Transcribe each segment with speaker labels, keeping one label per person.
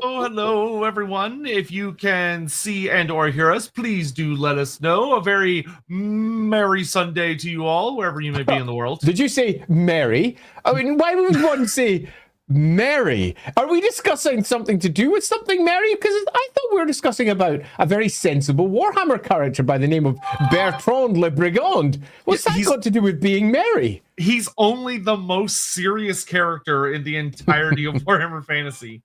Speaker 1: Hello, everyone. If you can see and or hear us, please do let us know. A very merry Sunday to you all, wherever you may be in the world.
Speaker 2: Did you say merry? I mean, why would one say merry? Are we discussing something to do with something merry? Because I thought we were discussing about a very sensible Warhammer character by the name of Bertrand Le Brigand. What's that got to do with being merry?
Speaker 1: He's only the most serious character in the entirety of Warhammer Fantasy.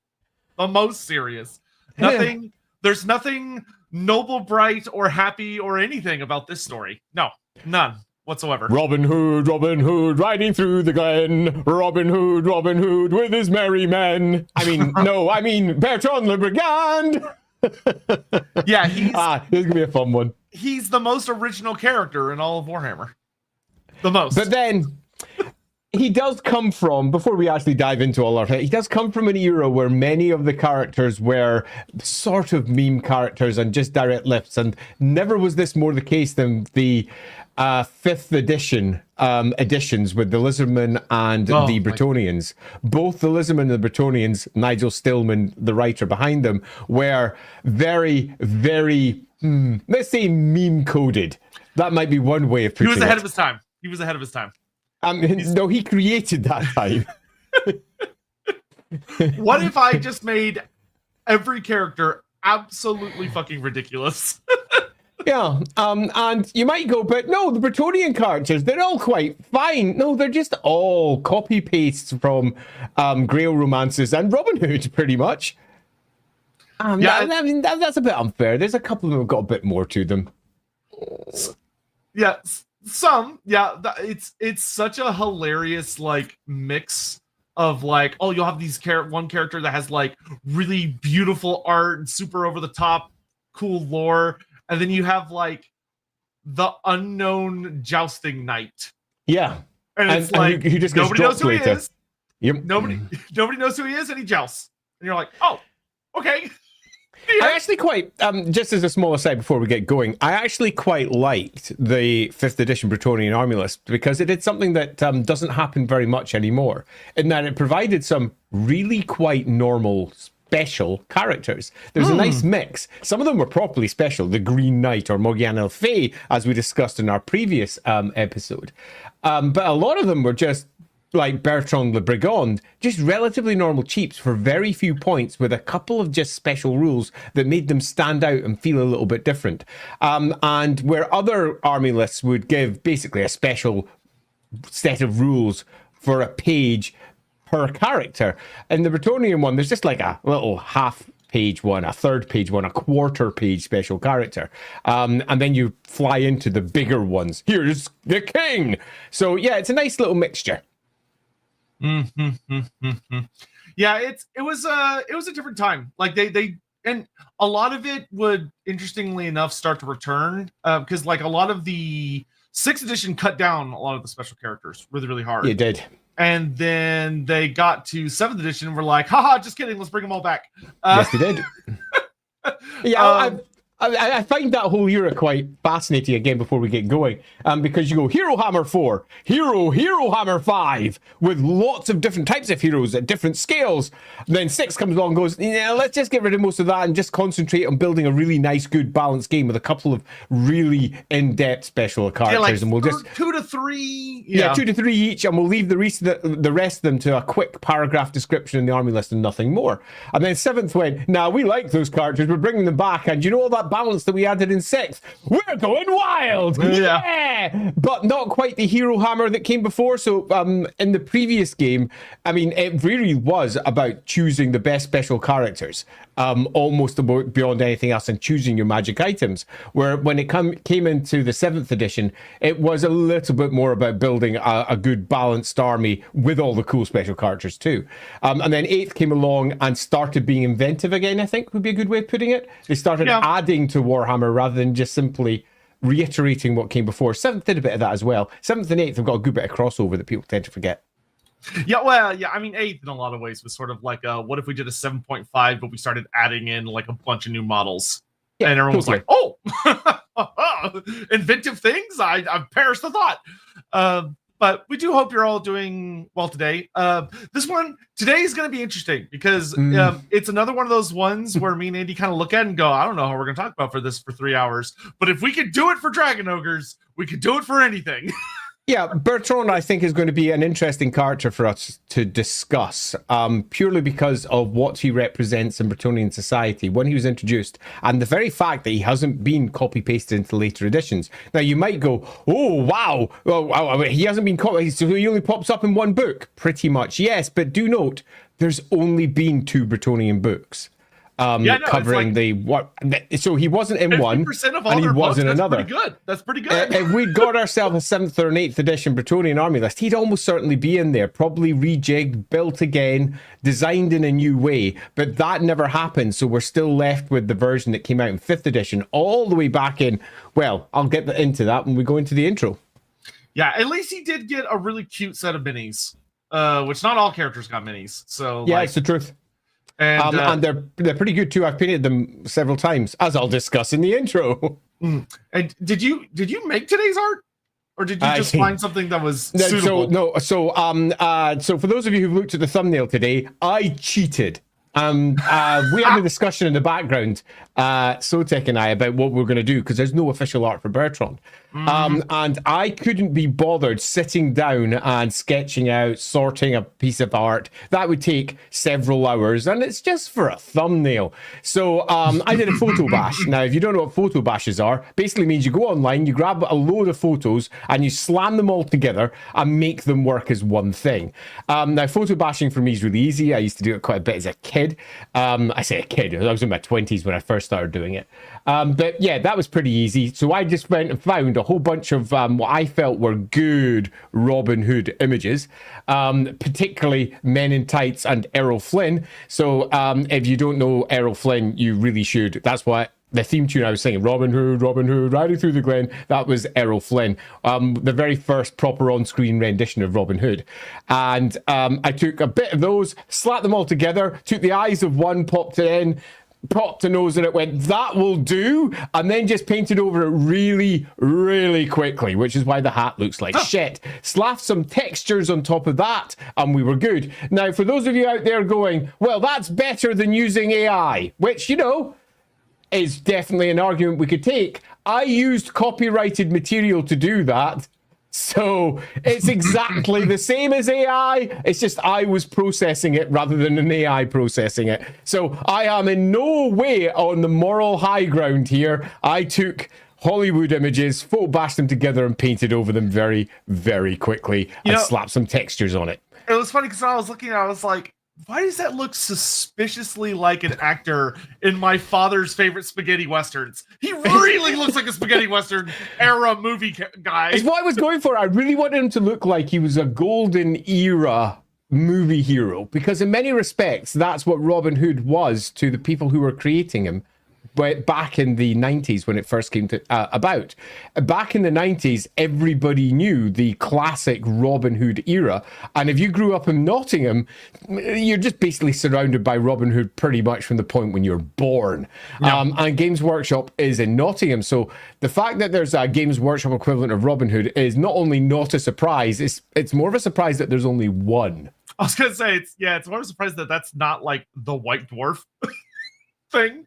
Speaker 1: The most serious. There's nothing noble, bright, or happy, or anything about this story. No, none whatsoever.
Speaker 2: Robin Hood, riding through the glen. Robin Hood, with his merry men. I mean Bertrand Le Brigand.
Speaker 1: Yeah,
Speaker 2: this is gonna be a fun one.
Speaker 1: He's the most original character in all of Warhammer. The most.
Speaker 2: But then he does come from, before we actually dive into all of it, he does come from an era where many of the characters were sort of meme characters and just direct lips, and never was this more the case than the 5th edition editions with the Lizardmen and the Bretonnians. Both the Lizardmen and the Bretonnians, Nigel Stillman, the writer behind them, were very, very, let's say meme coded. That might be one way of putting it.
Speaker 1: He was ahead of his time. He was ahead of his time.
Speaker 2: No, he created that time.
Speaker 1: What if I just made every character absolutely fucking ridiculous?
Speaker 2: Yeah, and you might go, but no, the Bretonnian characters, they're all quite fine. No, they're just all copy-pastes from Grail romances and Robin Hood, pretty much. That's a bit unfair. There's a couple of them who've got a bit more to them.
Speaker 1: Yeah, it's such a hilarious like mix of like, oh, you'll have these one character that has like really beautiful art and super over the top cool lore, and then you have like the unknown jousting knight.
Speaker 2: Yeah,
Speaker 1: and it's like
Speaker 2: who just
Speaker 1: nobody knows who he is.
Speaker 2: Yep.
Speaker 1: Nobody knows who he is, and he jousts, and you're like, oh, okay.
Speaker 2: I actually quite, just as a small aside before we get going, I actually quite liked the 5th edition Bretonnian army list because it did something that doesn't happen very much anymore, in that it provided some really quite normal special characters. There's a nice mix. Some of them were properly special, the Green Knight or Morgan El Fay, as we discussed in our previous episode. But a lot of them were just like Bertrand Le Brigand, just relatively normal cheaps for very few points with a couple of just special rules that made them stand out and feel a little bit different. And where other army lists would give basically a special set of rules for a page per character, in the Bretonnian one, there's just like a little half-page one, a third-page one, a quarter-page special character. And then you fly into the bigger ones. Here's the king! So yeah, it's a nice little mixture.
Speaker 1: Yeah, it was a different time. Like they and a lot of it would, interestingly enough, start to return because like a lot of the 6th edition cut down a lot of the special characters really hard.
Speaker 2: It did.
Speaker 1: And then they got to 7th edition and were like, haha, just kidding, let's bring them all back.
Speaker 2: Yes, they did. Yeah, I find that whole era quite fascinating again before we get going, because you go Hero Hammer 4, Hero Hammer 5, with lots of different types of heroes at different scales. And then 6 comes along and goes, yeah, let's just get rid of most of that and just concentrate on building a really nice, good, balanced game with a couple of really in-depth special characters.
Speaker 1: Yeah, like
Speaker 2: and we'll just
Speaker 1: 2 to 3.
Speaker 2: Yeah, 2 to 3 each, and we'll leave the rest of them to a quick paragraph description in the army list and nothing more. And then 7th went, now we like those characters, we're bringing them back, and you know all that balance that we added in 6th? We're going wild! Yeah! But not quite the Hero Hammer that came before. So in the previous game, I mean, it really was about choosing the best special characters, almost beyond anything else, and choosing your magic items. Where when it came into the 7th edition, it was a little bit more about building a good balanced army with all the cool special characters too. And then 8th came along and started being inventive again, I think would be a good way of putting it. They started adding to Warhammer rather than just simply reiterating what came before. 7th did a bit of that as well. 7th and 8th have got a good bit of crossover that people tend to forget.
Speaker 1: Yeah, well, yeah, I mean, 8th in a lot of ways was sort of like, what if we did a 7.5, but we started adding in like a bunch of new models? Yeah, and everyone was like, oh, inventive things? I perished the thought. But we do hope you're all doing well today. This one today is going to be interesting because it's another one of those ones where me and Andy kind of look at it and go, I don't know how we're going to talk about for 3 hours. But if we could do it for Dragon Ogres, we could do it for anything.
Speaker 2: Yeah, Bertrand, I think, is going to be an interesting character for us to discuss, purely because of what he represents in Bretonnian society when he was introduced, and the very fact that he hasn't been copy-pasted into later editions. Now, you might go, oh, wow, well, he hasn't been copied, so he only pops up in one book. Pretty much, yes, but do note, there's only been 2 Bretonnian books. Covering so he wasn't in one and he was in another.
Speaker 1: That's pretty good.
Speaker 2: If we'd got ourselves a 7th or an 8th edition Bretonnian army list, he'd almost certainly be in there, probably rejigged, built again, designed in a new way, but that never happened. So we're still left with the version that came out in 5th edition all the way back in. Well, I'll get into that when we go into the intro.
Speaker 1: Yeah, at least he did get a really cute set of minis, which not all characters got minis. So
Speaker 2: yeah, it's the truth. And they're pretty good too. I've painted them several times, as I'll discuss in the intro.
Speaker 1: And did you make today's art, or did you just find something that was suitable?
Speaker 2: So for those of you who've looked at the thumbnail today, I cheated. We had a discussion in the background, Sotek and I, about what we're going to do, because there's no official art for Bertrand. And I couldn't be bothered sitting down and sketching out, sorting a piece of art. That would take several hours, and it's just for a thumbnail. So I did a photo bash. Now, if you don't know what photo bashes are, basically means you go online, you grab a load of photos, and you slam them all together and make them work as one thing. Now, photo bashing for me is really easy. I used to do it quite a bit as a kid. I say a kid, I was in my 20s when I first started doing it. But yeah, that was pretty easy. So I just went and found a whole bunch of what I felt were good Robin Hood images, particularly Men in Tights and Errol Flynn. So if you don't know Errol Flynn, you really should. That's why the theme tune I was singing, Robin Hood, riding through the glen, that was Errol Flynn, the very first proper on-screen rendition of Robin Hood. And I took a bit of those, slapped them all together, took the eyes of one, popped it in, popped a nose, and it went, that will do, and then just painted over it really, really quickly, which is why the hat looks like shit. Slapped some textures on top of that, and we were good. Now, for those of you out there going, well, that's better than using AI, which, you know, is definitely an argument we could take. I used copyrighted material to do that. So it's exactly the same as AI. It's just I was processing it rather than an AI processing it. So I am in no way on the moral high ground here. I took Hollywood images, photo bashed them together and painted over them very, very quickly and slapped some textures on it.
Speaker 1: It was funny because when I was looking at it, I was like, why does that look suspiciously like an actor in my father's favorite spaghetti westerns? He really looks like a spaghetti western era movie guy.
Speaker 2: It's what I was going for. I really wanted him to look like he was a golden era movie hero, because in many respects, that's what Robin Hood was to the people who were creating him. But back in the 90s when it first came to about. Back in the 90s, everybody knew the classic Robin Hood era. And if you grew up in Nottingham, you're just basically surrounded by Robin Hood pretty much from the point when you're born. Yeah. And Games Workshop is in Nottingham. So the fact that there's a Games Workshop equivalent of Robin Hood is not only not a surprise, it's more of a surprise that there's only one.
Speaker 1: I was going to say, it's more of a surprise that that's not like the White Dwarf thing.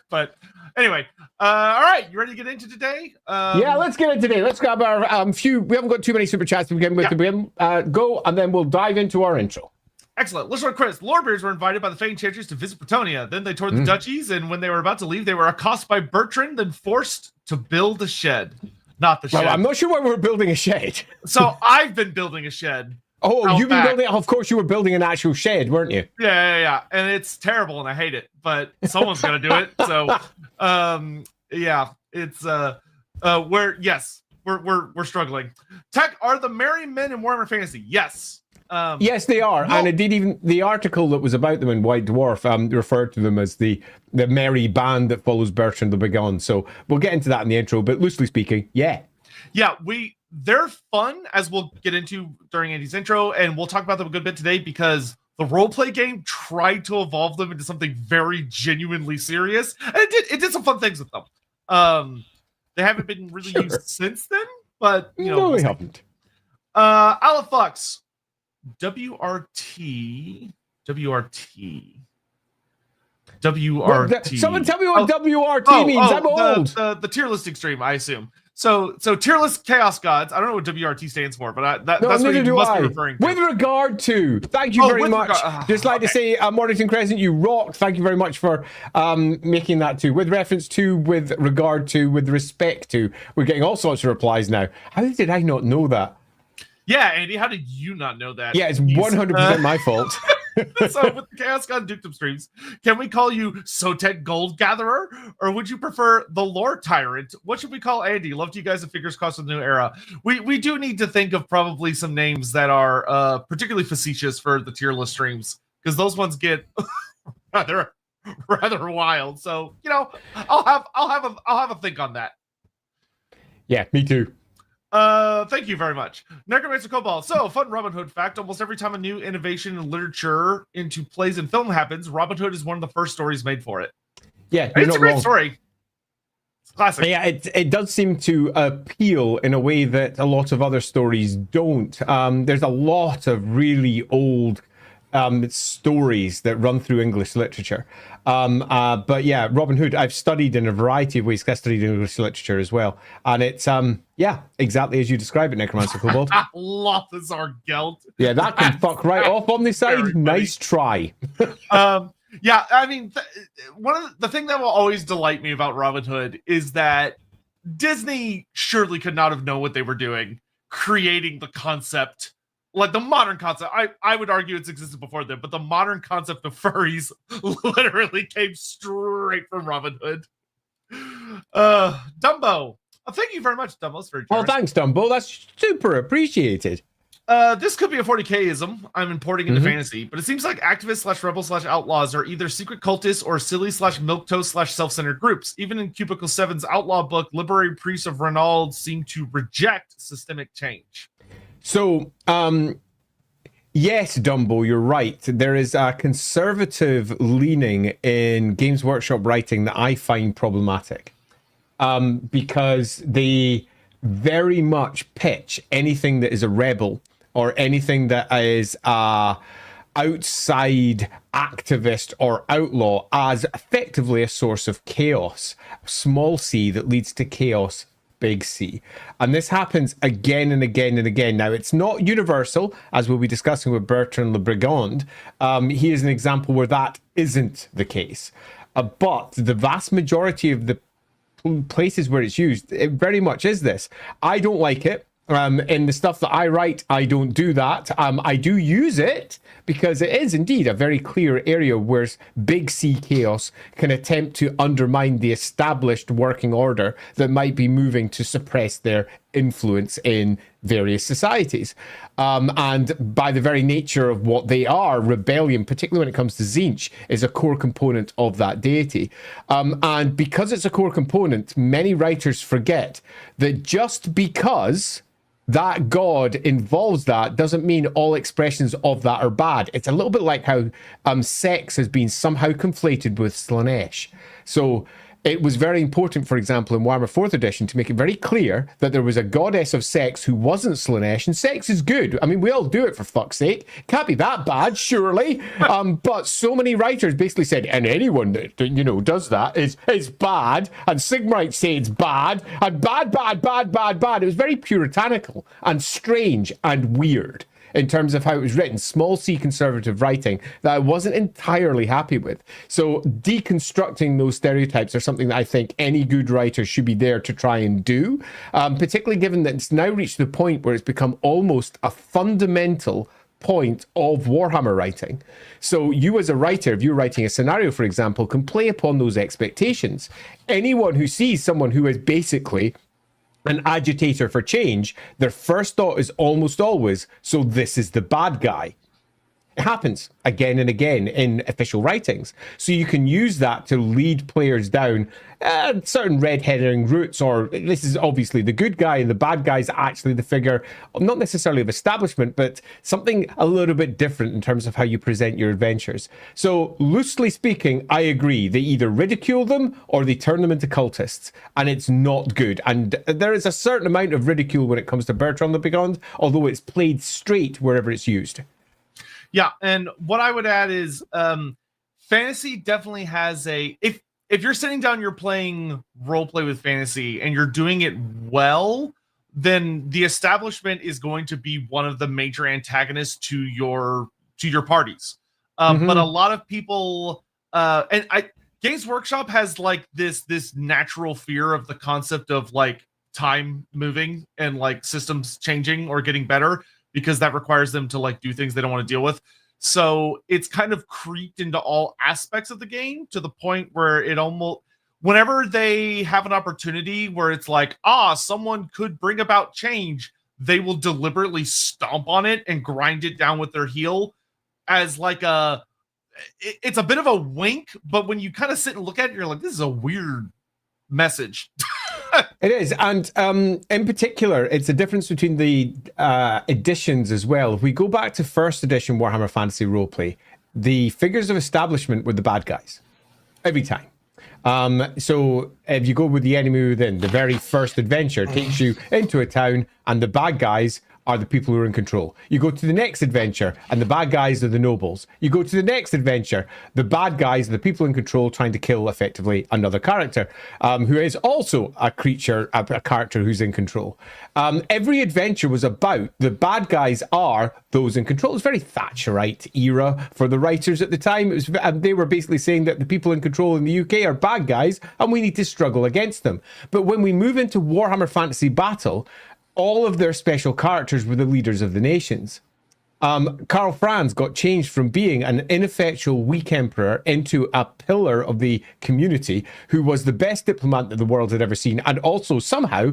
Speaker 1: But anyway, all right, you ready to get into today?
Speaker 2: Yeah, let's get into today. Let's grab our few. We haven't got too many super chats to begin with. To go, and then we'll dive into our intro.
Speaker 1: Excellent. Listener Chris, Lorebeards were invited by the Fey Enchantress to visit Bretonnia. Then they toured the duchies, and when they were about to leave, they were accosted by Bertrand, then forced to build a shed. Not the shed.
Speaker 2: Well, I'm not sure why we're building a shed.
Speaker 1: So I've been building a shed.
Speaker 2: Oh, you've been building. Of course, you were building an actual shed, weren't you?
Speaker 1: Yeah. And it's terrible, and I hate it. But someone's gonna do it. So, yeah, it's we're struggling. Tech, are the merry men in Warhammer Fantasy? Yes.
Speaker 2: Yes, they are. And indeed, even the article that was about them in White Dwarf referred to them as the merry band that follows Bertrand the Brigand. So we'll get into that in the intro. But loosely speaking, yeah,
Speaker 1: they're fun, as we'll get into during Andy's intro, and we'll talk about them a good bit today because the roleplay game tried to evolve them into something very genuinely serious, and it did some fun things with them. They haven't been really used since then, but
Speaker 2: no, they haven't.
Speaker 1: Aliflux. WRT.
Speaker 2: Someone tell me what WRT means. I'm old.
Speaker 1: The tier listing stream, I assume. So tier list chaos gods. I don't know what WRT stands for, but that's what you must be referring to.
Speaker 2: With regard to, thank you very much. Just like to say, Mornington Crescent, you rocked. Thank you very much for making that too. With reference to, with regard to, with respect to. We're getting all sorts of replies now. How did I not know that?
Speaker 1: Yeah, Andy, how did you not know that?
Speaker 2: Yeah, it's 100% my fault.
Speaker 1: So with the Chaos God Dukedom streams, can we call you Sotek Gold Gatherer, or would you prefer the Lore Tyrant? What should we call Andy? Love to you guys at Fingers Crossed with the new era. We do need to think of probably some names that are particularly facetious for the tier list streams, because those ones get rather wild. So I'll have a think on that.
Speaker 2: Yeah, me too.
Speaker 1: Thank you very much. Necromancer Cobalt. So, fun Robin Hood fact. Almost every time a new innovation in literature into plays and film happens, Robin Hood is one of the first stories made for it.
Speaker 2: Yeah,
Speaker 1: it's a great story. It's classic.
Speaker 2: Yeah, it does seem to appeal in a way that a lot of other stories don't. There's a lot of really old stories that run through English literature. But yeah, Robin Hood, I've studied in a variety of ways. I studied English literature as well. And it's, yeah, exactly as you describe it, Necromancer Kobold.
Speaker 1: Lothazar Gelt.
Speaker 2: Yeah, that can fuck right off on the side. Nice try.
Speaker 1: Yeah, I mean, one of the thing that will always delight me about Robin Hood is that Disney surely could not have known what they were doing, creating the concept. Like the modern concept, I would argue it's existed before them, but the modern concept of furries literally came straight from Robin Hood. Dumbo. Thank you very much, Dumbo.
Speaker 2: Well, thanks, Dumbo. That's super appreciated.
Speaker 1: This could be a 40k-ism I'm importing into fantasy, but it seems like activists / rebels / outlaws are either secret cultists or silly / milquetoast / self-centered groups. Even in Cubicle 7's outlaw book, Liberated Priests of Renauld seem to reject systemic change.
Speaker 2: So, yes, Dumbo, you're right. There is a conservative leaning in Games Workshop writing that I find problematic, because they very much pitch anything that is a rebel or anything that is outside activist or outlaw as effectively a source of chaos, small c that leads to chaos, big C. And this happens again and again and again. Now, it's not universal, as we'll be discussing with Bertrand Le Brigand. He is an example where that isn't the case. But the vast majority of the places where it's used, it very much is this. I don't like it. In the stuff that I write, I don't do that. I do use it because it is indeed a very clear area where big C chaos can attempt to undermine the established working order that might be moving to suppress their influence in various societies. And by the very nature of what they are, rebellion, particularly when it comes to Tzeentch, is a core component of that deity. And because it's a core component, many writers forget that just because that god involves that doesn't mean all expressions of that are bad. It's a little bit like how sex has been somehow conflated with Slaanesh. So it was very important, for example, in Warhammer 4th edition to make it very clear that there was a goddess of sex who wasn't Slaanesh, and sex is good. I mean, we all do it, for fuck's sake. Can't be that bad, surely. But so many writers basically said, and anyone that, does that is bad, and Sigmarites say it's bad, and bad. It was very puritanical and strange and weird in terms of how it was written, small c conservative writing that I wasn't entirely happy with. So deconstructing those stereotypes are something that I think any good writer should be there to try and do, particularly given that it's now reached the point where it's become almost a fundamental point of Warhammer writing. So you as a writer, if you're writing a scenario, for example, can play upon those expectations. Anyone who sees someone who is basically an agitator for change, their first thought is almost always, so this is the bad guy. It happens again and again in official writings. So you can use that to lead players down certain red herring routes, or this is obviously the good guy and the bad guy is actually the figure, not necessarily of establishment, but something a little bit different in terms of how you present your adventures. So loosely speaking, I agree. They either ridicule them or they turn them into cultists, and it's not good. And there is a certain amount of ridicule when it comes to Bertrand the Brigand, although it's played straight wherever it's used.
Speaker 1: Yeah, and what I would add is fantasy definitely has a if you're sitting down, you're playing role play with fantasy and you're doing it well, then the establishment is going to be one of the major antagonists to your parties. But a lot of people Games Workshop has like this natural fear of the concept of like time moving and like systems changing or getting better, because that requires them to like do things they don't want to deal with. So it's kind of creeped into all aspects of the game to the point where it almost, whenever they have an opportunity where it's like, someone could bring about change, they will deliberately stomp on it and grind it down with their heel as like it's a bit of a wink, but when you kind of sit and look at it, you're like, this is a weird message.
Speaker 2: It is, and in particular, it's a difference between the editions as well. If we go back to first edition Warhammer Fantasy Roleplay, the figures of establishment were the bad guys every time. So if you go with the enemy within, the very first adventure takes you into a town, and the bad guys are the people who are in control. You go to the next adventure, and the bad guys are the nobles. You go to the next adventure, the bad guys are the people in control trying to kill effectively another character, who is also a character who's in control. Every adventure was about the bad guys are those in control. It was very Thatcherite era for the writers at the time. They were basically saying that the people in control in the UK are bad guys, and we need to struggle against them. But when we move into Warhammer Fantasy Battle, all of their special characters were the leaders of the nations. Karl Franz got changed from being an ineffectual weak emperor into a pillar of the community who was the best diplomat that the world had ever seen, and also somehow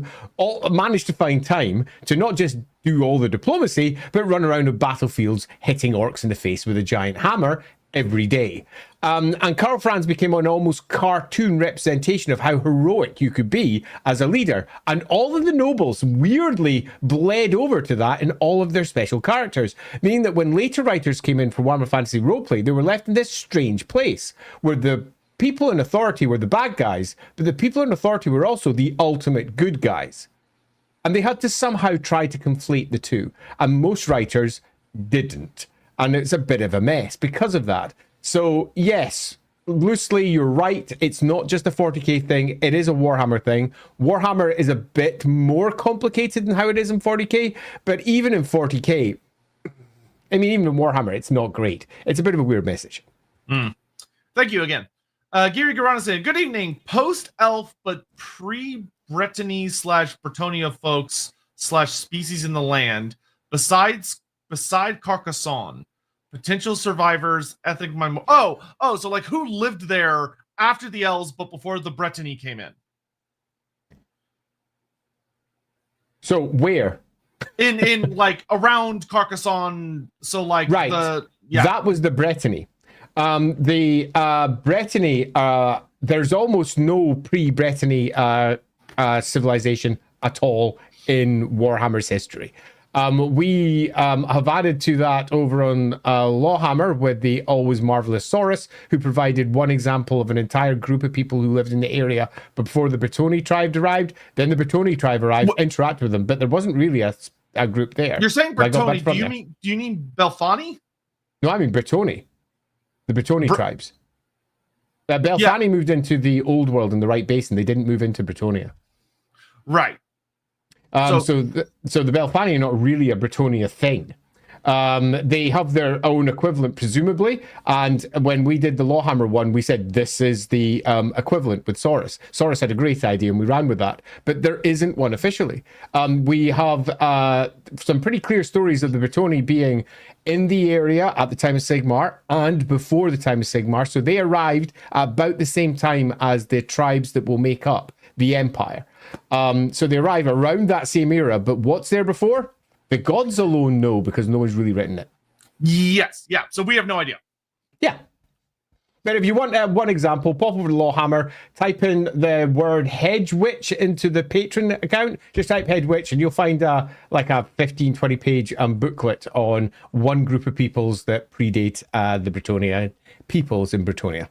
Speaker 2: managed to find time to not just do all the diplomacy, but run around the battlefields hitting orcs in the face with a giant hammer every day. And Karl Franz became an almost cartoon representation of how heroic you could be as a leader. And all of the nobles weirdly bled over to that in all of their special characters, meaning that when later writers came in for Warhammer Fantasy Roleplay, they were left in this strange place where the people in authority were the bad guys, but the people in authority were also the ultimate good guys. And they had to somehow try to conflate the two. And most writers didn't. And it's a bit of a mess because of that. So yes, loosely, you're right. It's not just a 40k thing. It is a Warhammer thing. Warhammer is a bit more complicated than how it is in 40k. But even in 40k, I mean, even in Warhammer, it's not great. It's a bit of a weird message.
Speaker 1: Thank you again. Gary Garana saying, good evening. Post-elf, but pre-Brittany / Bretonia folks / species in the land. Beside Carcassonne, potential survivors, ethnic so like who lived there after the elves but before the Brittany came in? So
Speaker 2: where?
Speaker 1: In like around Carcassonne, so like
Speaker 2: right. That was the Brittany. The Brittany, there's almost no pre-Brittany civilization at all in Warhammer's history. We have added to that over on LAWhammer with the always marvelous Saurus, who provided one example of an entire group of people who lived in the area before the Bretonni tribe arrived. Then the Bretonni tribe arrived, interacted with them, but there wasn't really a group there.
Speaker 1: You're saying Bretonni? Do you mean Belfani?
Speaker 2: No, I mean Bretonni. The Bretonni tribes. Belfani moved into the old world in the right basin. They didn't move into Bretonia.
Speaker 1: Right.
Speaker 2: So the Belfani are not really a Bretonia thing. They have their own equivalent, presumably. And when we did the LAWhammer one, we said this is the equivalent with Saurus. Saurus had a great idea, and we ran with that. But there isn't one officially. We have some pretty clear stories of the Bretonni being in the area at the time of Sigmar and before the time of Sigmar. So they arrived about the same time as the tribes that will make up the Empire. So they arrive around that same era, but what's there before? The gods alone know, because no one's really written it.
Speaker 1: Yes, yeah. So we have no idea.
Speaker 2: Yeah. But if you want one example, pop over to LAWhammer, type in the word Hedge Witch into the patron account. Just type Hedge Witch and you'll find like a 15, 20 page booklet on one group of peoples that predate the Bretonnia peoples in Bretonnia.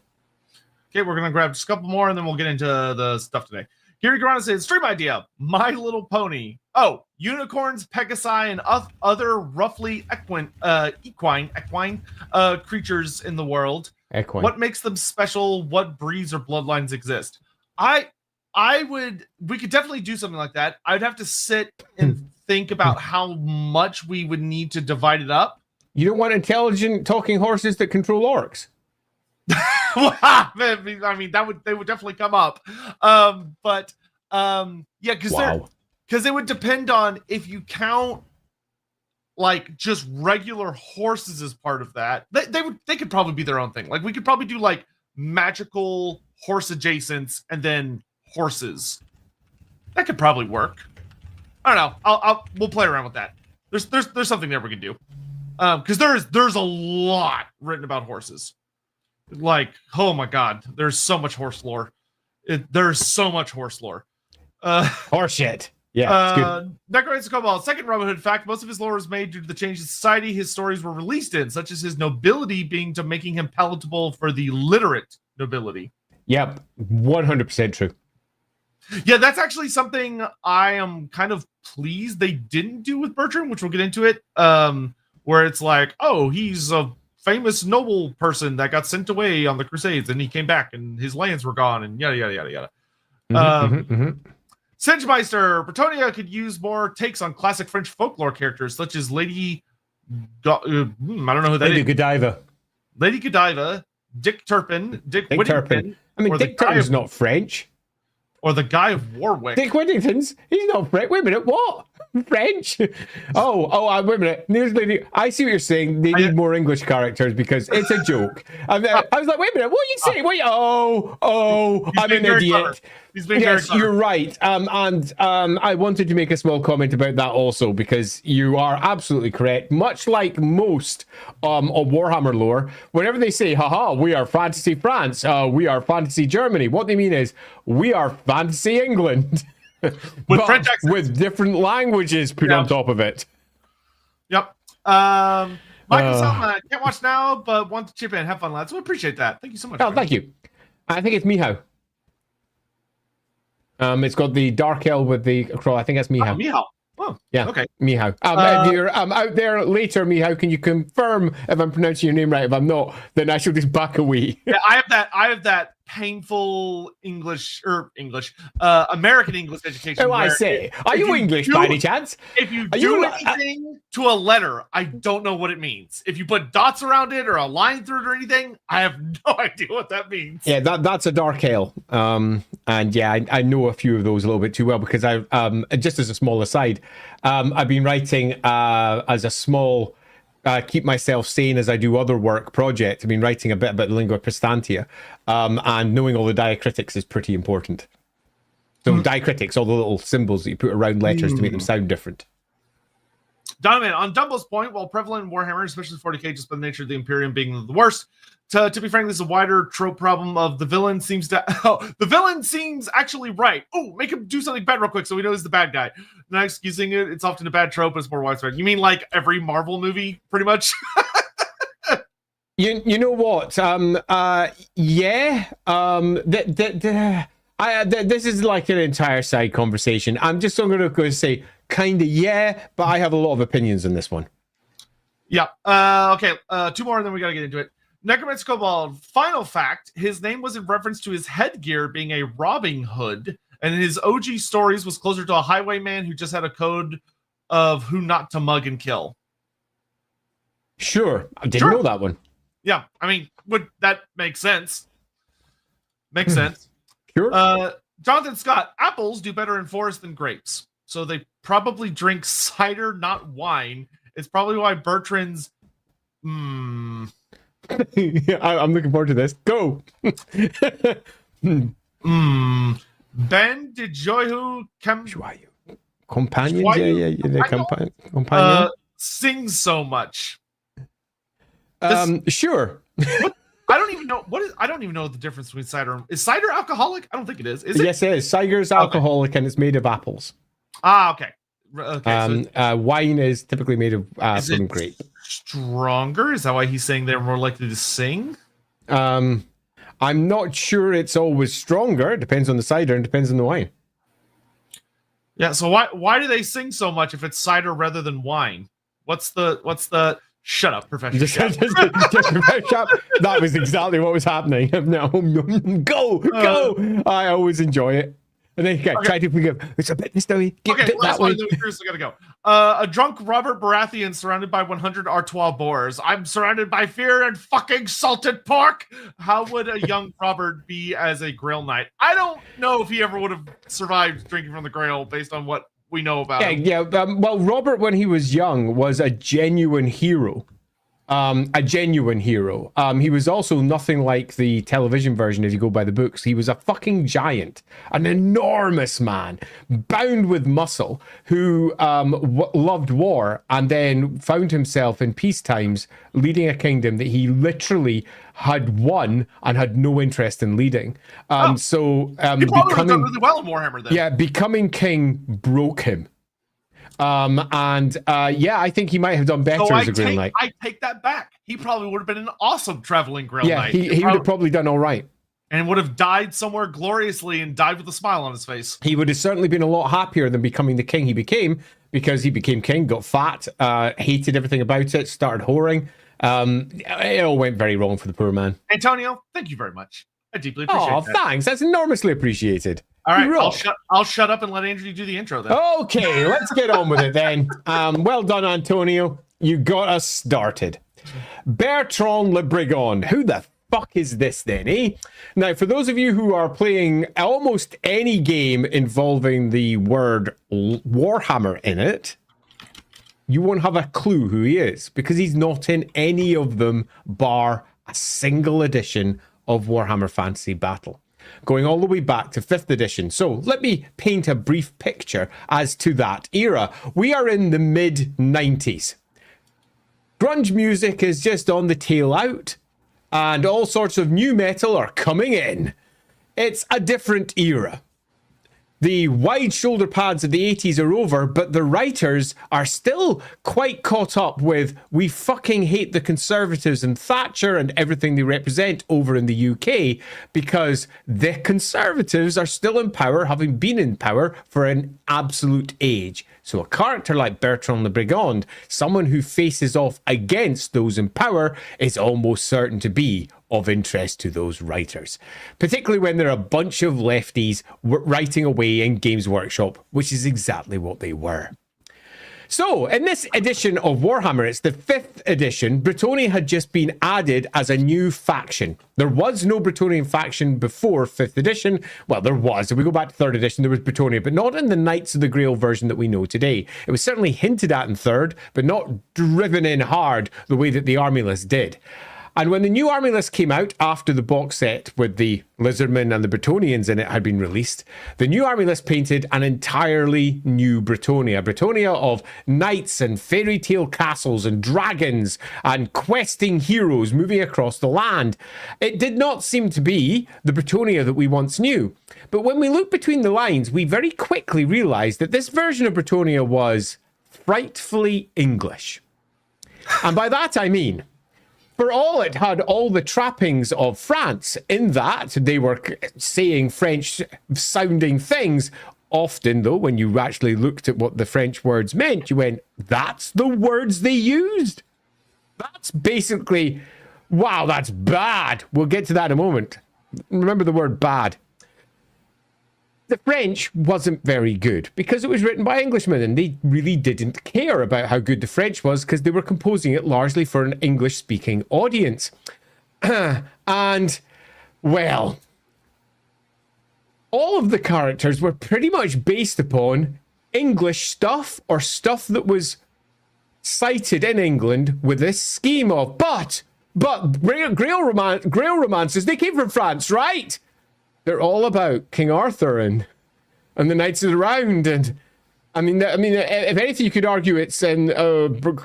Speaker 1: Okay, we're going to grab just a couple more and then we'll get into the stuff today. Gary Grana says, stream idea, My Little Pony. Oh, unicorns, pegasi, and other roughly equine creatures in the world.
Speaker 2: Equine.
Speaker 1: What makes them special? What breeds or bloodlines exist? We could definitely do something like that. I'd have to sit and think about how much we would need to divide it up.
Speaker 2: You don't want intelligent talking horses that control orcs?
Speaker 1: I mean, they would definitely come up. Yeah, because it would depend on if you count like just regular horses as part of that. They could probably be their own thing. Like we could probably do like magical horse adjacents and then horses. That could probably work. I don't know. We'll play around with that. There's something there we can do. Because there's a lot written about horses. Like, oh my god, there's so much horse lore. There's so much horse lore.
Speaker 2: Horse shit. Yeah,
Speaker 1: Necromancer Cobalt, second Robin Hood fact, most of his lore was made due to the change in society his stories were released in, such as his nobility being to making him palatable for the literate nobility.
Speaker 2: Yep, 100% true.
Speaker 1: Yeah, that's actually something I am kind of pleased they didn't do with Bertrand, which we'll get into it, where it's like, oh, he's a famous noble person that got sent away on the Crusades, and he came back, and his lands were gone, and yada, yada, yada, yada. Singemeister, Bretonnia could use more takes on classic French folklore characters, such as Lady... I don't know who that is.
Speaker 2: Lady Godiva.
Speaker 1: Lady Godiva, Dick Turpin, Dick Whittington.
Speaker 2: Turpin. I mean, Dick Turpin's not French.
Speaker 1: Or the Guy of Warwick.
Speaker 2: Dick Whittington's? He's not French. Wait a minute, what? French? Wait a minute. I see what you're saying. They need more English characters because it's a joke. I was like, wait a minute, what are you saying? Wait, I'm an idiot. Yes, you're right. And I wanted to make a small comment about that also because you are absolutely correct. Much like most of Warhammer lore, whenever they say, haha, we are fantasy France, we are fantasy Germany, what they mean is we are fantasy England.
Speaker 1: With French accents.
Speaker 2: With different languages put on top of it.
Speaker 1: Yep. Michael Salma, can't watch now, but want to chip in. Have fun, lads. We appreciate that. Thank you so much.
Speaker 2: Oh, thank you. I think it's Mihao. It's got the dark L with the crow. I think that's Mihao.
Speaker 1: Mihao. Oh,
Speaker 2: yeah.
Speaker 1: Okay.
Speaker 2: Mihao. If you're out there later, Mihao, can you confirm if I'm pronouncing your name right? If I'm not, then I shall just back away.
Speaker 1: Yeah, I have that painful American English education.
Speaker 2: Oh, I say. Are you English by any chance?
Speaker 1: If you do anything to a letter, I don't know what it means. If you put dots around it or a line through it or anything, I have no idea what that means.
Speaker 2: Yeah, that's a dark ale. And yeah, I know a few of those a little bit too well because I just as a small aside, I've been writing as a small keep myself sane as I do other work project. I've been writing a bit about lingua prestantia, and knowing all the diacritics is pretty important. So diacritics, all the little symbols that you put around letters to make them sound different.
Speaker 1: Donovan, on Dumble's point, while prevalent in Warhammer, especially 40k, just by the nature of the Imperium being the worst, to be frank, this is a wider trope problem of the villain seems to... the villain seems actually right. Oh, make him do something bad real quick so we know he's the bad guy. Not excusing it, it's often a bad trope, but it's more widespread. You mean like every Marvel movie, pretty much?
Speaker 2: You know what? This is like an entire side conversation. I'm just going to go say kind of but I have a lot of opinions on this one.
Speaker 1: Yeah. Okay. Two more, and then we got to get into it. Necromancer Cobalt, final fact, his name was in reference to his headgear being a Robin Hood, and in his OG stories was closer to a highwayman who just had a code of who not to mug and kill.
Speaker 2: Sure. I didn't know that one.
Speaker 1: Yeah. I mean, that makes sense. Makes sense.
Speaker 2: Sure.
Speaker 1: Jonathan Scott, apples do better in forest than grapes. So they probably drink cider, not wine. It's probably why Bertrand's...
Speaker 2: Yeah, I'm looking forward to this. Go.
Speaker 1: Ben de Joyhu
Speaker 2: Companions? Yeah, the companion.
Speaker 1: Sings so much.
Speaker 2: Sure.
Speaker 1: I don't even know I don't even know the difference between cider. Is cider alcoholic? I don't think it is. Is it?
Speaker 2: Yes, it is. Cider's alcoholic and it's made of apples.
Speaker 1: Okay. Okay.
Speaker 2: Wine is typically made of
Speaker 1: Is
Speaker 2: from
Speaker 1: it
Speaker 2: grape.
Speaker 1: Stronger? Is that why he's saying they're more likely to sing?
Speaker 2: I'm not sure it's always stronger. It depends on the cider and depends on the wine.
Speaker 1: Yeah. So why do they sing so much if it's cider rather than wine? What's the Shut up, Professor Chef.
Speaker 2: That was exactly what was happening. No, go. I always enjoy it. And then you try to forgive. It's a bit this way.
Speaker 1: Okay, last one. Then we seriously gotta go. A drunk Robert Baratheon surrounded by 100 Artois boars. I'm surrounded by fear and fucking salted pork. How would a young Robert be as a Grail Knight? I don't know if he ever would have survived drinking from the Grail based on what we know about him.
Speaker 2: Yeah. Well, Robert, when he was young, was a genuine hero. He was also nothing like the television version if you go by the books. He was a fucking giant, an enormous man, bound with muscle, who loved war and then found himself in peace times leading a kingdom that he literally had won and had no interest in leading.
Speaker 1: He probably would have done really well in Warhammer then.
Speaker 2: Yeah, becoming king broke him. I think he might have done better as a Grail Knight.
Speaker 1: I take that back. He probably would have been an awesome traveling Grail Knight.
Speaker 2: He would have probably done all right.
Speaker 1: And would have died somewhere gloriously and died with a smile on his face.
Speaker 2: He would have certainly been a lot happier than becoming the king he became, because he became king, got fat, hated everything about it, started whoring. It all went very wrong for the poor man.
Speaker 1: Antonio, thank you very much. I deeply appreciate that.
Speaker 2: Oh, thanks. That's enormously appreciated.
Speaker 1: All right, I'll shut up and let Andrew do the intro then.
Speaker 2: Okay, let's get on with it then. Well done, Antonio. You got us started. Bertrand Le Brigand. Who the fuck is this then, eh? Now, for those of you who are playing almost any game involving the word Warhammer in it, you won't have a clue who he is, because he's not in any of them bar a single edition of Warhammer Fantasy Battle, going all the way back to 5th edition. So let me paint a brief picture as to that era. We are in the mid-90s. Grunge music is just on the tail out, and all sorts of new metal are coming in. It's a different era. The wide shoulder pads of the 80s are over, but the writers are still quite caught up with we fucking hate the Conservatives and Thatcher and everything they represent over in the UK, because the Conservatives are still in power, having been in power for an absolute age. So a character like Bertrand Le Brigand, someone who faces off against those in power, is almost certain to be of interest to those writers, particularly when there are a bunch of lefties writing away in Games Workshop, which is exactly what they were. So, in this edition of Warhammer, it's the 5th edition, Bretonnia had just been added as a new faction. There was no Bretonnian faction before 5th edition. Well, there was. If we go back to 3rd edition, there was Bretonnia, but not in the Knights of the Grail version that we know today. It was certainly hinted at in 3rd, but not driven in hard the way that the army list did. And when the new army list came out after the box set with the Lizardmen and the Bretonnians in it had been released, the new army list painted an entirely new Bretonnia. Bretonnia of knights and fairy tale castles and dragons and questing heroes moving across the land. It did not seem to be the Bretonnia that we once knew. But when we looked between the lines, we very quickly realized that this version of Bretonnia was frightfully English. And by that I mean, for all it had all the trappings of France, in that they were saying French-sounding things. Often, though, when you actually looked at what the French words meant, you went, that's the words they used? That's basically, wow, that's bad. We'll get to that in a moment. Remember the word bad. The French wasn't very good because it was written by Englishmen, and they really didn't care about how good the French was because they were composing it largely for an English-speaking audience. And, well, all of the characters were pretty much based upon English stuff or stuff that was cited in England with this scheme of, but Grail romances, they came from France, right? They're all about King Arthur and the Knights of the Round and If anything, you could argue it's in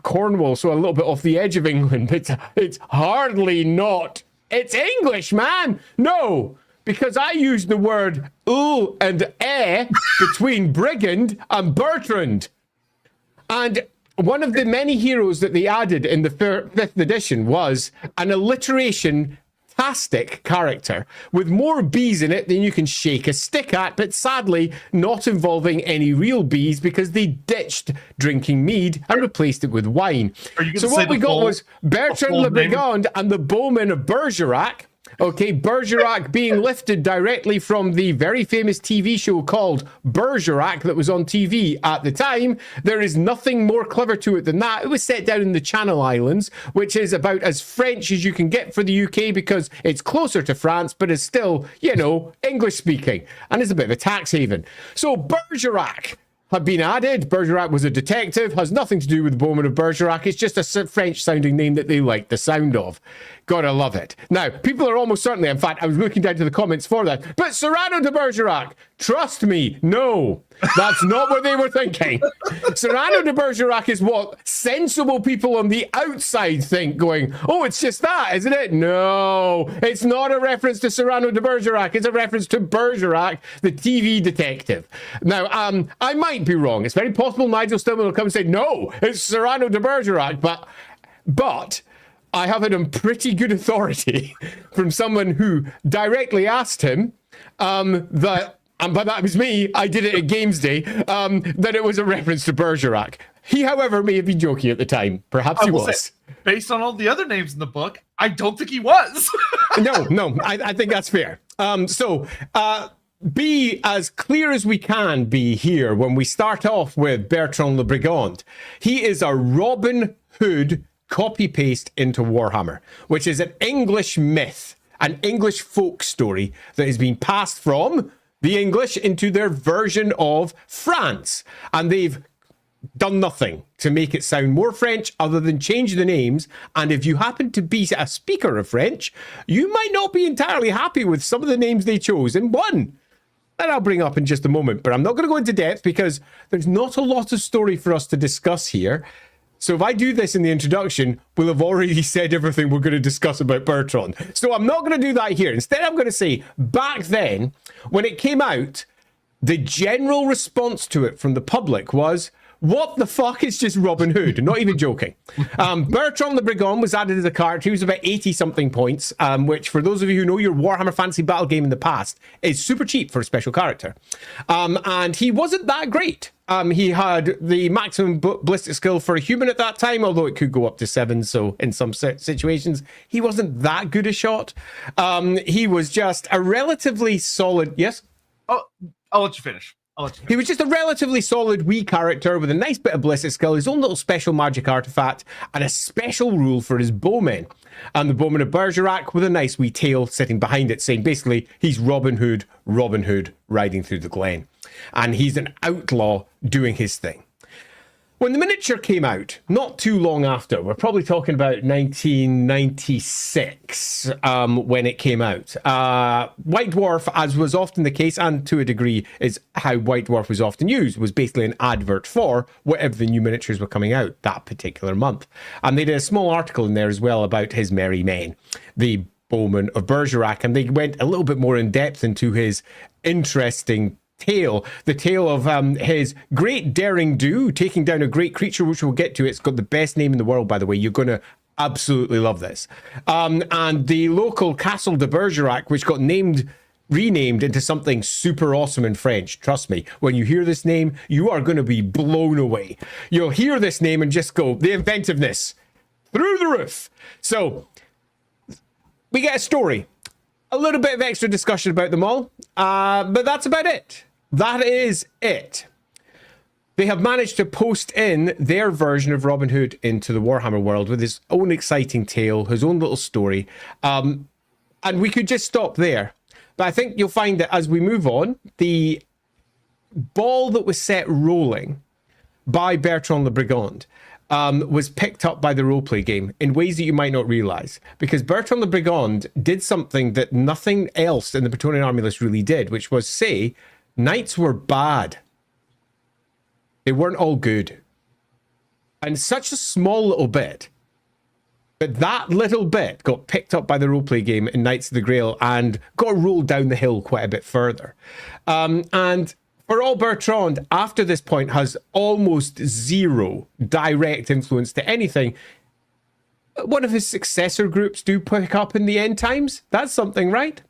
Speaker 2: Cornwall, so a little bit off the edge of England. But it's hardly not. It's English, man. No, because I used the word "oo" and between Brigand and Bertrand. And one of the many heroes that they added in the 5th edition was an alliteration-tastic character with more bees in it than you can shake a stick at, but sadly not involving any real bees because they ditched drinking mead and replaced it with wine. So what we got was Bertrand le Brigand and the Bowmen of Bergerac. Okay, Bergerac being lifted directly from the very famous TV show called Bergerac that was on TV at the time. There is nothing more clever to it than that. It was set down in the Channel Islands, which is about as French as you can get for the UK because it's closer to France, but is still, English speaking. And it's a bit of a tax haven. So Bergerac had been added. Bergerac was a detective, has nothing to do with the Bowmen of Bergerac. It's just a French-sounding name that they like the sound of. Gotta love it. Now, people are almost certainly, in fact, I was looking down to the comments for that, but Cyrano de Bergerac, trust me, no, that's not what they were thinking. Cyrano de Bergerac is what sensible people on the outside think, going, oh, it's just that, isn't it? No, it's not a reference to Cyrano de Bergerac. It's a reference to Bergerac, the TV detective. Now, I might be wrong. It's very possible Nigel Stillman will come and say, no, it's Cyrano de Bergerac, but I have it on pretty good authority from someone who directly asked him that, and by that was me, I did it at Games Day, that it was a reference to Bergerac. He, however, may have been joking at the time. Perhaps he was.
Speaker 1: Say, based on all the other names in the book, I don't think he was.
Speaker 2: No, I think that's fair. Be as clear as we can be here when we start off with Bertrand le Brigand. He is a Robin Hood copy-paste into Warhammer, which is an English myth, an English folk story that has been passed from the English into their version of France. And they've done nothing to make it sound more French other than change the names. And if you happen to be a speaker of French, you might not be entirely happy with some of the names they chose. And one that I'll bring up in just a moment, but I'm not going to go into depth because there's not a lot of story for us to discuss here. So if I do this in the introduction, we'll have already said everything we're going to discuss about Bertrand. So I'm not going to do that here. Instead, I'm going to say, back then, when it came out, the general response to it from the public was, what the fuck is just Robin Hood? Not even joking. Bertrand le Brigand was added as a character. He was about 80-something points, which, for those of you who know your Warhammer Fantasy Battle game in the past, is super cheap for a special character. And he wasn't that great. He had the maximum ballistic skill for a human at that time, although it could go up to 7, so in some situations, he wasn't that good a shot. He was just a relatively solid... Yes?
Speaker 1: Oh, I'll let you finish.
Speaker 2: He was just a relatively solid wee character with a nice bit of ballistic skill, his own little special magic artifact, and a special rule for his bowmen. And the Bowmen of Bergerac with a nice wee tail sitting behind it, saying basically he's Robin Hood riding through the glen. And he's an outlaw doing his thing. When the miniature came out, not too long after, we're probably talking about 1996 when it came out. White Dwarf, as was often the case, and to a degree is how White Dwarf was often used, was basically an advert for whatever the new miniatures were coming out that particular month. And they did a small article in there as well about his merry men, the Bowmen of Bergerac, and they went a little bit more in depth into his interesting tale, the tale of his great daring do, taking down a great creature, which we'll get to. It's got the best name in the world, by the way. You're going to absolutely love this. And the local Castle de Bergerac, which got renamed into something super awesome in French. Trust me, when you hear this name, you are going to be blown away. You'll hear this name and just go, the inventiveness through the roof. So we get a story. A little bit of extra discussion about them all, but that's about it. That is it. They have managed to post in their version of Robin Hood into the Warhammer world with his own exciting tale, his own little story. And we could just stop there. But I think you'll find that as we move on, the ball that was set rolling by Bertrand le Brigand was picked up by the roleplay game in ways that you might not realize. Because Bertrand le Brigand did something that nothing else in the Bretonnian Army list really did, which was say, knights were bad. They weren't all good. And such a small little bit, but that little bit got picked up by the roleplay game in Knights of the Grail and got rolled down the hill quite a bit further. And for all Bertrand, after this point, has almost zero direct influence to anything. One of his successor groups do pick up in the end times. That's something, right?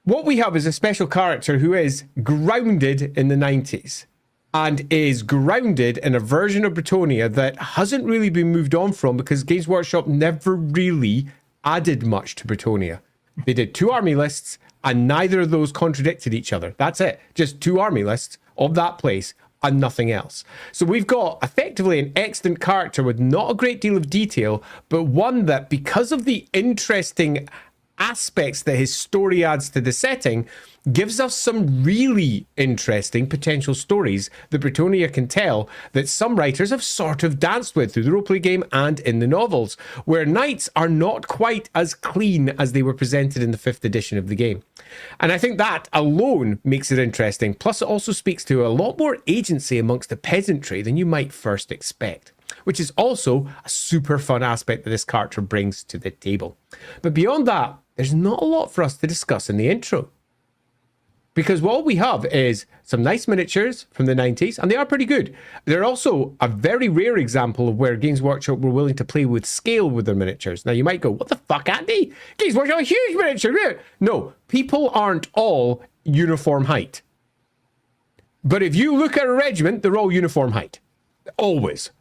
Speaker 2: What we have is a special character who is grounded in the 90s and is grounded in a version of Bretonnia that hasn't really been moved on from because Games Workshop never really added much to Bretonnia. They did 2 army lists and neither of those contradicted each other. That's it. Just 2 army lists of that place and nothing else. So we've got effectively an excellent character with not a great deal of detail, but one that, because of the interesting aspects that his story adds to the setting, gives us some really interesting potential stories that Bretonnia can tell that some writers have sort of danced with through the roleplay game and in the novels, where knights are not quite as clean as they were presented in the 5th edition of the game. And I think that alone makes it interesting. Plus, it also speaks to a lot more agency amongst the peasantry than you might first expect, which is also a super fun aspect that this character brings to the table. But beyond that, there's not a lot for us to discuss in the intro. Because what we have is some nice miniatures from the 90s, and they are pretty good. They're also a very rare example of where Games Workshop were willing to play with scale with their miniatures. Now, you might go, what the fuck, Andy? Games Workshop, a huge miniature. No, people aren't all uniform height. But if you look at a regiment, they're all uniform height. Always.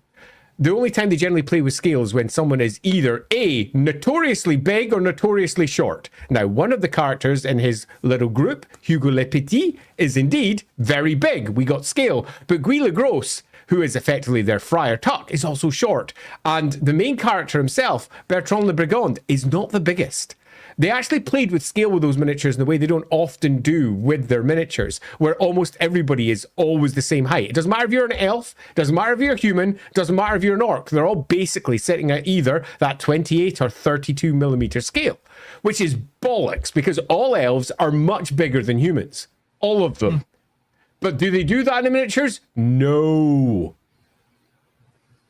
Speaker 2: The only time they generally play with scale is when someone is either A, notoriously big or notoriously short. Now, one of the characters in his little group, Hugo Le Petit, is indeed very big. We got scale. But Guy Le Gros, who is effectively their Friar Tuck, is also short. And the main character himself, Bertrand le Brigand, is not the biggest. They actually played with scale with those miniatures in the way they don't often do with their miniatures, where almost everybody is always the same height. It doesn't matter if you're an elf, doesn't matter if you're a human, doesn't matter if you're an orc. They're all basically sitting at either that 28 or 32 millimeter scale, which is bollocks because all elves are much bigger than humans. All of them. But do they do that in the miniatures? No.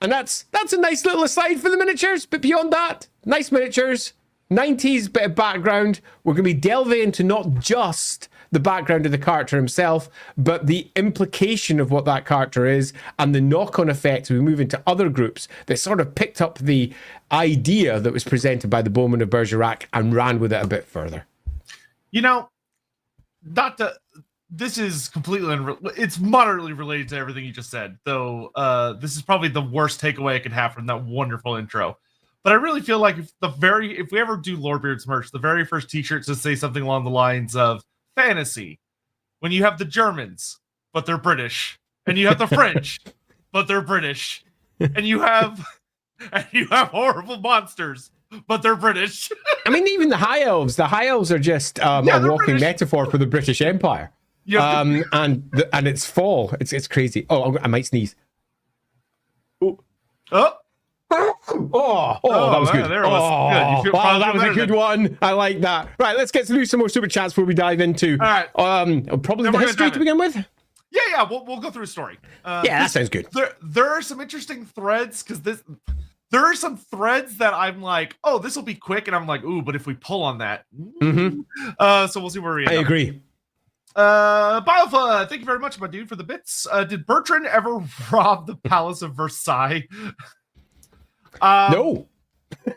Speaker 2: And that's a nice little aside for the miniatures. But beyond that, nice miniatures. 90s bit of background. We're going to be delving into not just the background of the character himself, but the implication of what that character is and the knock-on effects we move into other groups that sort of picked up the idea that was presented by the Bowmen of Bergerac and ran with it a bit further.
Speaker 1: You know, this is completely it's moderately related to everything you just said, though this is probably the worst takeaway I could have from that wonderful intro. But I really feel like if we ever do Lorebeards merch, the very first t-shirt should say something along the lines of fantasy. When you have the Germans, but they're British, and you have the French, but they're British, and you have horrible monsters, but they're British.
Speaker 2: I mean, even the High Elves are just a walking
Speaker 1: British
Speaker 2: metaphor for the British Empire. And its fall. It's crazy. Oh, I might sneeze.
Speaker 1: Oh.
Speaker 2: Oh, that was good.
Speaker 1: There it was. Good.
Speaker 2: Wow, that was a good one. I like that. Right, let's get to do some more super chats before we dive into probably the history to begin with.
Speaker 1: Yeah, we'll go through a story.
Speaker 2: That sounds good.
Speaker 1: There are some interesting threads because there are some threads that I'm like, oh, this will be quick, and I'm like, ooh, but if we pull on that, so we'll see where we end
Speaker 2: I
Speaker 1: up.
Speaker 2: agree.
Speaker 1: Biofla, thank you very much, my dude, for the bits. Did Bertrand ever rob the Palace of Versailles?
Speaker 2: No.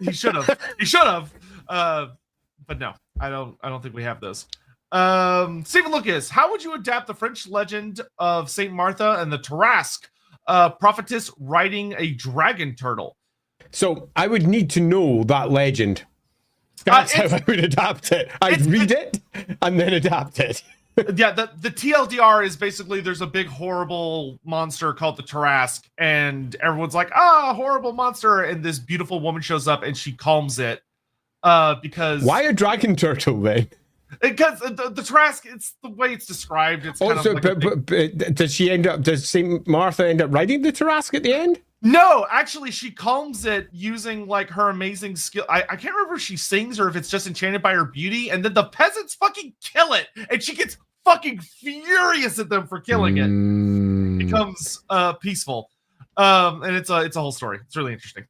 Speaker 1: He should have. But no, I don't think we have those. Stephen Lucas, how would you adapt the French legend of Saint Martha and the Tarasque prophetess riding a dragon turtle?
Speaker 2: So I would need to know that legend. That's how I would adapt it. I'd read it and then adapt it.
Speaker 1: Yeah, the TLDR is basically there's a big horrible monster called the Tarasque, and everyone's like, horrible monster, and this beautiful woman shows up and she calms it because
Speaker 2: why a dragon turtle then?
Speaker 1: Because the Tarasque, it's the way it's described. It's kind
Speaker 2: also,
Speaker 1: of like
Speaker 2: but does Saint Martha end up riding the Tarasque at the end?
Speaker 1: No, actually, she calms it using like her amazing skill. I can't remember if she sings or if it's just enchanted by her beauty, and then the peasants fucking kill it, and she gets fucking furious at them for killing it. Becomes peaceful. And it's a whole story. It's really interesting.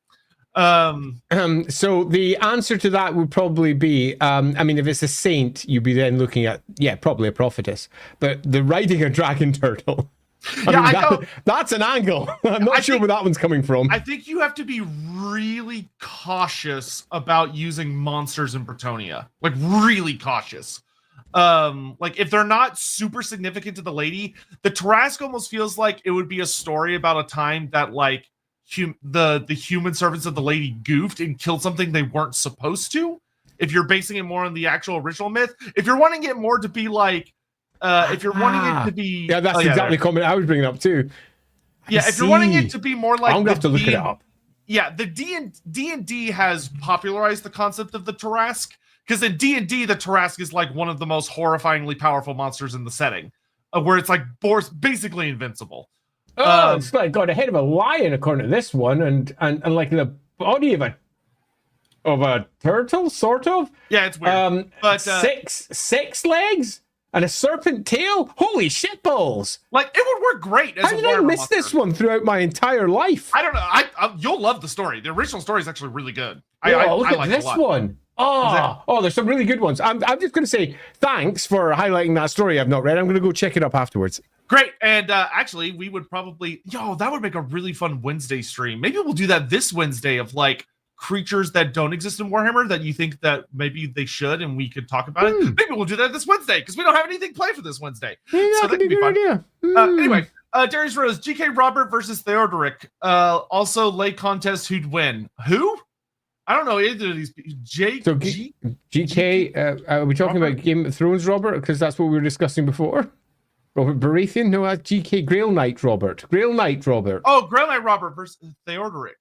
Speaker 2: So the answer to that would probably be, I mean, if it's a saint, you'd be then looking at, probably a prophetess. But the riding a dragon turtle, that's an angle. I'm not sure where that one's coming from.
Speaker 1: I think you have to be really cautious about using monsters in Bretonia. Like, really cautious. Like, if they're not super significant to the lady, the Tarrasque almost feels like it would be a story about a time that, like, the human servants of the lady goofed and killed something they weren't supposed to. If you're basing it more on the actual original myth, if you're wanting it more to be like, if you're wanting it to be,
Speaker 2: that's exactly the comment I was bringing up too.
Speaker 1: If you're wanting it to be more like,
Speaker 2: I'm gonna have to look it up.
Speaker 1: Yeah, the D&D has popularized the concept of the Tarrasque, because in D&D the Tarrasque is like one of the most horrifyingly powerful monsters in the setting, where it's like basically invincible.
Speaker 2: It's like got a head of a lion according to this one, and like the body of a turtle, sort of.
Speaker 1: Yeah, it's weird. But
Speaker 2: six legs and a serpent tail. Holy shit balls!
Speaker 1: Like, it would work great as
Speaker 2: How did I miss this one throughout my entire life?
Speaker 1: I don't know. You'll love the story. The original story is actually really good.
Speaker 2: Look at this one. Oh, there's some really good ones. I'm just going to say thanks for highlighting that story I've not read. I'm going to go check it up afterwards.
Speaker 1: Great. And actually, we would probably... that would make a really fun Wednesday stream. Maybe we'll do that this Wednesday of, like, creatures that don't exist in Warhammer that you think that maybe they should, and we could talk about it. Maybe we'll do that this Wednesday, because we don't have anything planned for this Wednesday.
Speaker 2: Yeah,
Speaker 1: so that could be fun.
Speaker 2: Idea.
Speaker 1: Anyway, Darius Rose, GK Robert versus Theodoric. Also, late contest, who'd win? Who? I don't know either of these.
Speaker 2: GK, are we talking about Game of Thrones, Robert? Because that's what we were discussing before. Robert Baratheon? No, that's GK Grail Knight Robert. Grail Knight Robert.
Speaker 1: Oh, Grail Knight Robert versus Theodoric.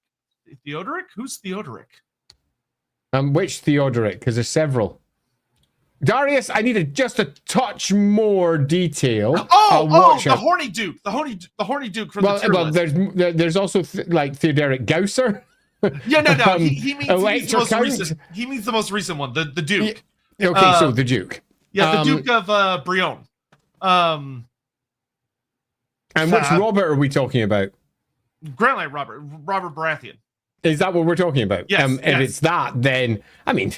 Speaker 1: Theodoric? Who's Theodoric?
Speaker 2: Which Theodoric? Because there's several. Darius, I need just a touch more detail.
Speaker 1: The horny Duke. The horny Duke from the tier list.
Speaker 2: There's also like Theodoric Gausser.
Speaker 1: Yeah, no. He means the most recent. He means the most recent one, the Duke.
Speaker 2: Okay, so the Duke.
Speaker 1: Yeah, the Duke of Brigand.
Speaker 2: And which Robert are we talking about?
Speaker 1: Grail Knight Robert Baratheon.
Speaker 2: Is that what we're talking about?
Speaker 1: Yes.
Speaker 2: If it's that, then I mean,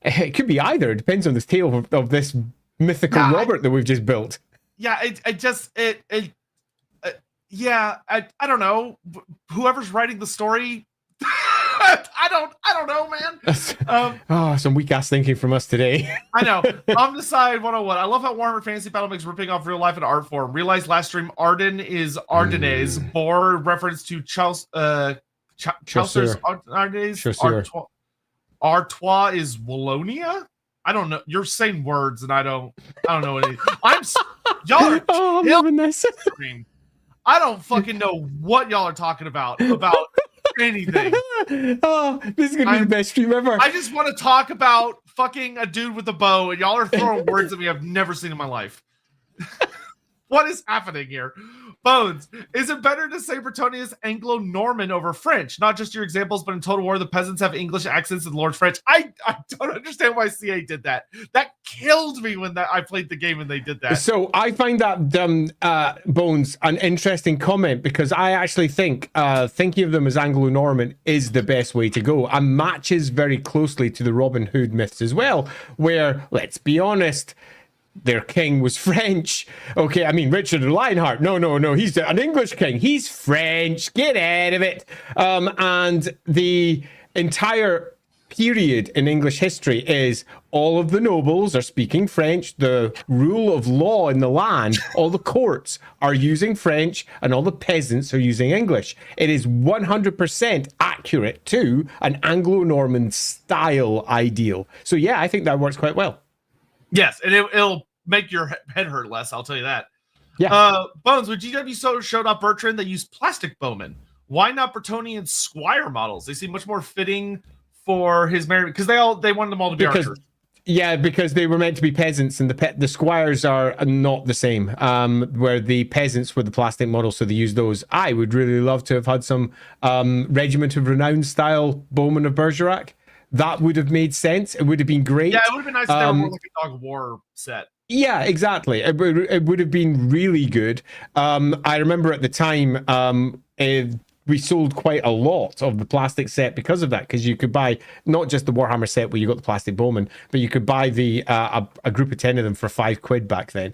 Speaker 2: it could be either. It depends on the tale of this mythical Robert that we've just built.
Speaker 1: Yeah, I don't know. Whoever's writing the story, I don't know, man.
Speaker 2: Some weak ass thinking from us today.
Speaker 1: I know. Omnicide 101. I love how Warhammer Fantasy Battle makes ripping off real life and art form. Realized last stream Arden is Ardennes. Bore reference to Chaucer's Ardennes. Artois is Wallonia. I don't know. You're saying words, and I don't know anything. Y'all are.
Speaker 2: I'm loving this.
Speaker 1: I don't fucking know what y'all are talking about anything.
Speaker 2: This is gonna be the best stream ever.
Speaker 1: I just want to talk about fucking a dude with a bow, and y'all are throwing words at me I've never seen in my life. What is happening here? Bones, is it better to say Bretonia is Anglo-Norman over French? Not just your examples, but in Total War, the peasants have English accents and Lord French. I don't understand why CA did that. That killed me when I played the game and they did that.
Speaker 2: So I find that, Bones, an interesting comment, because I actually think thinking of them as Anglo-Norman is the best way to go, and matches very closely to the Robin Hood myths as well, where, let's be honest, their king was French. Okay, I mean, Richard of Lionheart. No. He's an English king. He's French. Get out of it. And the entire period in English history is all of the nobles are speaking French. The rule of law in the land, all the courts are using French, and all the peasants are using English. It is 100% accurate to an Anglo-Norman style ideal. So yeah, I think that works quite well.
Speaker 1: Yes, and it'll make your head hurt less, I'll tell you that.
Speaker 2: Yeah.
Speaker 1: Bones, when GW showed up Bertrand, they used plastic bowmen. Why not Bretonian squire models? They seem much more fitting for his marriage, because they wanted them all to be archers.
Speaker 2: Yeah, because they were meant to be peasants, and the squires are not the same. Where the peasants were the plastic models, so they used those. I would really love to have had some Regiment of Renown style bowmen of Bergerac. That would have made sense. It would have been great.
Speaker 1: Yeah, it would have been nice if they were more like a Dog of War set.
Speaker 2: Yeah, exactly. It would have been really good. I remember at the time, we sold quite a lot of the plastic set because of that. Because you could buy not just the Warhammer set where you got the plastic bowman, but you could buy the a group of 10 of them for £5 back then.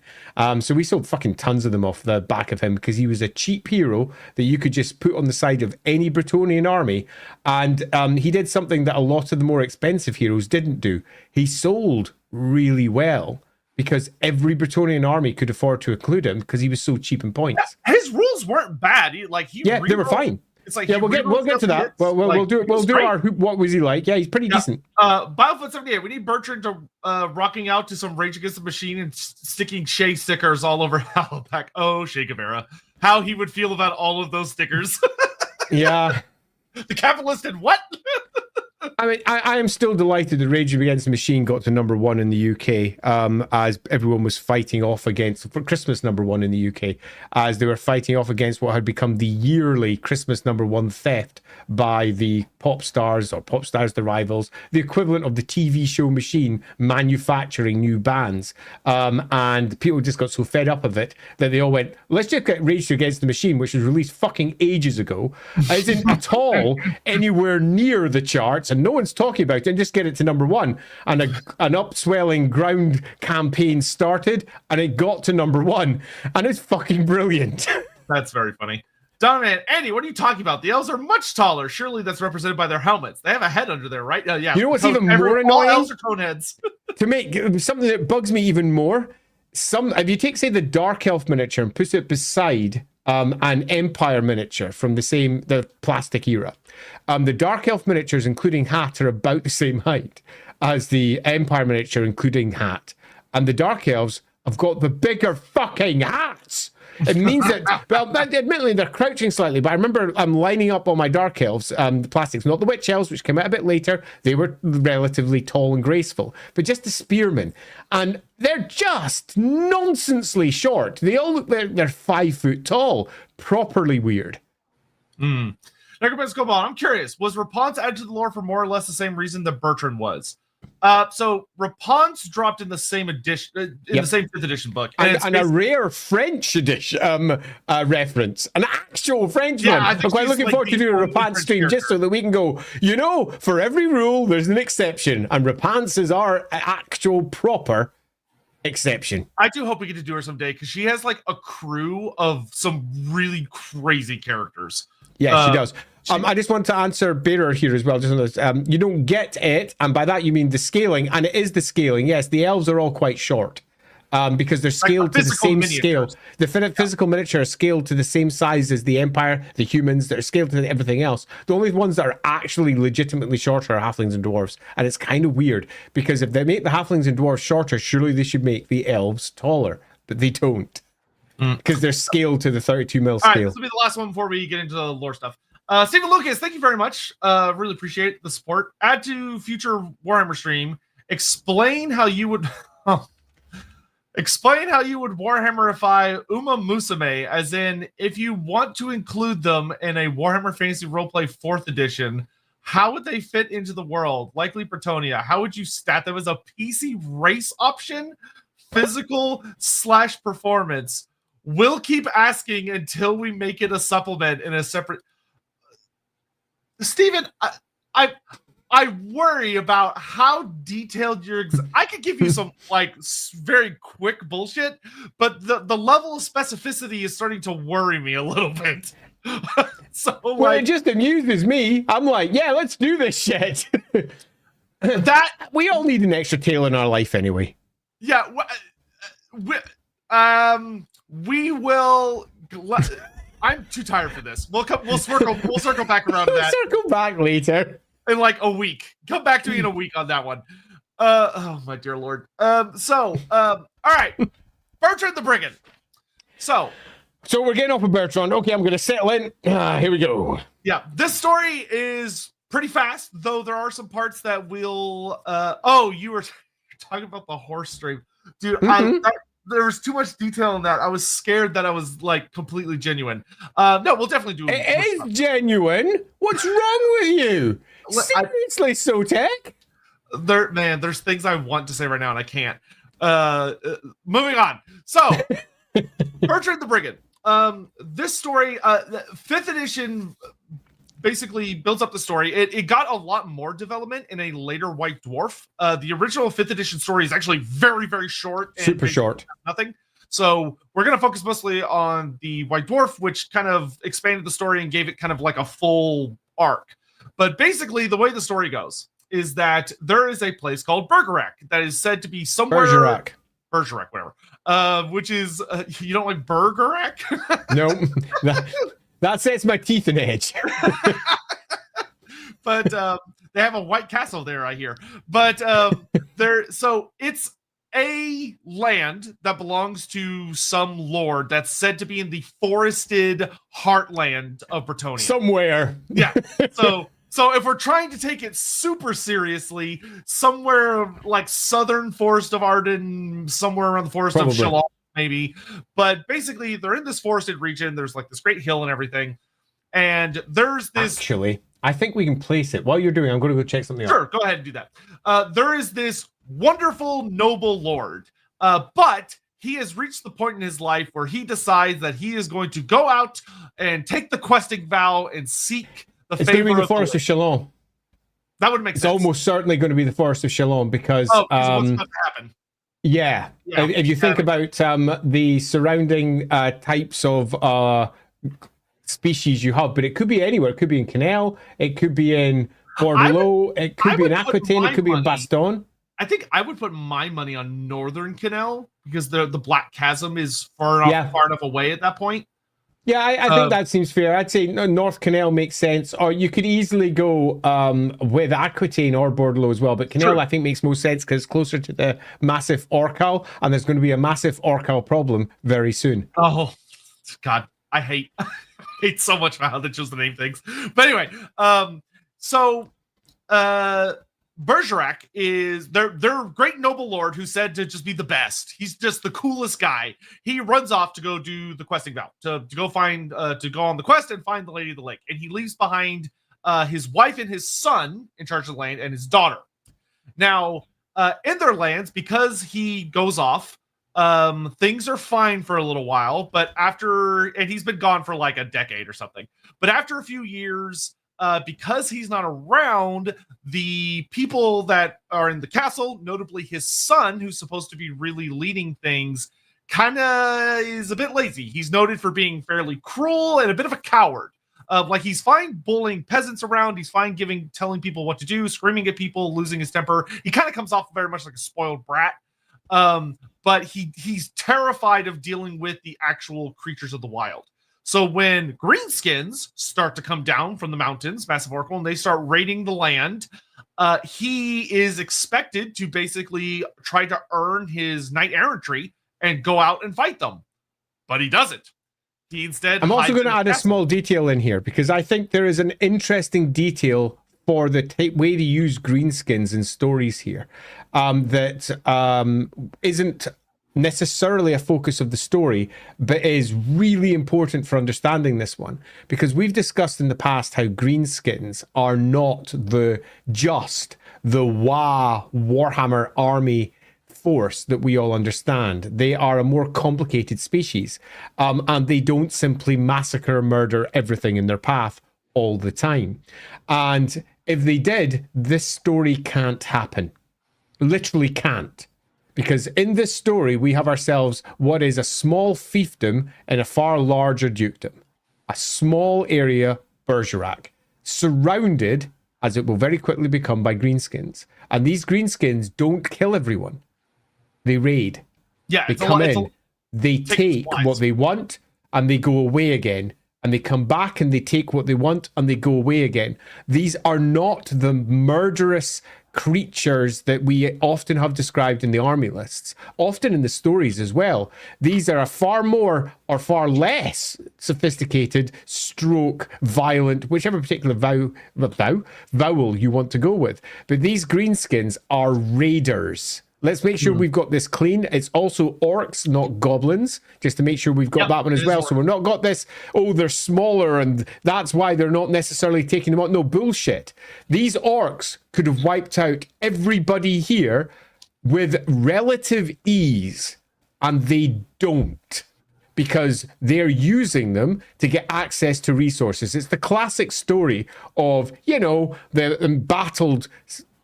Speaker 2: So we sold fucking tons of them off the back of him because he was a cheap hero that you could just put on the side of any Bretonnian army, and he did something that a lot of the more expensive heroes didn't do. He sold really well, because every Bretonnian army could afford to include him because he was so cheap in points.
Speaker 1: Yeah, his rules weren't bad. He they were
Speaker 2: fine.
Speaker 1: It's like
Speaker 2: yeah, we'll get to that. We'll do our what was he like? Yeah, he's pretty decent.
Speaker 1: Battlefield 78. We need Bertrand to rocking out to some Rage Against the Machine and sticking Shay stickers all over Halifax. Oh, Shay Guevara, how he would feel about all of those stickers.
Speaker 2: Yeah,
Speaker 1: the capitalist and what?
Speaker 2: I mean, I am still delighted that Rage Against the Machine got to #1 in the UK, as everyone was fighting off against, for Christmas #1 in the UK, as they were fighting off against what had become the yearly Christmas #1 theft by the pop stars the rivals, the equivalent of the TV show machine manufacturing new bands. And people just got so fed up of it that they all went, let's just get Rage Against the Machine, which was released fucking ages ago, isn't at all anywhere near the charts, and no one's talking about it, and just get it to #1. And an upswelling ground campaign started, and it got to #1, and it's fucking brilliant.
Speaker 1: That's very funny. Donovan, Andy, what are you talking about? The elves are much taller. Surely that's represented by their helmets. They have a head under there, right? Yeah.
Speaker 2: You know what's even more annoying? All
Speaker 1: elves are cone heads.
Speaker 2: To make something that bugs me even more, if you take, say, the Dark Elf miniature and put it beside an Empire miniature from the plastic era, the Dark Elf miniatures, including hat, are about the same height as the Empire miniature, including hat. And the Dark Elves have got the bigger fucking hats. It means that, well, admittedly, they're crouching slightly, but I remember lining up all my Dark Elves, the plastics, not the Witch Elves, which came out a bit later. They were relatively tall and graceful, but just the Spearmen. And they're just nonsensely short. They all look like they're 5 foot tall. Properly weird.
Speaker 1: I'm curious, was Rapunzel added to the lore for more or less the same reason that Bertrand was? So Rapunzel dropped in the same edition, the same 5th edition book,
Speaker 2: and a rare French edition reference, an actual French one. I'm quite looking forward to doing a Rapunzel stream just so that we can go, for every rule there's an exception, and Rapunzel is our actual proper exception.
Speaker 1: I do hope we get to do her someday, because she has like a crew of some really crazy characters.
Speaker 2: Yeah, she does. I just want to answer Bearer here as well. Just on this, you don't get it, and by that you mean the scaling, and it is the scaling. Yes, the elves are all quite short, because they're scaled to the same scale. The physical miniature are scaled to the same size as the Empire, the humans. They're scaled to everything else. The only ones that are actually legitimately shorter are halflings and dwarves, and it's kind of weird, because if they make the halflings and dwarves shorter, surely they should make the elves taller, but they don't, because they're scaled to the 32 mil scale.
Speaker 1: All right, this will be the last one before we get into the lore stuff. Stephen Lucas, thank you very much. Really appreciate the support. Add to future Warhammer stream. Explain how you would Warhammerify Uma Musume, as in, if you want to include them in a Warhammer Fantasy Roleplay 4th edition, how would they fit into the world? Likely Bretonia. How would you stat them as a PC race option? Physical/performance? We'll keep asking until we make it a supplement in a separate. Stephen, I worry about how detailed your. I could give you some very quick bullshit, but the level of specificity is starting to worry me a little bit. So,
Speaker 2: it just amuses me. I'm like, yeah, let's do this shit.
Speaker 1: That
Speaker 2: we all need an extra tail in our life anyway.
Speaker 1: Yeah, we will. I'm too tired for this. We'll circle back around to that.
Speaker 2: Circle back later.
Speaker 1: In like a week. Come back to me in a week on that one. Oh my dear Lord. All right. Bertrand the Brigand. So
Speaker 2: we're getting off of Bertrand. Okay, I'm gonna settle in. Here we go.
Speaker 1: Yeah, this story is pretty fast, though there are some parts that will you were talking about the horse stream. Dude, there was too much detail in that. I was scared that I was like completely genuine. No, we'll definitely do
Speaker 2: it. It is genuine. What's wrong with you? Seriously, Sotek?
Speaker 1: There's things I want to say right now and I can't. Moving on. So, Bertrand the Brigand. This story, the 5th edition basically builds up the story. It got a lot more development in a later White Dwarf. The original 5th edition story is actually very, very short. And
Speaker 2: super short.
Speaker 1: Nothing. So we're going to focus mostly on the White Dwarf, which kind of expanded the story and gave it kind of like a full arc. But basically, the way the story goes is that there is a place called Bergerac that is said to be somewhere... Bergerac, whatever. Which is... you don't like Bergerac?
Speaker 2: No. That sets my teeth in edge.
Speaker 1: But they have a white castle there, I hear. But so it's a land that belongs to some lord that's said to be in the forested heartland of Bretonnia.
Speaker 2: Somewhere.
Speaker 1: Yeah. So if we're trying to take it super seriously, somewhere like southern Forest of Arden, somewhere around the Forest of Shalom, maybe. But basically, they're in this forested region. There's like this great hill and everything. And there's this...
Speaker 2: Actually, I think we can place it. While you're doing it, I'm going to go check something out.
Speaker 1: Sure, go ahead and do that. There is this wonderful, noble lord. But he has reached the point in his life where he decides that he is going to go out and take the questing vow and seek the favor of the... It's going to be the
Speaker 2: Forest of Shalom.
Speaker 1: That would make sense.
Speaker 2: It's almost certainly going to be the Forest of Shalom because...
Speaker 1: what's about to happen?
Speaker 2: Yeah. If you think about the surrounding types of species you have, but it could be anywhere. It could be in Canal, it could be in Bordeaux, it could be in Aquitaine, it could be in Bastogne.
Speaker 1: I think I would put my money on Northern Canal because the Black Chasm is far enough away at that point.
Speaker 2: Yeah, I think that seems fair. I'd say North Canal makes sense, or you could easily go with Aquitaine or Bordeaux as well. But Canal, I think, makes most sense because it's closer to the massive Orcal, and there's going to be a massive Orcal problem very soon.
Speaker 1: Oh, God, I hate so much how they chose to name things. But anyway, Bergerac is their great noble lord who said to just be the best. He's just the coolest guy. He runs off to go do the questing vow, to go on the quest and find the Lady of the Lake. And he leaves behind his wife and his son in charge of the land and his daughter. Now, in their lands, because he goes off, things are fine for a little while, but and he's been gone for like a decade or something. But after a few years, because he's not around, the people that are in the castle, notably his son, who's supposed to be really leading things, kind of is a bit lazy. He's noted for being fairly cruel and a bit of a coward. Like he's fine bullying peasants around. He's fine telling people what to do, screaming at people, losing his temper. He kind of comes off very much like a spoiled brat. But he's terrified of dealing with the actual creatures of the wild. So when greenskins start to come down from the mountains, Massive Oracle, and they start raiding the land, he is expected to basically try to earn his knight errantry and go out and fight them. But he doesn't. He instead...
Speaker 2: I'm also going to add a small detail in here, because I think there is an interesting detail for the way to use greenskins in stories here that isn't necessarily a focus of the story, but is really important for understanding this one, because we've discussed in the past how greenskins are not just the Warhammer army force that we all understand. They are a more complicated species, and they don't simply massacre, murder everything in their path all the time. And if they did, this story can't happen. Literally can't. Because in this story, we have ourselves what is a small fiefdom in a far larger dukedom. A small area, Bergerac, surrounded, as it will very quickly become, by greenskins. And these greenskins don't kill everyone. They raid.
Speaker 1: Yeah,
Speaker 2: they come in, they take what they want, and they go away again. And they come back and they take what they want and they go away again. These are not the murderous creatures that we often have described in the army lists, often in the stories as well. These are a far more or far less sophisticated, violent, whichever particular vowel you want to go with. But these greenskins are raiders. Let's make sure we've got this clean. It's also orcs, not goblins, just to make sure we've got that one as well. So we're not got this, they're smaller and that's why they're not necessarily taking them out. No, bullshit. These orcs could have wiped out everybody here with relative ease, and they don't, because they're using them to get access to resources. It's the classic story of, the embattled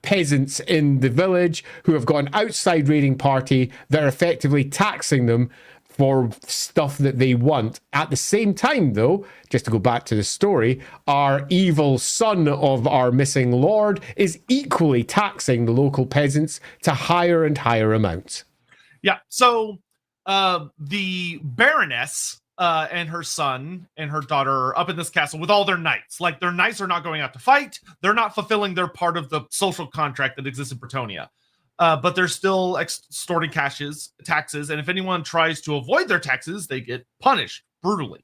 Speaker 2: peasants in the village who have got an outside raiding party that are effectively taxing them for stuff that they want. At the same time, though, just to go back to the story, our evil son of our missing lord is equally taxing the local peasants to higher and higher amounts.
Speaker 1: Yeah, so the Baroness and her son and her daughter are up in this castle with all their knights. Like, their knights are not going out to fight. They're not fulfilling their part of the social contract that exists in Bretonia. But they're still extorting taxes, and if anyone tries to avoid their taxes, they get punished brutally.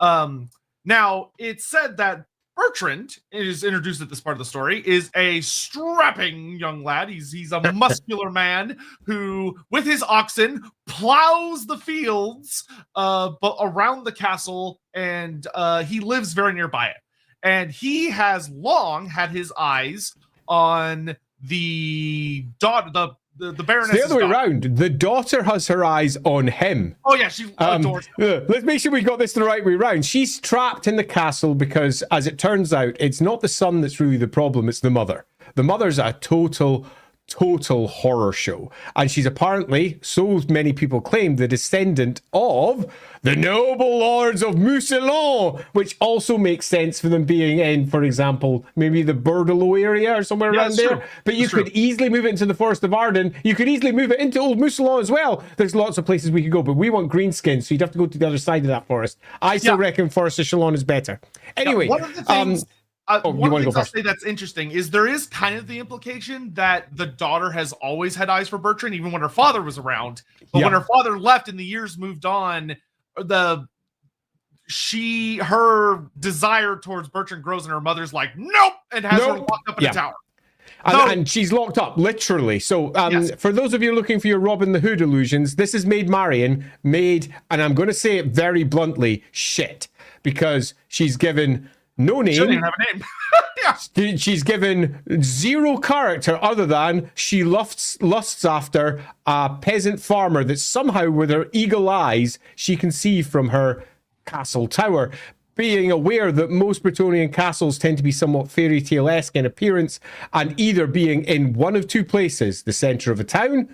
Speaker 1: Now, it's said that Bertrand is introduced at this part of the story, is a strapping young lad. He's a muscular man who, with his oxen, plows the fields but around the castle, and he lives very nearby it. And he has long had his eyes on the daughter, the Baroness.
Speaker 2: It's the other way around. The daughter has her eyes on him.
Speaker 1: Oh yeah, she adores him.
Speaker 2: Let's make sure we got this the right way around. She's trapped in the castle because, as it turns out, it's not the son that's really the problem, it's the mother. The mother's a total horror show, and she's apparently, so many people claim, the descendant of the noble lords of Mousillon, which also makes sense for them being in, for example, maybe the Bordelot area or somewhere around there. But you could easily move it into the Forest of Arden. You could easily move it into Old Mousillon as well. There's lots of places we could go, but we want greenskins, so you'd have to go to the other side of that forest. I still reckon Forest of Chalon is better. Anyway,
Speaker 1: one of the things one of the things I'll say that's interesting is there is kind of the implication that the daughter has always had eyes for Bertrand, even when her father was around. But when her father left and the years moved on, her desire towards Bertrand grows, and her mother's like, nope, and has her locked up in a tower.
Speaker 2: And she's locked up, literally. So for those of you looking for your Robin the Hood illusions, this is Maid Marian, and I'm going to say it very bluntly, shit. Because she's given no name. She
Speaker 1: doesn't even have a name.
Speaker 2: She's given zero character other than she lusts after a peasant farmer that somehow, with her eagle eyes, she can see from her castle tower. Being aware that most Bretonian castles tend to be somewhat fairy tale-esque in appearance, and either being in one of two places, the centre of a town,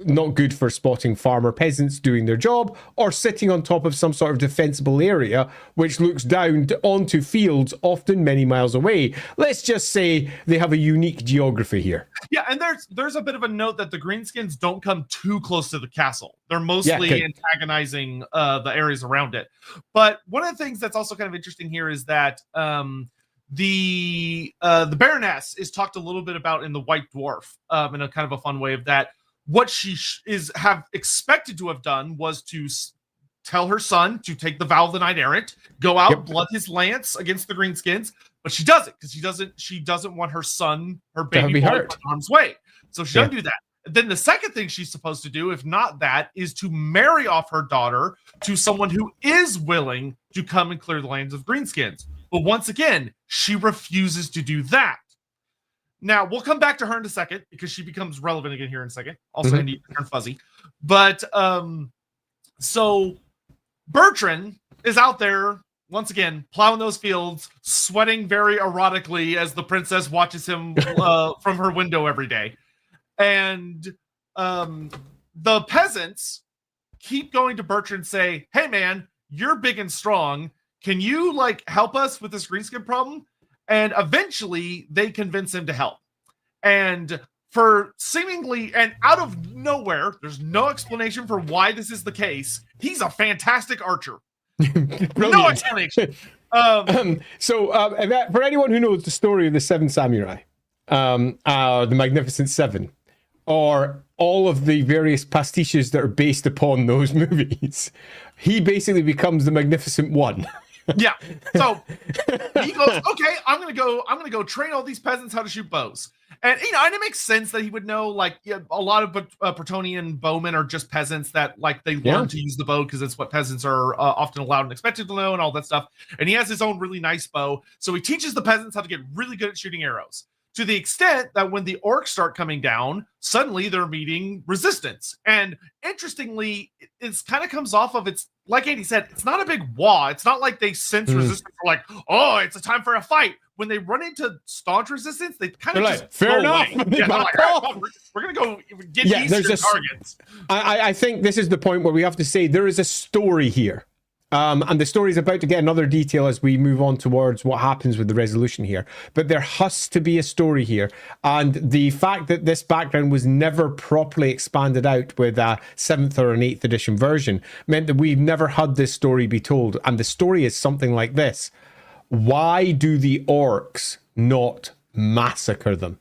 Speaker 2: not good for spotting farmer peasants doing their job, or sitting on top of some sort of defensible area which looks down onto fields often many miles away. Let's just say they have a unique geography here.
Speaker 1: Yeah, and there's a bit of a note that the greenskins don't come too close to the castle. They're mostly antagonizing the areas around it. But one of the things that's also kind of interesting here is that the Baroness is talked a little bit about in the White Dwarf in a kind of a fun way of that. What she have expected to have done was to tell her son to take the vow of the knight errant, go out, blood his lance against the greenskins, but she doesn't, because she doesn't want her son, her baby boy, in harm's way. So she doesn't do that. Then the second thing she's supposed to do, if not that, is to marry off her daughter to someone who is willing to come and clear the lands of greenskins. But once again, she refuses to do that. Now, we'll come back to her in a second, because she becomes relevant again here in a second. Also, I need to turn fuzzy. But, so Bertrand is out there, once again, plowing those fields, sweating very erotically as the princess watches him from her window every day. And the peasants keep going to Bertrand and say, hey, man, you're big and strong. Can you, help us with this greenskin problem? And eventually, they convince him to help. And for seemingly, and out of nowhere, there's no explanation for why this is the case. He's a fantastic archer. No explanation.
Speaker 2: For anyone who knows the story of the Seven Samurai, the Magnificent Seven, or all of the various pastiches that are based upon those movies, he basically becomes the Magnificent One.
Speaker 1: Yeah. So he goes, okay, I'm gonna go train all these peasants how to shoot bows. And and it makes sense that he would know, a lot of Bretonian bowmen are just peasants that they learn to use the bow because it's what peasants are often allowed and expected to know and all that stuff. And he has his own really nice bow. So he teaches the peasants how to get really good at shooting arrows, to the extent that when the orcs start coming down, suddenly they're meeting resistance. And interestingly, it's kind of comes off of it's like Andy said, it's not a big wall. It's not like they sense resistance. They're like, oh, it's a time for a fight. When they run into staunch resistance, they kind of just
Speaker 2: fair enough.
Speaker 1: Yeah, they're like, oh, we're gonna go get these targets.
Speaker 2: I think this is the point where we have to say there is a story here. And the story is about to get another detail as we move on towards what happens with the resolution here. But there has to be a story here. And the fact that this background was never properly expanded out with a 7th or an 8th edition version meant that we've never had this story be told. And the story is something like this. Why do the orcs not massacre them?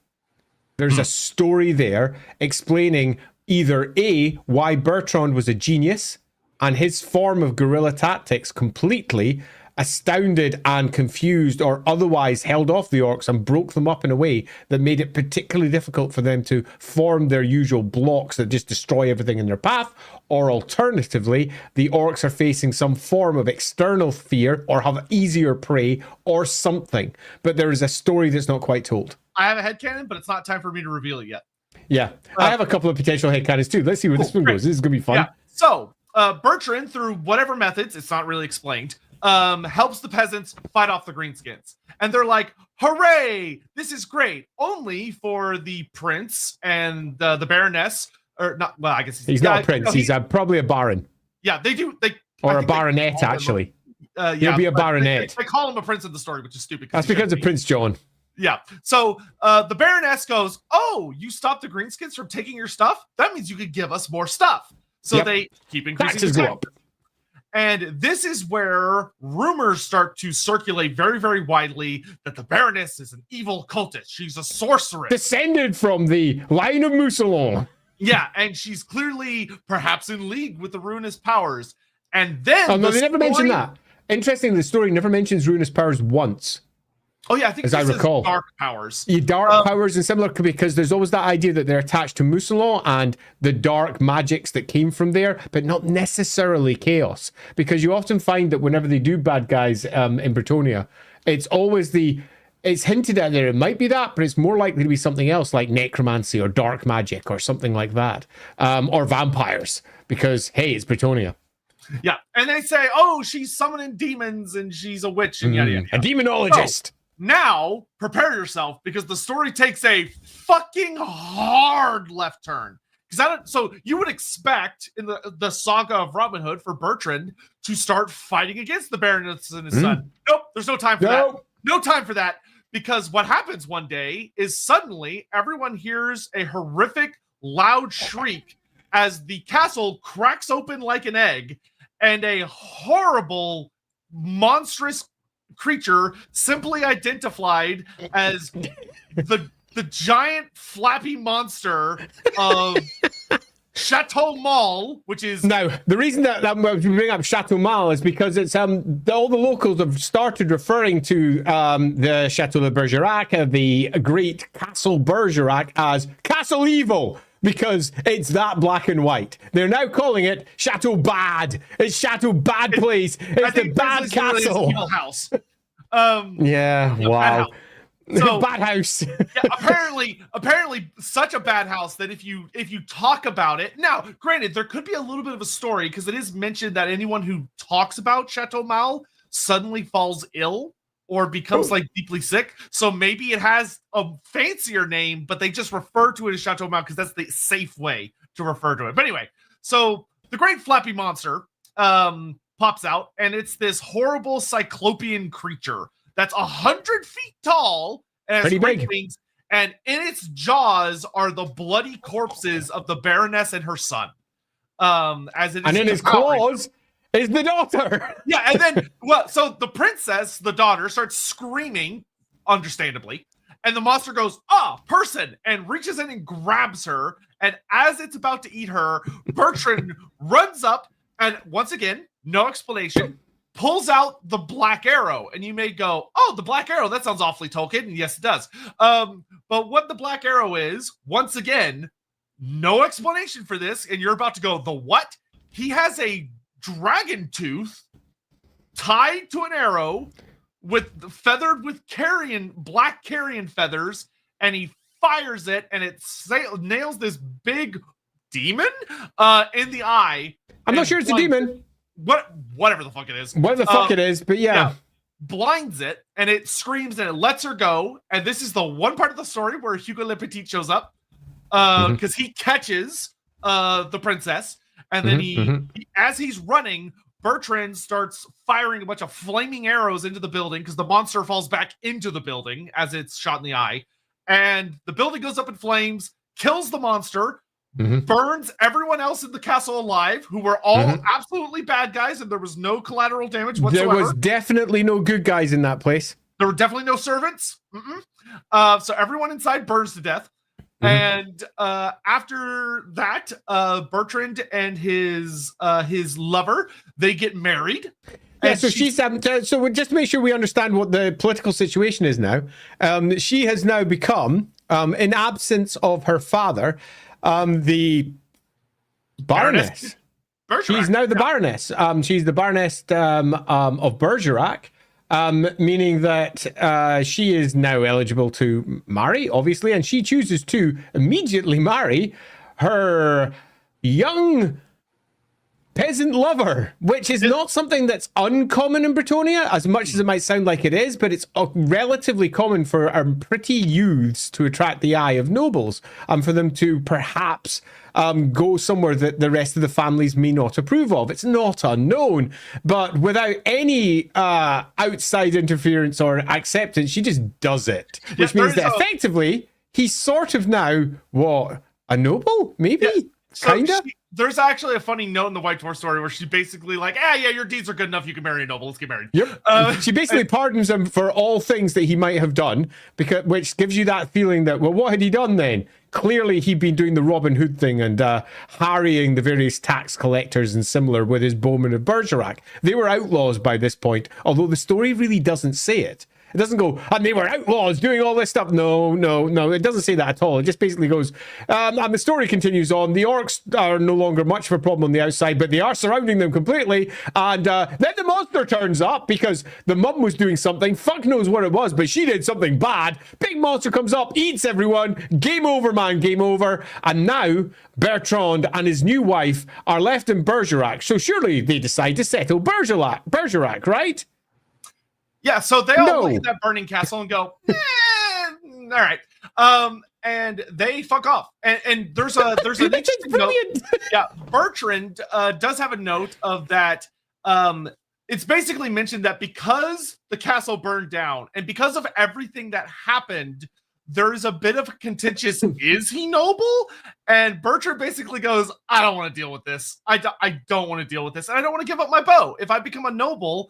Speaker 2: There's a story there explaining either A, why Bertrand was a genius, and his form of guerrilla tactics completely astounded and confused or otherwise held off the orcs and broke them up in a way that made it particularly difficult for them to form their usual blocks that just destroy everything in their path. Or alternatively, the orcs are facing some form of external fear or have easier prey or something. But there is a story that's not quite told.
Speaker 1: I have a headcanon, but it's not time for me to reveal it yet.
Speaker 2: Yeah, I have a couple of potential headcanons too. Let's see where this one goes. This is going to be fun.
Speaker 1: Yeah. So, Bertrand, through whatever methods, it's not really explained, helps the peasants fight off the greenskins. And they're like, hooray, this is great. Only for the prince and the baroness, or not, well, I guess
Speaker 2: he's not a prince. No, he's probably a baron.
Speaker 1: Yeah, they do.
Speaker 2: Or a baronet, actually. He'll be a baronet.
Speaker 1: They call him a prince in the story, which is stupid.
Speaker 2: That's because of Prince John.
Speaker 1: Yeah. So the baroness goes, oh, you stopped the greenskins from taking your stuff? That means you could give us more stuff. So they keep increasing
Speaker 2: taxes go up.
Speaker 1: And this is where rumors start to circulate very, very widely that the Baroness is an evil cultist. She's a sorceress.
Speaker 2: Descended from the line of Mousselon.
Speaker 1: Yeah, and she's clearly perhaps in league with the ruinous powers. And then...
Speaker 2: Oh, no, they never mentioned that. Interestingly, the story never mentions ruinous powers once.
Speaker 1: Oh, yeah, I think
Speaker 2: as I recall.
Speaker 1: Dark powers.
Speaker 2: Yeah, dark powers and similar, because there's always that idea that they're attached to Mousselon and the dark magics that came from there, but not necessarily chaos. Because you often find that whenever they do bad guys in Bretonnia, it's always it's hinted at there. It might be that, but it's more likely to be something else like necromancy or dark magic or something like that. Or vampires, because, hey, it's Bretonnia.
Speaker 1: Yeah, and they say, oh, she's summoning demons and she's a witch and yada, yada, yada.
Speaker 2: A demonologist.
Speaker 1: So, now, prepare yourself because the story takes a fucking hard left turn. So you would expect in the saga of Robin Hood for Bertrand to start fighting against the Baroness and his son. Nope, there's no time for that. No time for that, because what happens one day is suddenly everyone hears a horrific, loud shriek as the castle cracks open like an egg, and a horrible, monstrous creature simply identified as the giant flappy monster of Chateau Mal, which is...
Speaker 2: Now, the reason that we bring up Chateau Mal is because it's all the locals have started referring to the Chateau de Bergerac, the great Castle Bergerac, as Castle Evil. Because it's that black and white. They're now calling it Chateau Bad. It's Chateau Bad Place. It's the bad castle.
Speaker 1: Evil house.
Speaker 2: Yeah, wow.
Speaker 1: So,
Speaker 2: bad house.
Speaker 1: Yeah, apparently such a bad house that if you talk about it, now granted there could be a little bit of a story because it is mentioned that anyone who talks about Chateau Mal suddenly falls ill or becomes like deeply sick. So maybe it has a fancier name, but they just refer to it as Chateau Mal because that's the safe way to refer to it. But anyway, so the great flappy monster pops out, and it's this horrible cyclopean creature that's 100 feet tall and has
Speaker 2: pretty big
Speaker 1: wings, and in its jaws are the bloody corpses of the Baroness and her son. As it is,
Speaker 2: and in his claws is the daughter.
Speaker 1: Yeah, and then so the princess, the daughter, starts screaming, understandably, and the monster goes, person, and reaches in and grabs her, and as it's about to eat her, Bertrand runs up, and once again, no explanation, pulls out the black arrow, and you may go, oh, the black arrow, that sounds awfully Tolkien, and yes, it does. But what the black arrow is, once again, no explanation for this, and you're about to go, the what? He has a dragon tooth tied to an arrow feathered with black carrion feathers, and he fires it, and it nails this big demon in the eye.
Speaker 2: I'm not sure it's a demon.
Speaker 1: Whatever the fuck it is.
Speaker 2: Whatever the fuck it is, but yeah.
Speaker 1: Blinds it, and it screams, and it lets her go. And this is the one part of the story where Hugo Le Petit shows up, because he catches the princess, and then he, as he's running, Bertrand starts firing a bunch of flaming arrows into the building because the monster falls back into the building as it's shot in the eye. And the building goes up in flames, kills the monster, burns everyone else in the castle alive, who were all absolutely bad guys, and there was no collateral damage whatsoever.
Speaker 2: There was definitely no good guys in that place.
Speaker 1: There were definitely no servants. So everyone inside burns to death. And after that, Bertrand and his lover, they get married.
Speaker 2: Yeah, so she's so just to make sure we understand what the political situation is now, she has now become, in absence of her father, the Baroness. She's now the Baroness. She's the Baroness of Bergerac. Meaning that she is now eligible to marry, obviously, and she chooses to immediately marry her young peasant lover, which is not something that's uncommon in Bretonia, as much as it might sound like it is, but it's relatively common for pretty youths to attract the eye of nobles, and for them to perhaps go somewhere that the rest of the families may not approve of. It's not unknown, but without any outside interference or acceptance, she just does it, which means that effectively he's sort of now a noble, maybe, kind of.
Speaker 1: There's actually a funny note in the White Dwarf story where she's basically like, yeah, your deeds are good enough, you can marry a noble, let's get married.
Speaker 2: Yep. She basically pardons him for all things that he might have done, which gives you that feeling that, well, what had he done then? Clearly, he'd been doing the Robin Hood thing and harrying the various tax collectors and similar with his bowmen of Bergerac. They were outlaws by this point, although the story really doesn't say it. It doesn't go, and they were outlaws doing all this stuff. No, it doesn't say that at all. It just basically goes, and the story continues on. The orcs are no longer much of a problem on the outside, but they are surrounding them completely. And then the monster turns up because the mum was doing something. Fuck knows what it was, but she did something bad. Big monster comes up, eats everyone. Game over, man, game over. And now Bertrand and his new wife are left in Bergerac. So surely they decide to settle Bergerac, right?
Speaker 1: Yeah, so they all look at that burning castle and go, all right. And they fuck off. And there's an interesting note. Yeah, Bertrand does have a note of that. It's basically mentioned that because the castle burned down and because of everything that happened, there's a bit of a contentious, is he noble? And Bertrand basically goes, I don't want to deal with this. I don't want to deal with this. And I don't want to give up my bow. If I become a noble,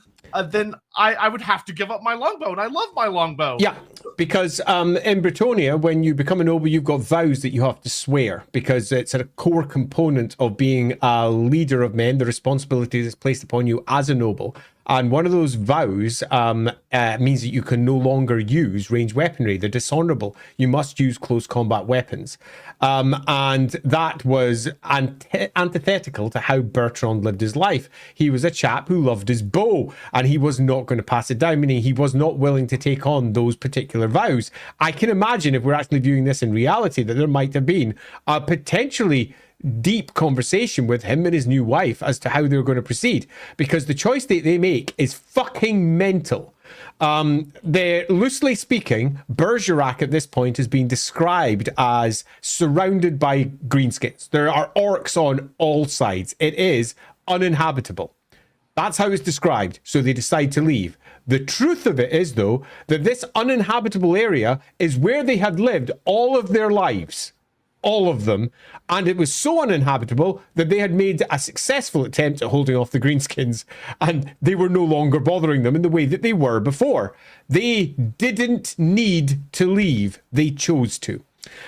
Speaker 1: then I would have to give up my longbow. And I love my longbow.
Speaker 2: Yeah, because in Bretonia, when you become a noble, you've got vows that you have to swear because it's a core component of being a leader of men, the responsibility that's placed upon you as a noble. And one of those vows means that you can no longer use ranged weaponry. They're dishonorable. You must use close combat weapons. And that was antithetical to how Bertrand lived his life. He was a chap who loved his bow, and he was not going to pass it down, meaning he was not willing to take on those particular vows. I can imagine, if we're actually viewing this in reality, that there might have been a potentially deep conversation with him and his new wife as to how they're going to proceed, because the choice that they make is fucking mental. They're, loosely speaking, Bergerac at this point is being described as surrounded by greenskins. There are orcs on all sides. It is uninhabitable. That's how it's described. So they decide to leave. The truth of it is, though, that this uninhabitable area is where they had lived all of their lives. All of them, and it was so uninhabitable that they had made a successful attempt at holding off the greenskins, and they were no longer bothering them in the way that they were before. They didn't need to leave, they chose to.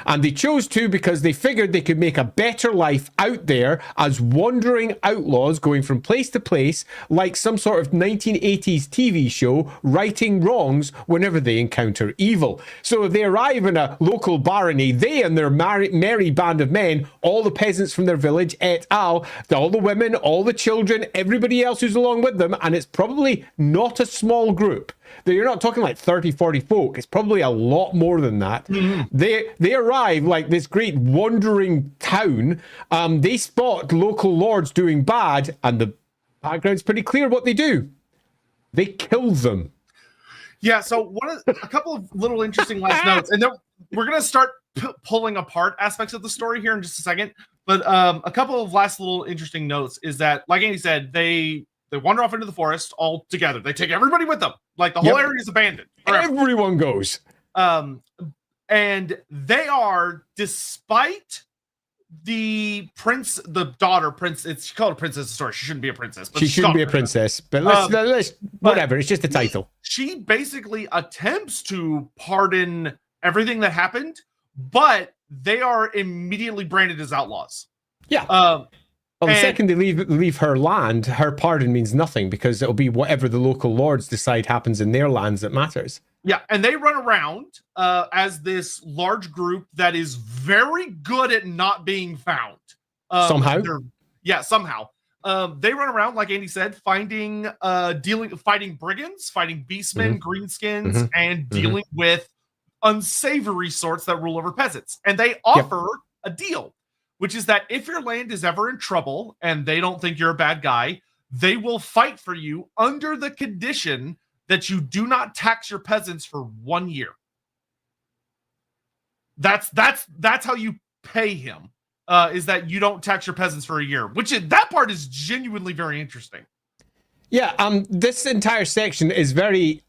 Speaker 2: And they chose to because they figured they could make a better life out there as wandering outlaws going from place to place, like some sort of 1980s TV show, righting wrongs whenever they encounter evil. So if they arrive in a local barony, they and their merry band of men, all the peasants from their village et al., all the women, all the children, everybody else who's along with them, and it's probably not a small group, You're not talking like 30, 40 folk. It's probably a lot more than that. They arrive like this great wandering town. They spot local lords doing bad, and the background's pretty clear what they do. They kill them.
Speaker 1: Yeah, so a couple of little interesting last notes, and then we're going to start pulling apart aspects of the story here in just a second. But a couple of last little interesting notes is that, like Andy said, they wander off into the forest all together. They take everybody with them. Like, the whole area is abandoned.
Speaker 2: Everyone goes.
Speaker 1: And they are, despite the daughter prince, it's called a princess story. She shouldn't be a princess. But
Speaker 2: she shouldn't be a princess, but let's whatever. It's just a title.
Speaker 1: She basically attempts to pardon everything that happened, but they are immediately branded as outlaws.
Speaker 2: Yeah. The second they leave her land, her pardon means nothing, because it'll be whatever the local lords decide happens in their lands that matters.
Speaker 1: Yeah, and they run around as this large group that is very good at not being found.
Speaker 2: Somehow.
Speaker 1: Somehow. They run around, like Andy said, fighting brigands, fighting beastmen, greenskins, and dealing with unsavory sorts that rule over peasants. And they offer a deal, which is that if your land is ever in trouble and they don't think you're a bad guy, they will fight for you under the condition that you do not tax your peasants for 1 year. That's how you pay him, is that you don't tax your peasants for a year, that part is genuinely very interesting.
Speaker 2: Yeah, this entire section is very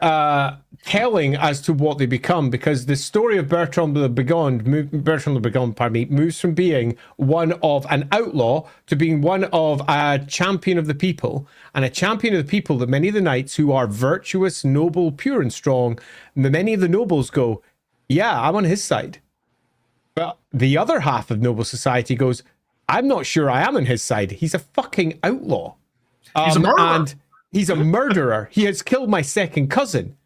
Speaker 2: telling as to what they become, because the story of Bertrand le Brigand, moves from being one of an outlaw to being one of a champion of the people, and a champion of the people that many of the knights who are virtuous, noble, pure and strong, many of the nobles go, yeah, I'm on his side. But the other half of noble society goes, I'm not sure I am on his side. He's a fucking outlaw.
Speaker 1: He's a murderer.
Speaker 2: And he's a murderer. He has killed my second cousin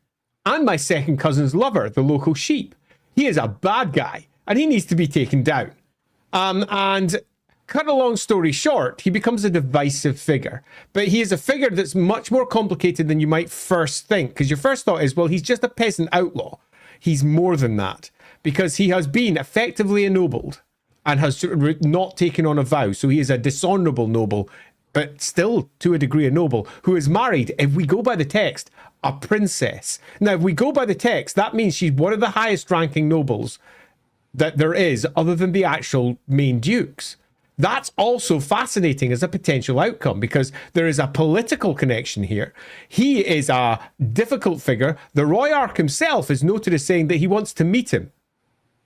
Speaker 2: and my second cousin's lover, the local sheep. He is a bad guy, and he needs to be taken down. And cut a long story short, he becomes a divisive figure. But he is a figure that's much more complicated than you might first think, because your first thought is, well, he's just a peasant outlaw. He's more than that, because he has been effectively ennobled and has not taken on a vow. So he is a dishonorable noble, but still to a degree a noble, who is married, if we go by the text, a princess. Now, if we go by the text, that means she's one of the highest ranking nobles that there is, other than the actual main dukes. That's also fascinating as a potential outcome, because there is a political connection here. He is a difficult figure. The Royarch himself is noted as saying that he wants to meet him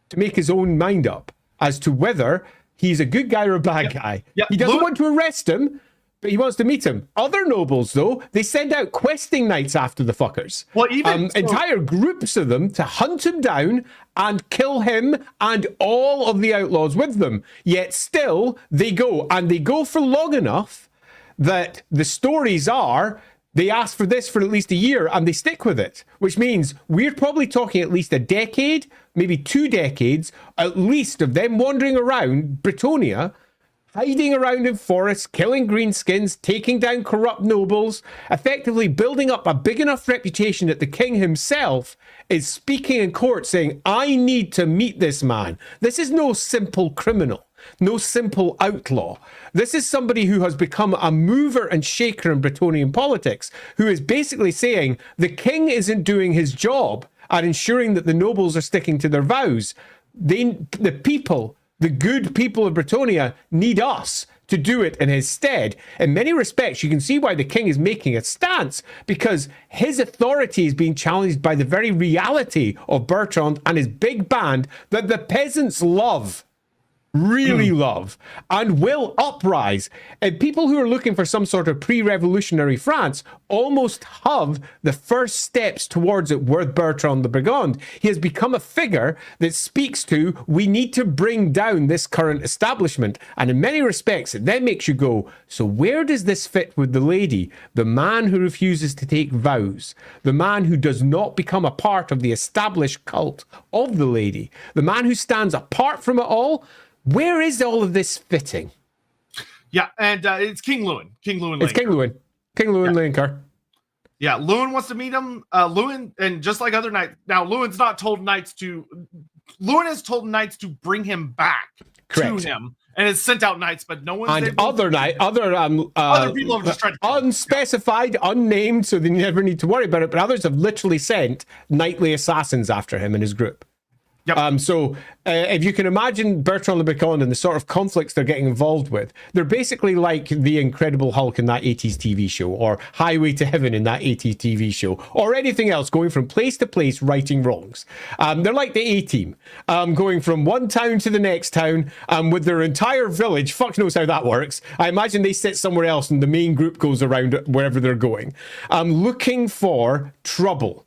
Speaker 2: to make his own mind up as to whether he's a good guy or a bad guy. He doesn't want to arrest him, but he wants to meet him. Other nobles, though, they send out questing knights after the fuckers.
Speaker 1: Well, even
Speaker 2: entire groups of them to hunt him down and kill him and all of the outlaws with them. Yet still, they go, and they go for long enough that the stories are they ask for this for at least a year and they stick with it, which means we're probably talking at least a decade, maybe 2 decades, at least, of them wandering around Britonia, hiding around in forests, killing greenskins, taking down corrupt nobles, effectively building up a big enough reputation that the king himself is speaking in court saying, I need to meet this man. This is no simple criminal, no simple outlaw. This is somebody who has become a mover and shaker in Bretonian politics, who is basically saying the king isn't doing his job at ensuring that the nobles are sticking to their vows. The people, the good people of Britonia, need us to do it in his stead. In many respects, you can see why the king is making a stance, because his authority is being challenged by the very reality of Bertrand and his big band that the peasants love. Really love and will uprise. And people who are looking for some sort of pre-revolutionary France almost have the first steps towards it with Bertrand the Brigand. He has become a figure that speaks to, we need to bring down this current establishment. And in many respects, it then makes you go, so where does this fit with the lady? The man who refuses to take vows. The man who does not become a part of the established cult of the lady. The man who stands apart from it all. Where is all of this fitting?
Speaker 1: Yeah, and it's King Lewin. King Lewin.
Speaker 2: It's King Lewin. King Lewin Lancashire.
Speaker 1: Yeah, Lewin wants to meet him. Lewin, and just like other knights, now Lewin has told knights to bring him back
Speaker 2: Correct.
Speaker 1: to him, and has sent out knights, but no one's
Speaker 2: And other
Speaker 1: people have just tried to
Speaker 2: unspecified, unnamed, so they never need to worry about it. But others have literally sent knightly assassins after him and his group.
Speaker 1: Yep.
Speaker 2: So if you can imagine Bertrand le Brigand and the sort of conflicts they're getting involved with, they're basically like the Incredible Hulk in that 80s TV show, or Highway to Heaven in that 80s TV show, or anything else, going from place to place, righting wrongs. They're like the A-Team, going from one town to the next town with their entire village. Fuck knows how that works. I imagine they sit somewhere else and the main group goes around wherever they're going, looking for trouble.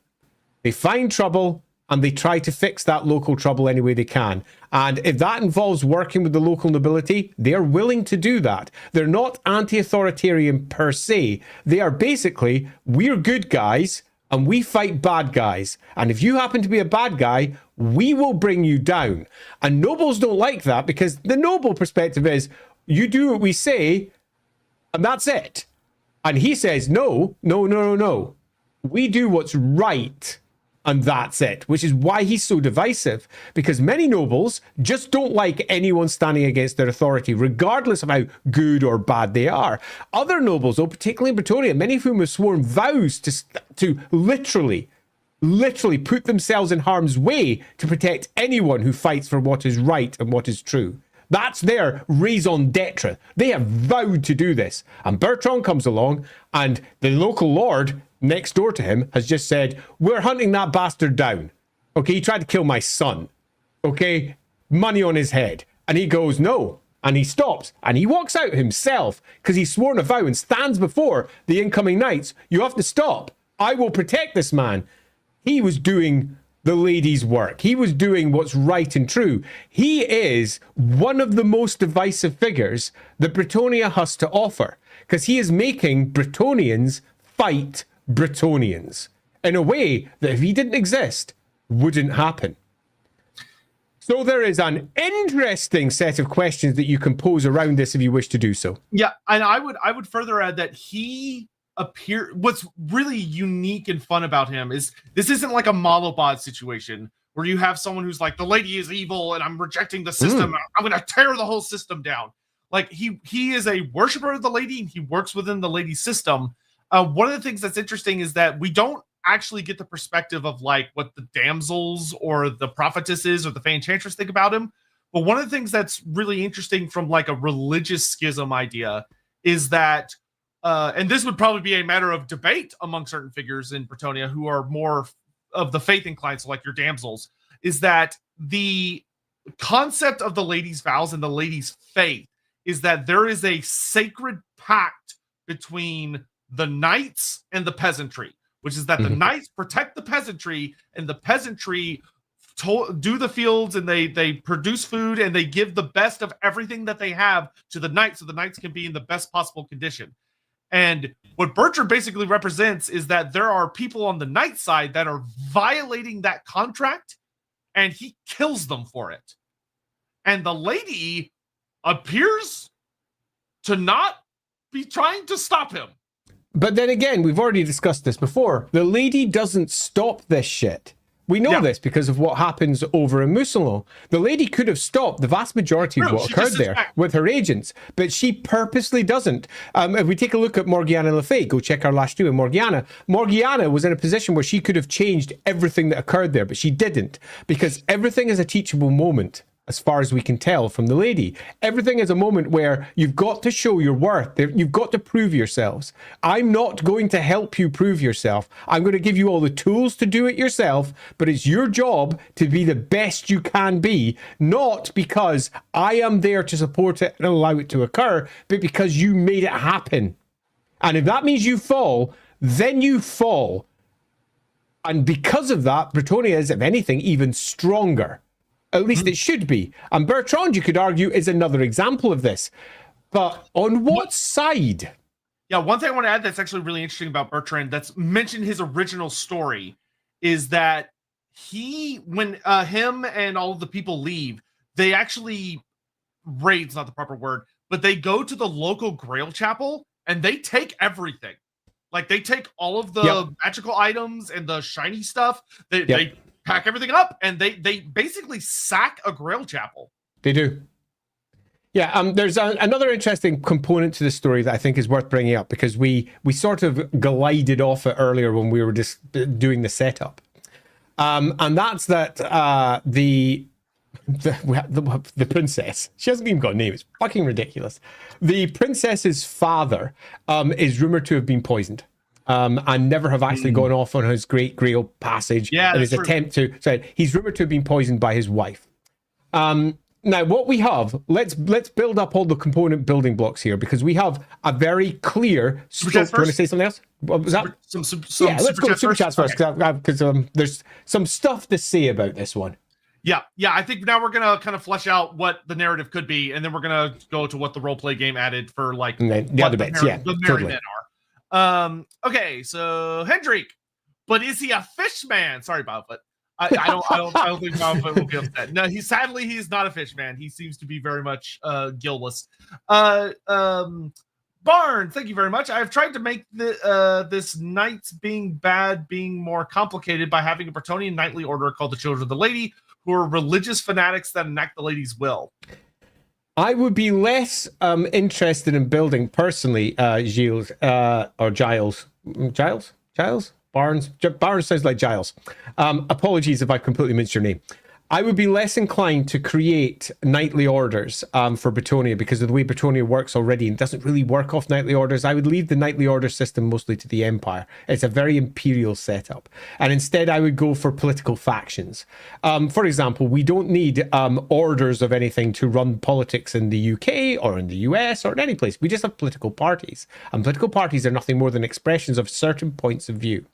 Speaker 2: They find trouble, and they try to fix that local trouble any way they can. And if that involves working with the local nobility, they are willing to do that. They're not anti-authoritarian per se. They are basically, we're good guys and we fight bad guys. And if you happen to be a bad guy, we will bring you down. And nobles don't like that, because the noble perspective is, you do what we say and that's it. And he says, no. We do what's right. And that's it, which is why he's so divisive, because many nobles just don't like anyone standing against their authority, regardless of how good or bad they are. Other nobles, though, particularly in Bretonnia, many of whom have sworn vows to literally put themselves in harm's way to protect anyone who fights for what is right and what is true. That's their raison d'etre. They have vowed to do this. And Bertrand comes along, and the local lord next door to him has just said, we're hunting that bastard down. Okay, he tried to kill my son. Okay, money on his head. And he goes, no. And he stops. And he walks out himself, because he's sworn a vow and stands before the incoming knights. You have to stop. I will protect this man. He was doing the lady's work. He was doing what's right and true. He is one of the most divisive figures that Bretonnia has to offer, because he is making Bretonians fight Bretonians in a way that, if he didn't exist, wouldn't happen. So there is an interesting set of questions that you can pose around this if you wish to do so.
Speaker 1: Yeah, and I would further add that what's really unique and fun about him is this isn't like a Malobod situation where you have someone who's like, the lady is evil and I'm rejecting the system. I'm going to tear the whole system down. Like, he is a worshiper of the lady, and he works within the lady system. One of the things that's interesting is that we don't actually get the perspective of like what the damsels or the prophetesses or the Fey Enchantress think about him. But one of the things that's really interesting from like a religious schism idea is that, and this would probably be a matter of debate among certain figures in Bretonnia who are more of the faith inclined, so like your damsels, is that the concept of the lady's vows and the lady's faith is that there is a sacred pact between the knights and the peasantry, which is that the knights protect the peasantry, and the peasantry do the fields, and they produce food, and they give the best of everything that they have to the knights, so the knights can be in the best possible condition. And what Bertrand basically represents is that there are people on the knight side that are violating that contract, and he kills them for it. And the lady appears to not be trying to stop him.
Speaker 2: But then again, we've already discussed this before. The lady doesn't stop this shit. We know this because of what happens over in Mousselon. The lady could have stopped the vast majority of what occurred there with her agents, but she purposely doesn't. If we take a look at Morgiana Le Fay, go check our last stream in Morgiana. Morgiana was in a position where she could have changed everything that occurred there, but she didn't, because everything is a teachable moment. As far as we can tell from the lady, everything is a moment where you've got to show your worth. You've got to prove yourselves. I'm not going to help you prove yourself. I'm going to give you all the tools to do it yourself, but it's your job to be the best you can be, not because I am there to support it and allow it to occur, but because you made it happen. And if that means you fall, then you fall. And because of that, Bretonnia is, if anything, even stronger. At least it should be. And Bertrand, you could argue, is another example of this. But on what side?
Speaker 1: Yeah, one thing I want to add that's actually really interesting about Bertrand that's mentioned his original story is that when him and all of the people leave, they actually, raid's not the proper word, but they go to the local Grail Chapel and they take everything. Like they take all of the magical items and the shiny stuff. They pack everything up and they basically sack a Grail Chapel.
Speaker 2: They do. Yeah, there's another interesting component to the story that I think is worth bringing up, because we sort of glided off it earlier when we were just doing the setup, and that's that the princess, she hasn't even got a name. It's fucking ridiculous. The princess's father is rumored to have been poisoned. And never have actually gone off on his great Grail passage in his attempt to. So he's rumored to have been poisoned by his wife. Now, what we have, let's build up all the component building blocks here, because we have a very clear. Do you want to say something else? What was that? Let's go to super chats first, because there's some stuff to say about this one.
Speaker 1: Yeah. I think now we're gonna kind of flesh out what the narrative could be, and then we're gonna go to what the roleplay game added for like
Speaker 2: the other bits.
Speaker 1: The merry men are. Okay, so Hendrik, but is he a fish man? Sorry, Bowfoot. I don't think Bowfoot will be upset. No, he's not a fish man. He seems to be very much gillless. Barn, thank you very much. I've tried to make this knights being bad being more complicated by having a Bretonnian knightly order called the Children of the Lady, who are religious fanatics that enact the lady's will.
Speaker 2: I would be less interested in building personally, Giles or Giles. Barnes sounds like Giles. Apologies if I completely minced your name. I would be less inclined to create knightly orders for Bretonnia, because of the way Bretonnia works already and doesn't really work off knightly orders. I would leave the knightly order system mostly to the Empire. It's a very imperial setup. And instead, I would go for political factions. For example, we don't need orders of anything to run politics in the UK or in the US or in any place. We just have political parties. And political parties are nothing more than expressions of certain points of view.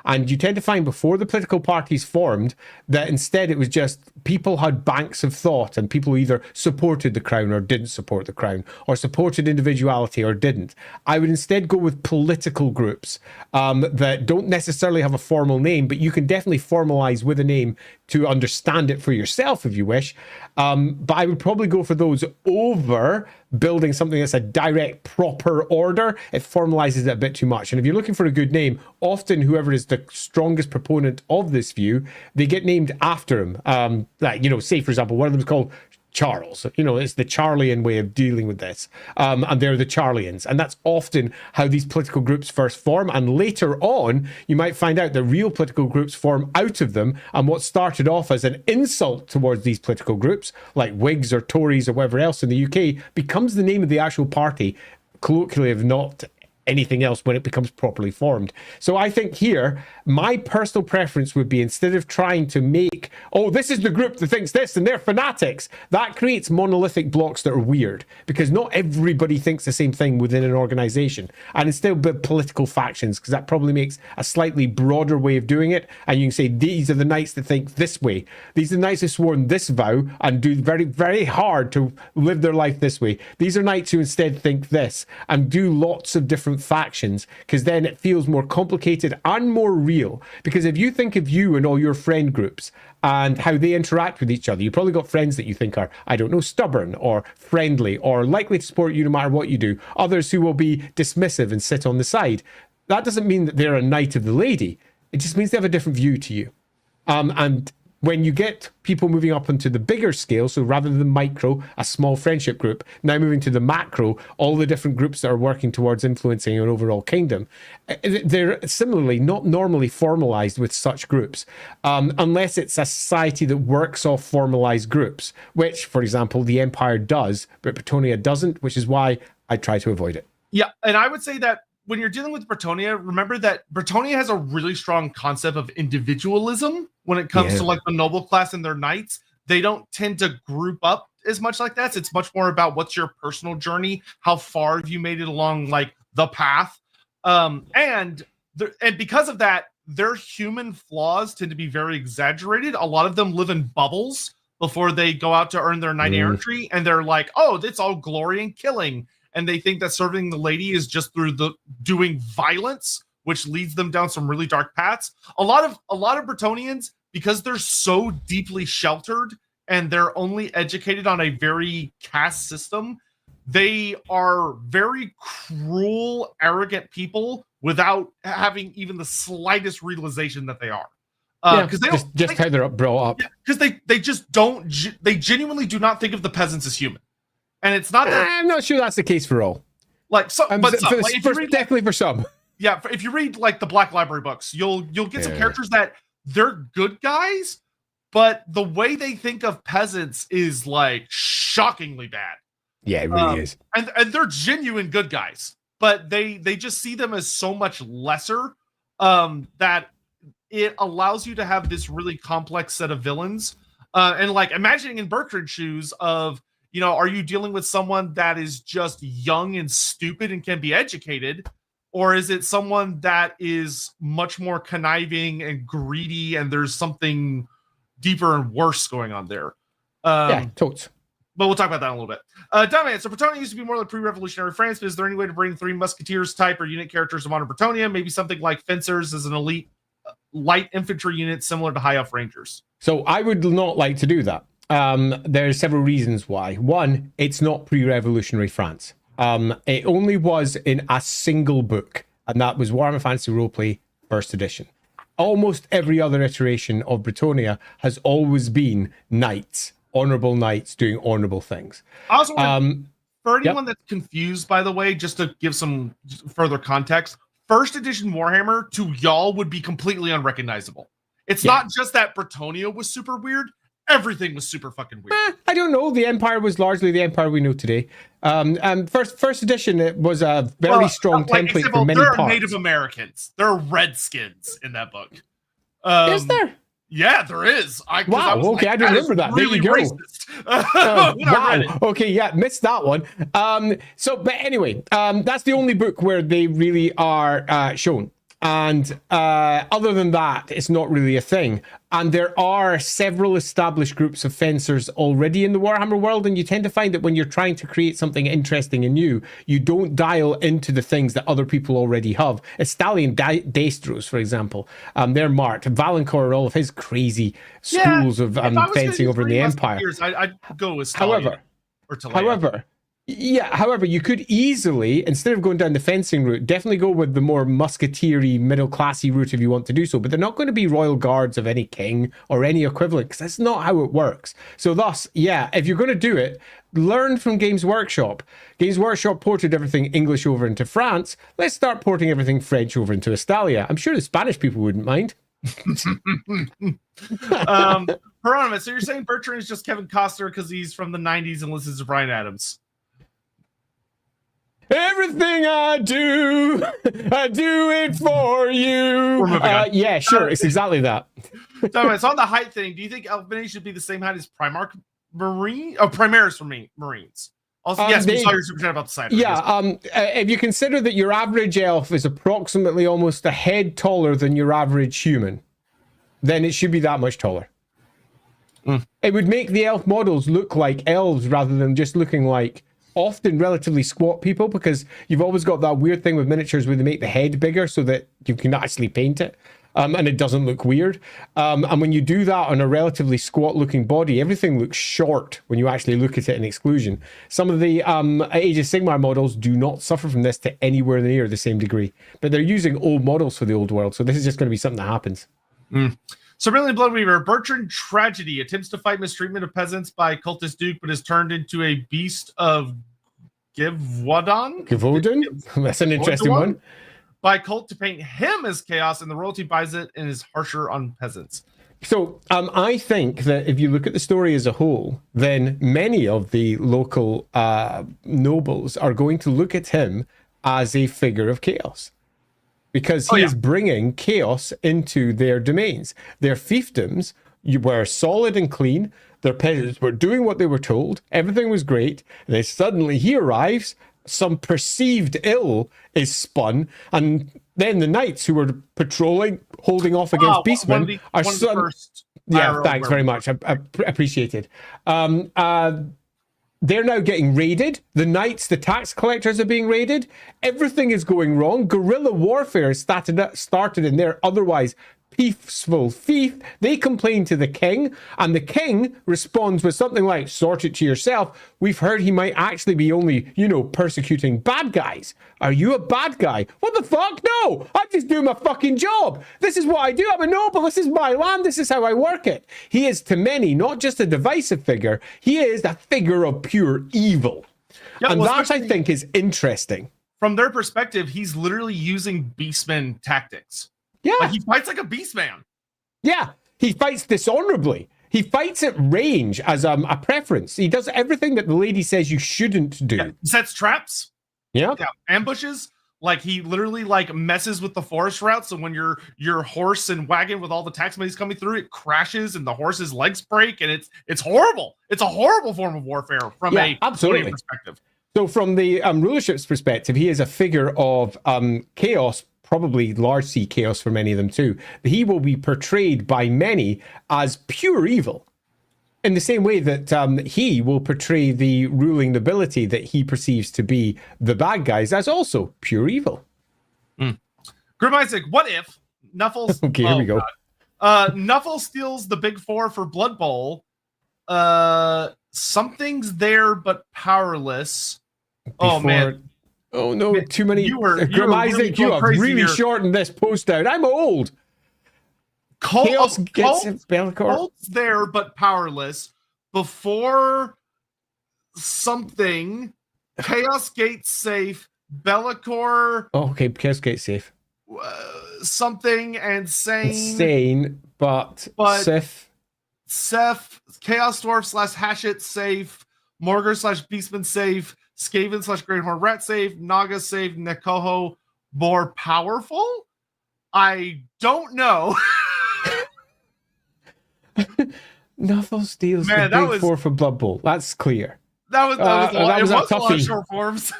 Speaker 2: And you tend to find before the political parties formed that instead it was just people had banks of thought, and people either supported the crown or didn't support the crown, or supported individuality or didn't. I would instead go with political groups that don't necessarily have a formal name, but you can definitely formalize with a name to understand it for yourself if you wish. But I would probably go for those over building something that's a direct, proper order. It formalizes it a bit too much. And if you're looking for a good name, often whoever is the strongest proponent of this view, they get named after him. Say, for example, one of them is called Charles. It's the Charlian way of dealing with this. And they're the Charlians. And that's often how these political groups first form. And later on, you might find out that real political groups form out of them. And what started off as an insult towards these political groups, like Whigs or Tories or whatever else in the UK, becomes the name of the actual party, colloquially, if not anything else, when it becomes properly formed. So I think here, my personal preference would be, instead of trying to make, this is the group that thinks this and they're fanatics, that creates monolithic blocks that are weird, because not everybody thinks the same thing within an organization. And instead build political factions, because that probably makes a slightly broader way of doing it. And you can say, these are the knights that think this way. These are the knights who sworn this vow and do very, very hard to live their life this way. These are knights who instead think this, and do lots of different factions, because then it feels more complicated and more real. Because if you think of you and all your friend groups and how they interact with each other, you probably got friends that you think are, stubborn or friendly or likely to support you no matter what you do. Others who will be dismissive and sit on the side. That doesn't mean that they're a knight of the lady. It just means they have a different view to you. And when you get people moving up onto the bigger scale, so rather than micro, a small friendship group, now moving to the macro, all the different groups that are working towards influencing an overall kingdom, they're similarly not normally formalized with such groups, unless it's a society that works off formalized groups, which, for example, the Empire does, but Bretonnia doesn't, which is why I try to avoid it.
Speaker 1: Yeah, and I would say that when you're dealing with Bretonnia, remember that Bretonnia has a really strong concept of individualism when it comes to like the noble class and their knights. They don't tend to group up as much like that. It's much more about what's your personal journey, how far have you made it along like the path, and because of that, their human flaws tend to be very exaggerated. A lot of them live in bubbles before they go out to earn their knight errantry, and they're like, it's all glory and killing. And they think that serving the lady is just through the doing violence, which leads them down some really dark paths. A lot of Bretonnians, because they're so deeply sheltered and they're only educated on a very caste system, they are very cruel, arrogant people without having even the slightest realization that they are. Because they don't
Speaker 2: just how they're brought up.
Speaker 1: Because they just don't. They genuinely do not think of the peasants as human, and it's not. That,
Speaker 2: I'm not sure that's the case for all.
Speaker 1: Like some, but some, like,
Speaker 2: definitely for some.
Speaker 1: Yeah, if you read like the Black Library books, you'll get some characters that they're good guys, but the way they think of peasants is like shockingly bad.
Speaker 2: Yeah, it really is.
Speaker 1: And they're genuine good guys, but they just see them as so much lesser that it allows you to have this really complex set of villains. And like imagining in Bertrand's shoes of, you know, are you dealing with someone that is just young and stupid and can be educated? Or is it someone that is much more conniving and greedy and there's something deeper and worse going on there?
Speaker 2: Yeah, totes.
Speaker 1: But we'll talk about that in a little bit. Dumbass, so Bretonnia used to be more like pre-revolutionary France, but is there any way to bring 3 Musketeers type or unit characters to modern Bretonnia? Maybe something like Fencers as an elite light infantry unit similar to High Elf Rangers.
Speaker 2: So I would not like to do that. There's several reasons why. One, it's not pre-revolutionary France. It only was in a single book, and that was Warhammer Fantasy Roleplay First Edition. Almost every other iteration of Bretonnia has always been knights, honorable knights doing honorable things.
Speaker 1: Also, for anyone that's confused, by the way, just to give some further context, First Edition Warhammer to y'all would be completely unrecognizable. It's not just that Bretonnia was super weird. Everything was super fucking weird.
Speaker 2: I don't know. The Empire was largely the Empire we know today. First edition, it was a very strong template for many parts.
Speaker 1: There are Native Americans. There are Redskins in that book.
Speaker 2: Is there?
Speaker 1: Yeah, there is.
Speaker 2: Wow. Okay, I don't remember that. There you go. Wow. Okay, yeah, missed that one. But anyway, that's the only book where they really are shown. And other than that, it's not really a thing. And there are several established groups of fencers already in the Warhammer world, and you tend to find that when you're trying to create something interesting and new, you don't dial into the things that other people already have. Estalian Destros, for example, they're marked. Valencor, all of his crazy schools of fencing over in the Empire.
Speaker 1: I'd go with Stallion.
Speaker 2: However, you could easily, instead of going down the fencing route, definitely go with the more musketeer-y, middle-classy route if you want to do so. But they're not going to be royal guards of any king or any equivalent, because that's not how it works. So thus, yeah, if you're going to do it, learn from Games Workshop. Games Workshop ported everything English over into France. Let's start porting everything French over into Estalia. I'm sure the Spanish people wouldn't mind.
Speaker 1: Hieronymus, so you're saying Bertrand is just Kevin Costner because he's from the 90s and listens to Bryan Adams?
Speaker 2: Everything I do it for you. Yeah, sure. It's exactly that.
Speaker 1: So it's on the height thing. Do you think Elf Mini should be the same height as Primarch Marine? Oh, Primaris for me, Marines. Also, yes, we saw your super chat about the side.
Speaker 2: Yeah, if you consider that your average elf is approximately almost a head taller than your average human, then it should be that much taller. It would make the elf models look like elves rather than just looking like often relatively squat people, because you've always got that weird thing with miniatures where they make the head bigger so that you can actually paint it, and it doesn't look weird. And when you do that on a relatively squat looking body, everything looks short when you actually look at it in exclusion. Some of the Age of Sigmar models do not suffer from this to anywhere near the same degree, but they're using old models for the old world, so this is just going to be something that happens.
Speaker 1: So Brilliant Bloodweaver, Bertrand Tragedy attempts to fight mistreatment of peasants by cultist Duke, but is turned into a beast of Givaudan?
Speaker 2: That's an interesting one.
Speaker 1: By cult to paint him as chaos, and the royalty buys it and is harsher on peasants.
Speaker 2: So I think that if you look at the story as a whole, then many of the local nobles are going to look at him as a figure of chaos, because he is bringing chaos into their domains. Their fiefdoms were solid and clean. Their peasants were doing what they were told. Everything was great. And then suddenly he arrives. Some perceived ill is spun. And then the knights who were patrolling, holding off against beastmen are suddenly... Yeah, thanks very much. I appreciate it. They're now getting raided. The knights, the tax collectors are being raided. Everything is going wrong. Guerrilla warfare started in their otherwise peaceful thief. They complain to the king, and the king responds with something like, sort it to yourself. We've heard he might actually be only, persecuting bad guys. Are you a bad guy? What the fuck? No, I'm just doing my fucking job. This is what I do. I'm a noble. This is my land. This is how I work it. He is to many not just a divisive figure. He is a figure of pure evil. Yeah, and that, I think, is interesting.
Speaker 1: From their perspective, he's literally using beastman tactics.
Speaker 2: Yeah.
Speaker 1: Like, he fights like a beastman.
Speaker 2: Yeah. He fights dishonorably. He fights at range as a preference. He does everything that the lady says you shouldn't do.
Speaker 1: Yeah. He sets traps.
Speaker 2: Yeah.
Speaker 1: Ambushes. Like, he literally, messes with the forest routes. So when your horse and wagon with all the tax money's coming through, it crashes and the horse's legs break. And it's horrible. It's a horrible form of warfare from a
Speaker 2: absolutely
Speaker 1: perspective.
Speaker 2: So from the rulership's perspective, he is a figure of chaos, probably large C chaos for many of them too. He will be portrayed by many as pure evil, in the same way that he will portray the ruling nobility that he perceives to be the bad guys as also pure evil.
Speaker 1: Grim Isaac, what if Nuffles...
Speaker 2: Okay, here we go.
Speaker 1: Nuffle steals the Big Four for Blood Bowl. Something's there but powerless. Oh man!
Speaker 2: Oh no! Man, too many.
Speaker 1: Grim
Speaker 2: Isaac, you have really shortened this post out. I'm old.
Speaker 1: Chaos gets Colt's there but powerless. Before something, Chaos Gate safe. Bellicor.
Speaker 2: Oh, okay. Chaos Gate safe.
Speaker 1: Something and sane.
Speaker 2: Insane, but
Speaker 1: Seth. Chaos Dwarf / Hashit safe. Morgar / Beastman safe. Skaven / Greyhorn Rat safe, Naga safe, Nekoho more powerful? I don't know.
Speaker 2: Nuffle steals the Big Four for Blood Bowl. That's clear.
Speaker 1: That was a lot of short forms.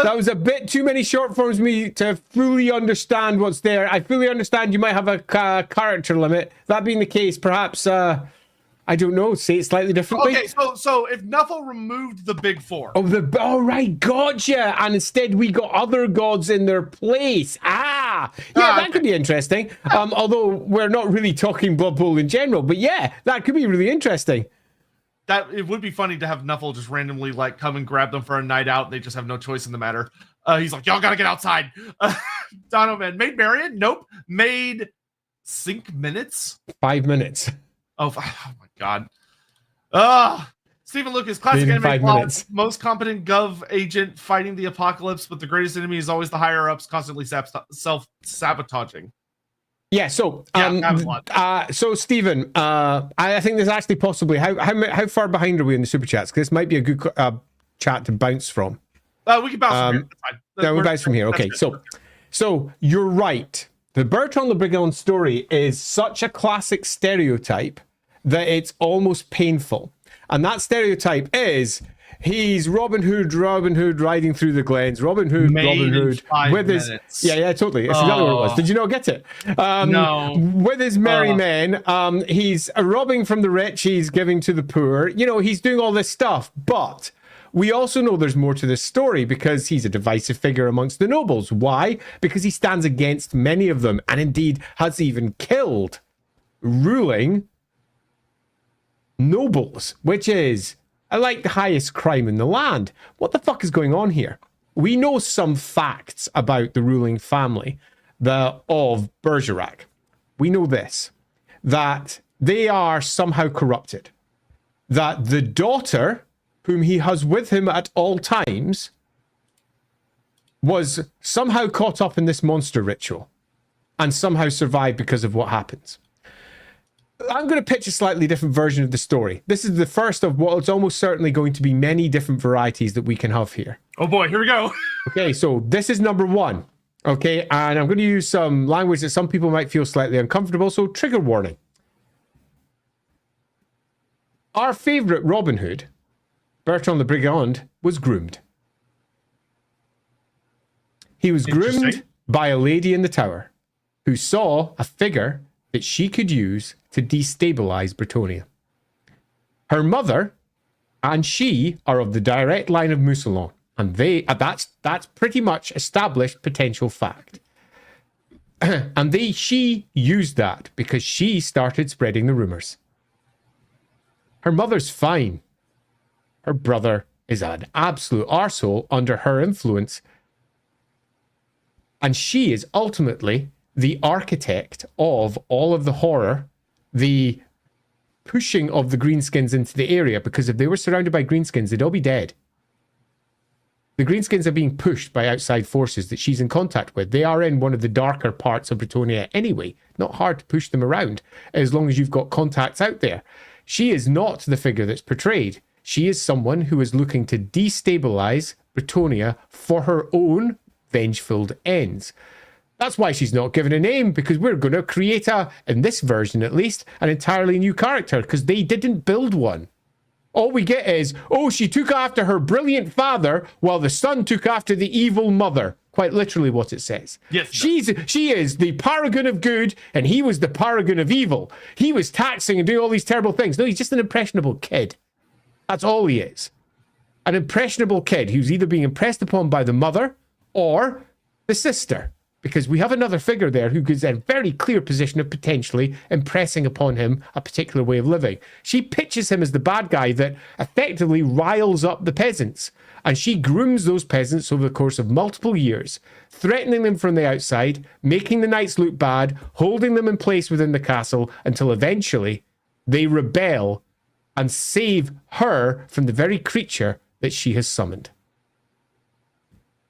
Speaker 2: That was a bit too many short forms for me to fully understand what's there. I fully understand you might have a character limit. That being the case, perhaps... I don't know. Say it slightly differently.
Speaker 1: Okay, so if Nuffle removed the Big Four,
Speaker 2: right, gotcha. And instead we got other gods in their place. That could be interesting. Although we're not really talking Blood Bowl in general, but yeah, that could be really interesting.
Speaker 1: That it would be funny to have Nuffle just randomly come and grab them for a night out. They just have no choice in the matter. He's like, y'all gotta get outside. Dono Man made Marion. Nope. Made Sync Minutes.
Speaker 2: 5 minutes.
Speaker 1: Oh my God. Stephen Lucas, classic anime plot. Most competent Gov agent fighting the apocalypse, but the greatest enemy is always the higher ups, constantly self-sabotaging.
Speaker 2: Yeah, so Stephen, I think there's actually possibly how far behind are we in the super chats? Because this might be a good chat to bounce from.
Speaker 1: We can bounce from here. That's fine.
Speaker 2: We'll bounce from here. Okay, so you're right. The Bertrand the Brigand story is such a classic stereotype that it's almost painful. And that stereotype is he's Robin Hood riding through the glens. Robin Hood with his yeah, totally. It's exactly what it was. Did you not get it?
Speaker 1: No.
Speaker 2: With his merry men, he's robbing from the rich. He's giving to the poor. He's doing all this stuff, but we also know there's more to this story because he's a divisive figure amongst the nobles. Why? Because he stands against many of them and indeed has even killed ruling nobles, which is like the highest crime in the land. What the fuck is going on here? We know some facts about the ruling family of Bergerac. We know this, that they are somehow corrupted, that the daughter whom he has with him at all times was somehow caught up in this monster ritual and somehow survived because of what happens. I'm going to pitch a slightly different version of the story. This is the first of what it's almost certainly going to be many different varieties that we can have here.
Speaker 1: Oh boy, here we go.
Speaker 2: Okay, so this is number one. Okay, and I'm going to use some language that some people might feel slightly uncomfortable, so trigger warning. Our favorite Robin Hood, Bertrand the Brigand, was groomed. He was groomed by a lady in the tower who saw a figure that she could use to destabilize Bretonnia. Her mother and she are of the direct line of Mousillon, and that's pretty much established potential fact. And she used that because she started spreading the rumors. Her mother's fine. Her brother is an absolute arsehole under her influence. And she is ultimately the architect of all of the horror, the pushing of the greenskins into the area, because if they were surrounded by greenskins, they'd all be dead. The greenskins are being pushed by outside forces that she's in contact with. They are in one of the darker parts of Britonia anyway. Not hard to push them around as long as you've got contacts out there. She is not the figure that's portrayed. She is someone who is looking to destabilize Britonia for her own vengeful ends. That's why she's not given a name, because we're going to create in this version at least, an entirely new character, because they didn't build one. All we get is, oh, she took after her brilliant father while the son took after the evil mother. Quite literally what it says.
Speaker 1: Yes.
Speaker 2: She is the paragon of good, and he was the paragon of evil. He was taxing and doing all these terrible things. No, he's just an impressionable kid. That's all he is. An impressionable kid who's either being impressed upon by the mother or the sister. Because we have another figure there who is in a very clear position of potentially impressing upon him a particular way of living. She pitches him as the bad guy that effectively riles up the peasants. And she grooms those peasants over the course of multiple years, threatening them from the outside, making the knights look bad, holding them in place within the castle until eventually they rebel and save her from the very creature that she has summoned.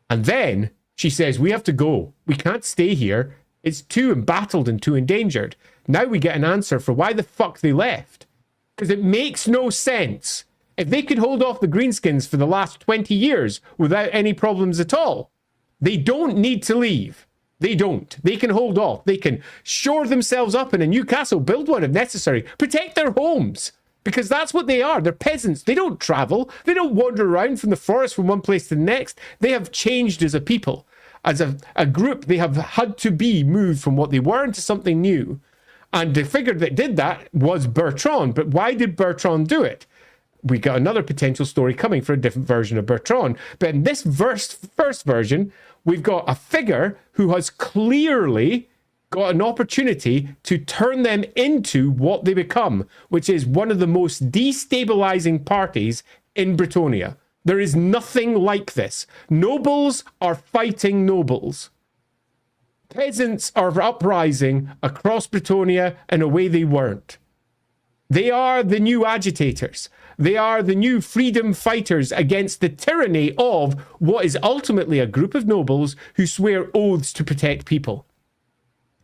Speaker 2: And then she says, we have to go. We can't stay here. It's too embattled and too endangered. Now we get an answer for why the fuck they left. Because it makes no sense. If they could hold off the greenskins for the last 20 years without any problems at all, they don't need to leave. They don't. They can hold off. They can shore themselves up in a new castle, build one if necessary, protect their homes. Because that's what they are. They're peasants. They don't travel. They don't wander around from the forest from one place to the next. They have changed as a people. As a group, they have had to be moved from what they were into something new. And the figure that did that was Bertrand. But why did Bertrand do it? We got another potential story coming for a different version of Bertrand. But in this first version, we've got a figure who has clearly got an opportunity to turn them into what they become, which is one of the most destabilizing parties in Britonia. There is nothing like this. Nobles are fighting nobles. Peasants are uprising across Britonia in a way they weren't. They are the new agitators. They are the new freedom fighters against the tyranny of what is ultimately a group of nobles who swear oaths to protect people.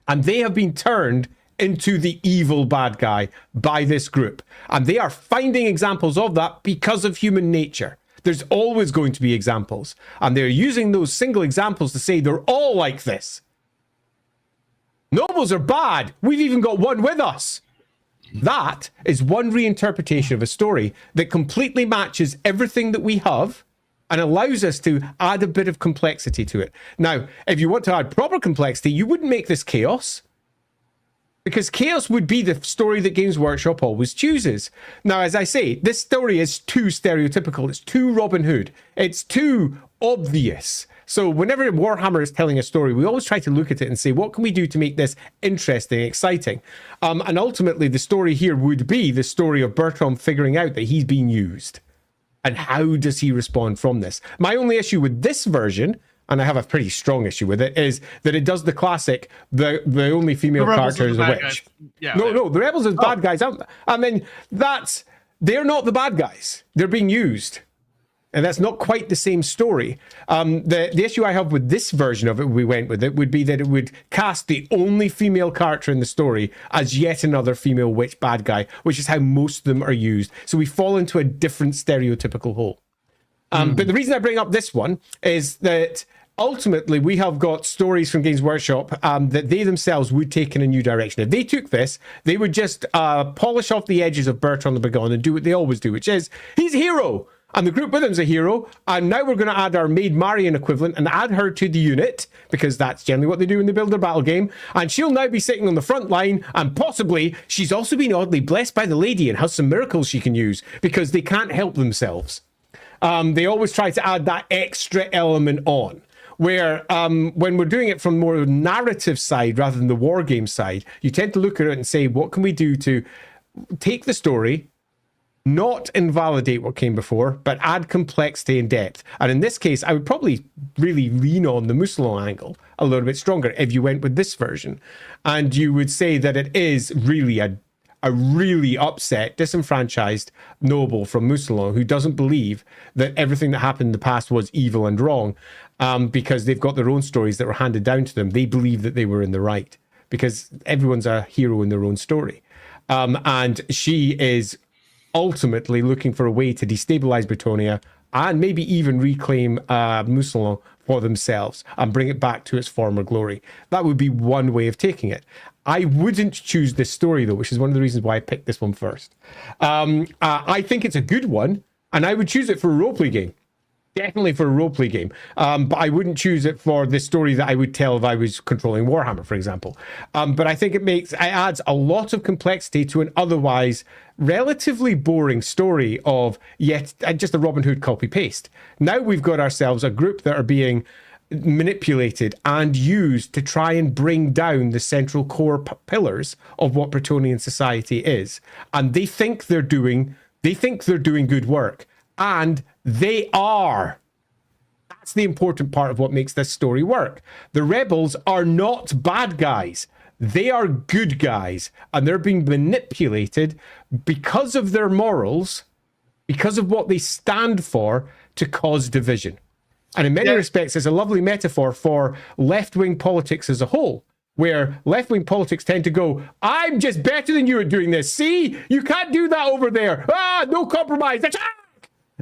Speaker 2: And they have been turned into the evil bad guy by this group. And they are finding examples of that because of human nature. There's always going to be examples. And they're using those single examples to say they're all like this. Nobles are bad. We've even got one with us. That is one reinterpretation of a story that completely matches everything that we have and allows us to add a bit of complexity to it. Now, if you want to add proper complexity, you wouldn't make this chaos. Because chaos would be the story that Games Workshop always chooses. Now, as I say, this story is too stereotypical. It's too Robin Hood. It's too obvious. So whenever Warhammer is telling a story, we always try to look at it and say, what can we do to make this interesting, exciting? And ultimately, the story here would be the story of Bertrand figuring out that he's being used. And how does he respond from this? My only issue with this version, and I have a pretty strong issue with it, is that it does the classic, the only female character is a witch.
Speaker 1: Yeah,
Speaker 2: No, the rebels are bad guys. I mean, they're not the bad guys. They're being used. And that's not quite the same story. The issue I have with this version of it, we went with it, would be that it would cast the only female character in the story as yet another female witch bad guy, which is how most of them are used. So we fall into a different stereotypical hole. But the reason I bring up this one is that ultimately we have got stories from Games Workshop that they themselves would take in a new direction. If they took this, they would just polish off the edges of Bertrand the Brigand and do what they always do, which is, he's a hero. And the group with him's a hero. And now we're going to add our Maid Marian equivalent and add her to the unit, because that's generally what they do when they build their battle game. And she'll now be sitting on the front line. And possibly she's also been oddly blessed by the lady and has some miracles she can use because they can't help themselves. They always try to add that extra element on, where when we're doing it from more narrative side rather than the war game side, you tend to look at it and say, what can we do to take the story, not invalidate what came before, but add complexity and depth. And in this case, I would probably really lean on the Mousillon angle a little bit stronger if you went with this version. And you would say that it is really a really upset, disenfranchised noble from Mousillon who doesn't believe that everything that happened in the past was evil and wrong, because they've got their own stories that were handed down to them. They believe that they were in the right because everyone's a hero in their own story. And she is ultimately looking for a way to destabilize Bretonnia and maybe even reclaim Mousillon for themselves and bring it back to its former glory. That would be one way of taking it. I wouldn't choose this story, though, which is one of the reasons why I picked this one first. I think it's a good one, and I would choose it for a roleplay game. Definitely for a roleplay game. But I wouldn't choose it for the story that I would tell if I was controlling Warhammer, for example. But I think it adds a lot of complexity to an otherwise relatively boring story of yet just a Robin Hood copy paste. Now we've got ourselves a group that are being manipulated and used to try and bring down the central core pillars of what Bretonian society is. And they think they're doing good work. And they are. That's the important part of what makes this story work. The rebels are not bad guys. They are good guys. And they're being manipulated because of their morals, because of what they stand for, to cause division. And in many respects, it's a lovely metaphor for left-wing politics as a whole, where left-wing politics tend to go, I'm just better than you at doing this. See, you can't do that over there. No compromise.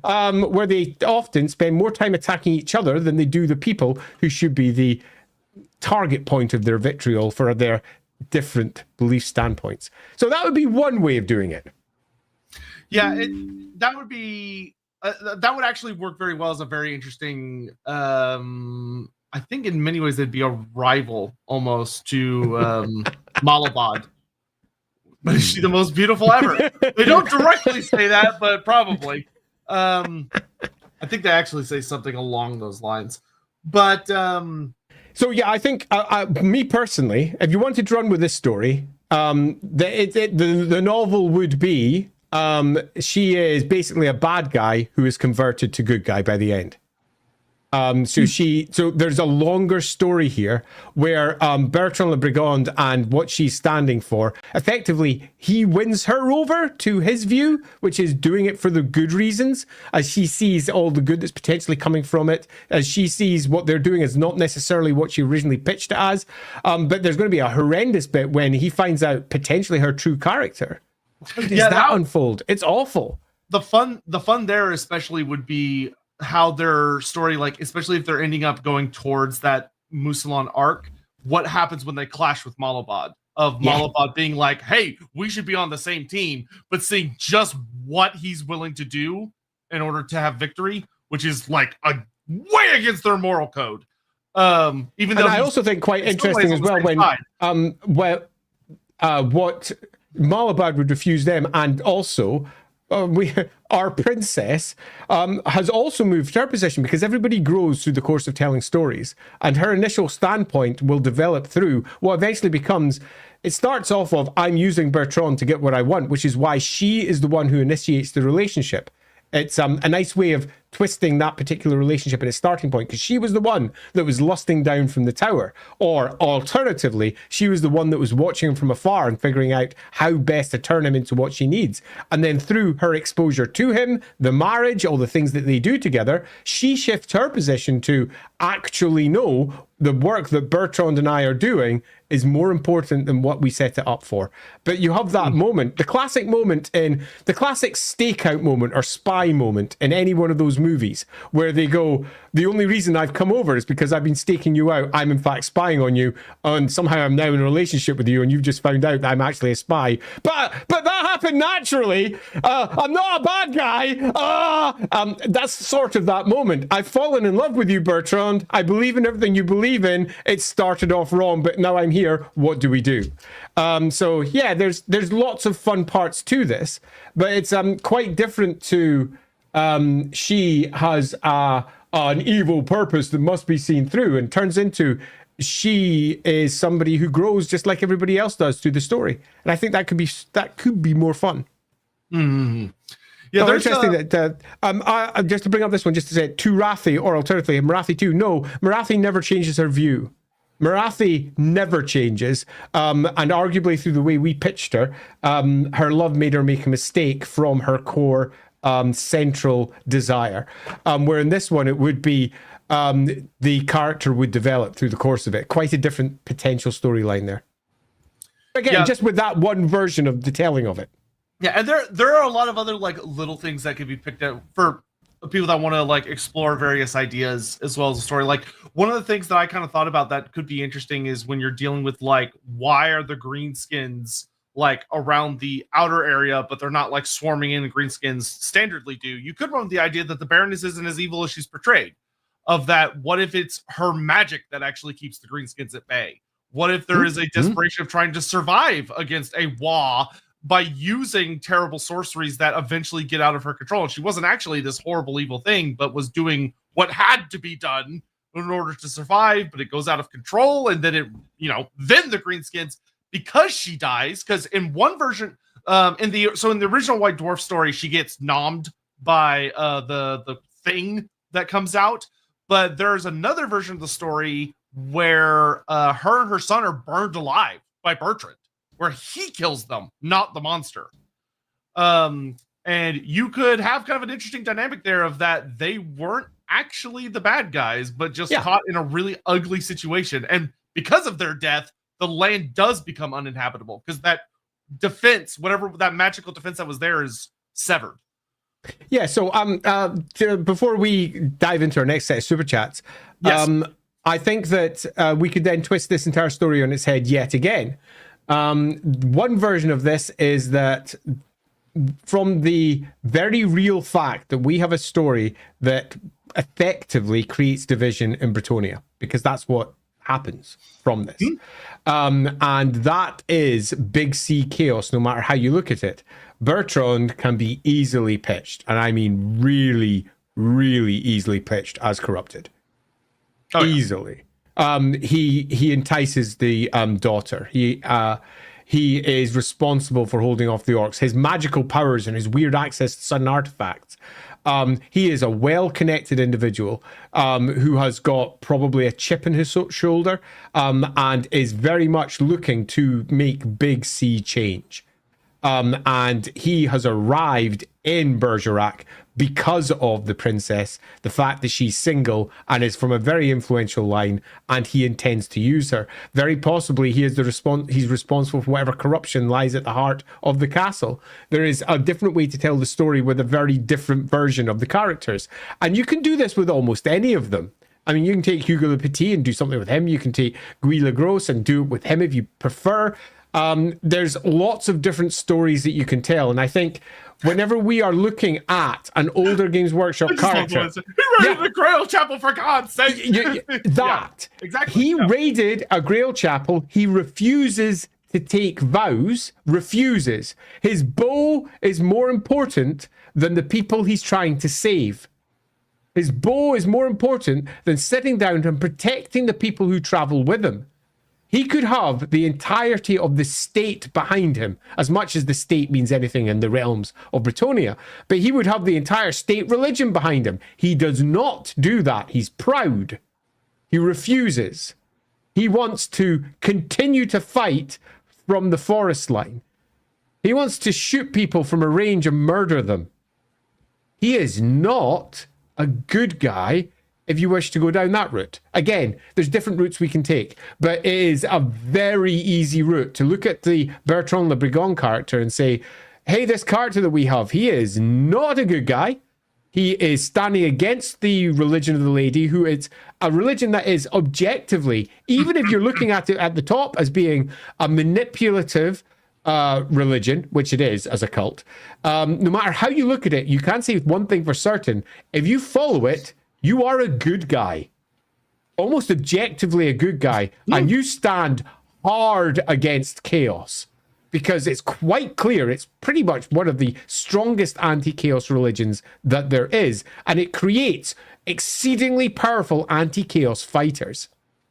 Speaker 2: Where they often spend more time attacking each other than they do the people who should be the target point of their vitriol for their different belief standpoints. So that would be one way of doing it.
Speaker 1: Yeah, that would be that would actually work very well as a very interesting. I think in many ways they'd be a rival almost to Malabad. But is she the most beautiful ever? They don't directly say that, but probably. I think they actually say something along those lines. But
Speaker 2: so yeah, I think me personally, if you wanted to run with this story, the novel would be she is basically a bad guy who is converted to good guy by the end. So there's a longer story here where Bertrand Le Brigand and what she's standing for, effectively, he wins her over to his view, which is doing it for the good reasons, as she sees all the good that's potentially coming from it, as she sees what they're doing as not necessarily what she originally pitched it as. But there's going to be a horrendous bit when he finds out potentially her true character. How does that unfold? It's awful.
Speaker 1: The fun there especially would be how their story, like, especially if they're ending up going towards that Mousillon arc, what happens when they clash with Malabad? Malabad being like, hey, we should be on the same team, but seeing just what he's willing to do in order to have victory, which is like a way against their moral code. Even though I
Speaker 2: also think quite interesting as well when what Malabad would refuse them, and also our princess has also moved her position, because everybody grows through the course of telling stories, and her initial standpoint will develop through what eventually becomes, it starts off of, I'm using Bertrand to get what I want, which is why she is the one who initiates the relationship. It's a nice way of twisting that particular relationship at its starting point, because she was the one that was lusting down from the tower. Or alternatively, she was the one that was watching him from afar and figuring out how best to turn him into what she needs. And then through her exposure to him, the marriage, all the things that they do together, she shifts her position to actually know the work that Bertrand and I are doing is more important than what we set it up for. But you have that moment, the classic stakeout moment or spy moment in any one of those movies, where they go, the only reason I've come over is because I've been staking you out. I'm in fact spying on you, and somehow I'm now in a relationship with you, and you've just found out that I'm actually a spy. But that happened naturally. I'm not a bad guy. That's sort of that moment. I've fallen in love with you, Bertrand. I believe in everything you believe in. It started off wrong, but now I'm here. What do we do? So yeah, there's lots of fun parts to this, but it's quite different to she has a an evil purpose that must be seen through, and turns into she is somebody who grows just like everybody else does through the story. And I think that could be more fun.
Speaker 1: Mm-hmm. Yeah, there's
Speaker 2: interesting that just to bring up this one, just to say to Rathi, or alternatively Marathi too. No, Marathi never changes her view. Marathi never changes, and arguably through the way we pitched her, her love made her make a mistake from her core central desire. Where in this one it would be the character would develop through the course of it. Quite a different potential storyline there. Again, just with that one version of the telling of it.
Speaker 1: Yeah, and there are a lot of other like little things that could be picked out for people that want to like explore various ideas as well as the story. Like one of the things that I kind of thought about that could be interesting is when you're dealing with like, why are the greenskins like around the outer area, but they're not like swarming in the greenskins standardly do. You could run with the idea that the Baroness isn't as evil as she's portrayed. Of that, what if it's her magic that actually keeps the greenskins at bay? What if there is a desperation of trying to survive against a Wa by using terrible sorceries that eventually get out of her control? And she wasn't actually this horrible evil thing, but was doing what had to be done in order to survive, but it goes out of control, and then then the greenskins, because she dies, because in one version, in the original White Dwarf story, she gets nommed by the thing that comes out. But there's another version of the story where her and her son are burned alive by Bertrand, where he kills them, not the monster. And you could have kind of an interesting dynamic there of that they weren't actually the bad guys, but just caught in a really ugly situation. And because of their death, the land does become uninhabitable because that defense, whatever that magical defense that was there, is severed.
Speaker 2: Yeah, so before we dive into our next set of super chats, I think that we could then twist this entire story on its head yet again. One version of this is that from the very real fact that we have a story that effectively creates division in Bretonia, because that's what happens from this. And that is big C chaos, no matter how you look at it. Bertrand can be easily pitched, and I mean really, really easily pitched as corrupted. Easily. He entices the daughter. He is responsible for holding off the orcs. His magical powers and his weird access to sudden artifacts. He is a well-connected individual who has got probably a chip in his shoulder and is very much looking to make big C change. And he has arrived in Bergerac because of the princess, the fact that she's single and is from a very influential line, and he intends to use her. Very possibly he is he's responsible for whatever corruption lies at the heart of the castle. There is a different way to tell the story with a very different version of the characters. And you can do this with almost any of them. I mean, you can take Hugo Le Petit and do something with him. You can take Guy Le Gros and do it with him if you prefer. There's lots of different stories that you can tell, and I think whenever we are looking at an older Games Workshop character,
Speaker 1: he raided the Grail Chapel, for God's sake.
Speaker 2: Exactly. He raided a Grail Chapel. He refuses to take vows. Refuses. His bow is more important than the people he's trying to save. His bow is more important than sitting down and protecting the people who travel with him. He could have the entirety of the state behind him, as much as the state means anything in the realms of Bretonia. But he would have the entire state religion behind him. He does not do that. He's proud. He refuses. He wants to continue to fight from the forest line. He wants to shoot people from a range and murder them. He is not a good guy if you wish to go down that route. Again, there's different routes we can take, but it is a very easy route to look at the Bertrand Le Brigand character and say, hey, this character that we have, he is not a good guy. He is standing against the religion of the lady, who is a religion that is objectively, even if you're looking at it at the top as being a manipulative religion, which it is as a cult, no matter how you look at it, you can say one thing for certain: if you follow it, you are a good guy, almost objectively a good guy, and you stand hard against chaos. because it's quite clear it's pretty much one of the strongest anti-chaos religions that there is, and it creates exceedingly powerful anti-chaos fighters.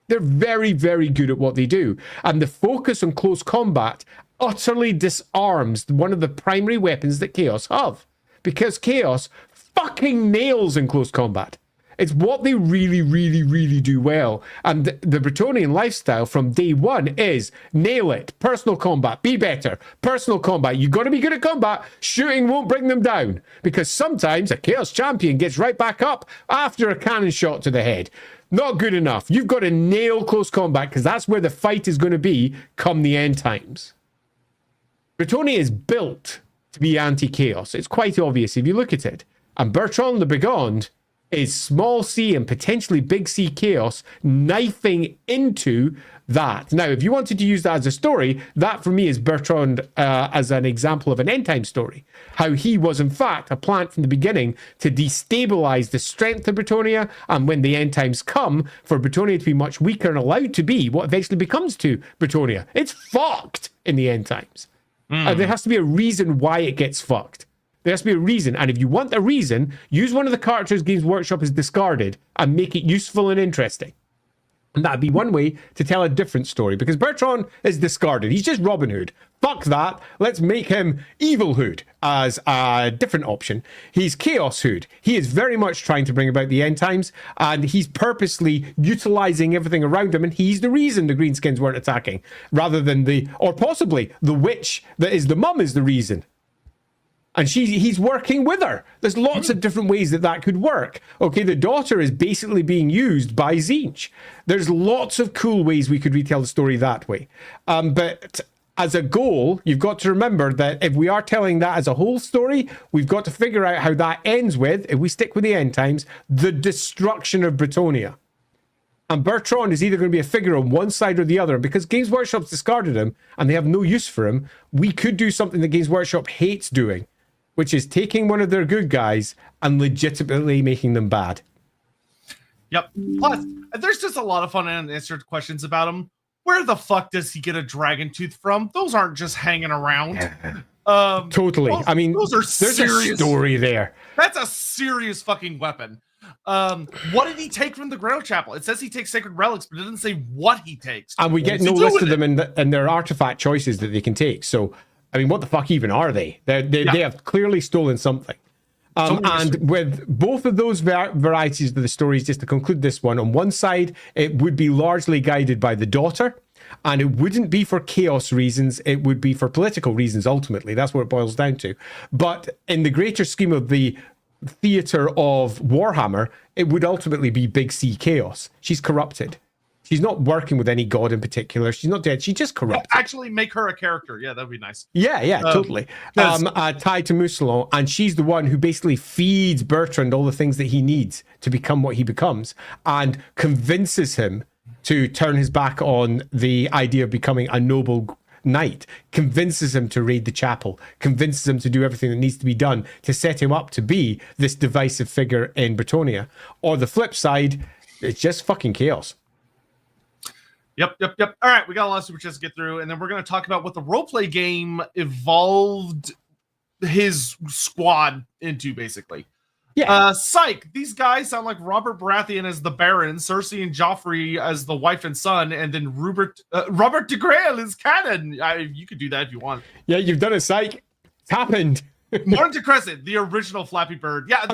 Speaker 2: They're very, very good at what they do, and the focus on close combat utterly disarms one of the primary weapons that chaos have, because chaos fucking nails in close combat. It's what they really, really, really do well. And the Bretonnian lifestyle from day one is nail it. Personal combat, be better. Personal combat, you got to be good at combat. Shooting won't bring them down, because sometimes a Chaos champion gets right back up after a cannon shot to the head. Not good enough. You've got to nail close combat, because that's where the fight is going to be come the end times. Bretonnia is built to be anti-chaos. It's quite obvious if you look at it. And Bertrand the Brigand is small c and potentially big C chaos knifing into that. Now, if you wanted to use that as a story, that for me is Bertrand as an example of an end time story. How he was in fact a plant from the beginning to destabilize the strength of Bretonnia, and when the end times come, for Bretonnia to be much weaker and allowed to be what eventually becomes to Bretonnia. It's fucked in the end times. There has to be a reason why it gets fucked. There has to be a reason, and if you want a reason, use one of the characters Games Workshop has discarded and make it useful and interesting. And that'd be one way to tell a different story, because Bertrand is discarded. He's just Robin Hood. Fuck that. Let's make him Evil Hood as a different option. He's Chaos Hood. He is very much trying to bring about the end times, and he's purposely utilizing everything around him, and he's the reason the Greenskins weren't attacking, rather than or possibly the witch that is the mum is the reason. And he's working with her. There's lots of different ways that could work. Okay, the daughter is basically being used by Tzeentch. There's lots of cool ways we could retell the story that way. But as a goal, you've got to remember that if we are telling that as a whole story, we've got to figure out how that ends with, if we stick with the end times, the destruction of Bretonnia. And Bertrand is either going to be a figure on one side or the other. Because Games Workshop's discarded him and they have no use for him, we could do something that Games Workshop hates doing, which is taking one of their good guys and legitimately making them bad.
Speaker 1: Yep. Plus, there's just a lot of fun unanswered questions about him. Where the fuck does he get a dragon tooth from? Those aren't just hanging around.
Speaker 2: Totally. I mean,
Speaker 1: those are
Speaker 2: there's
Speaker 1: serious.
Speaker 2: A story there.
Speaker 1: That's a serious fucking weapon. What did he take from the Grail Chapel? It says he takes sacred relics, but it doesn't say what he takes.
Speaker 2: And we get no list of them in their artifact choices that they can take. So, I mean, what the fuck even are they? They have clearly stolen something. And with both of those varieties of the stories, just to conclude this one, on one side, it would be largely guided by the daughter, and it wouldn't be for chaos reasons, it would be for political reasons, ultimately. That's what it boils down to. But in the greater scheme of the theater of Warhammer, it would ultimately be Big C chaos. She's corrupted. She's not working with any god in particular. She's not dead. She's just corrupt.
Speaker 1: Actually, make her a character. Yeah, that'd be nice.
Speaker 2: Yeah, totally. Tied to Mousselon, and she's the one who basically feeds Bertrand all the things that he needs to become what he becomes, and convinces him to turn his back on the idea of becoming a noble knight, convinces him to raid the chapel, convinces him to do everything that needs to be done to set him up to be this divisive figure in Bretonnia. Or the flip side, it's just fucking chaos.
Speaker 1: Yep. All right, we got a lot of super chats to get through, and then we're going to talk about what the roleplay game evolved his squad into, basically. Yeah. Psych. These guys sound like Robert Baratheon as the Baron, Cersei and Joffrey as the wife and son, and then Robert de Grail is canon. You could do that if you want.
Speaker 2: Yeah, you've done it, Psych. It's happened.
Speaker 1: Martin de Crescent, the original Flappy Bird. Yeah,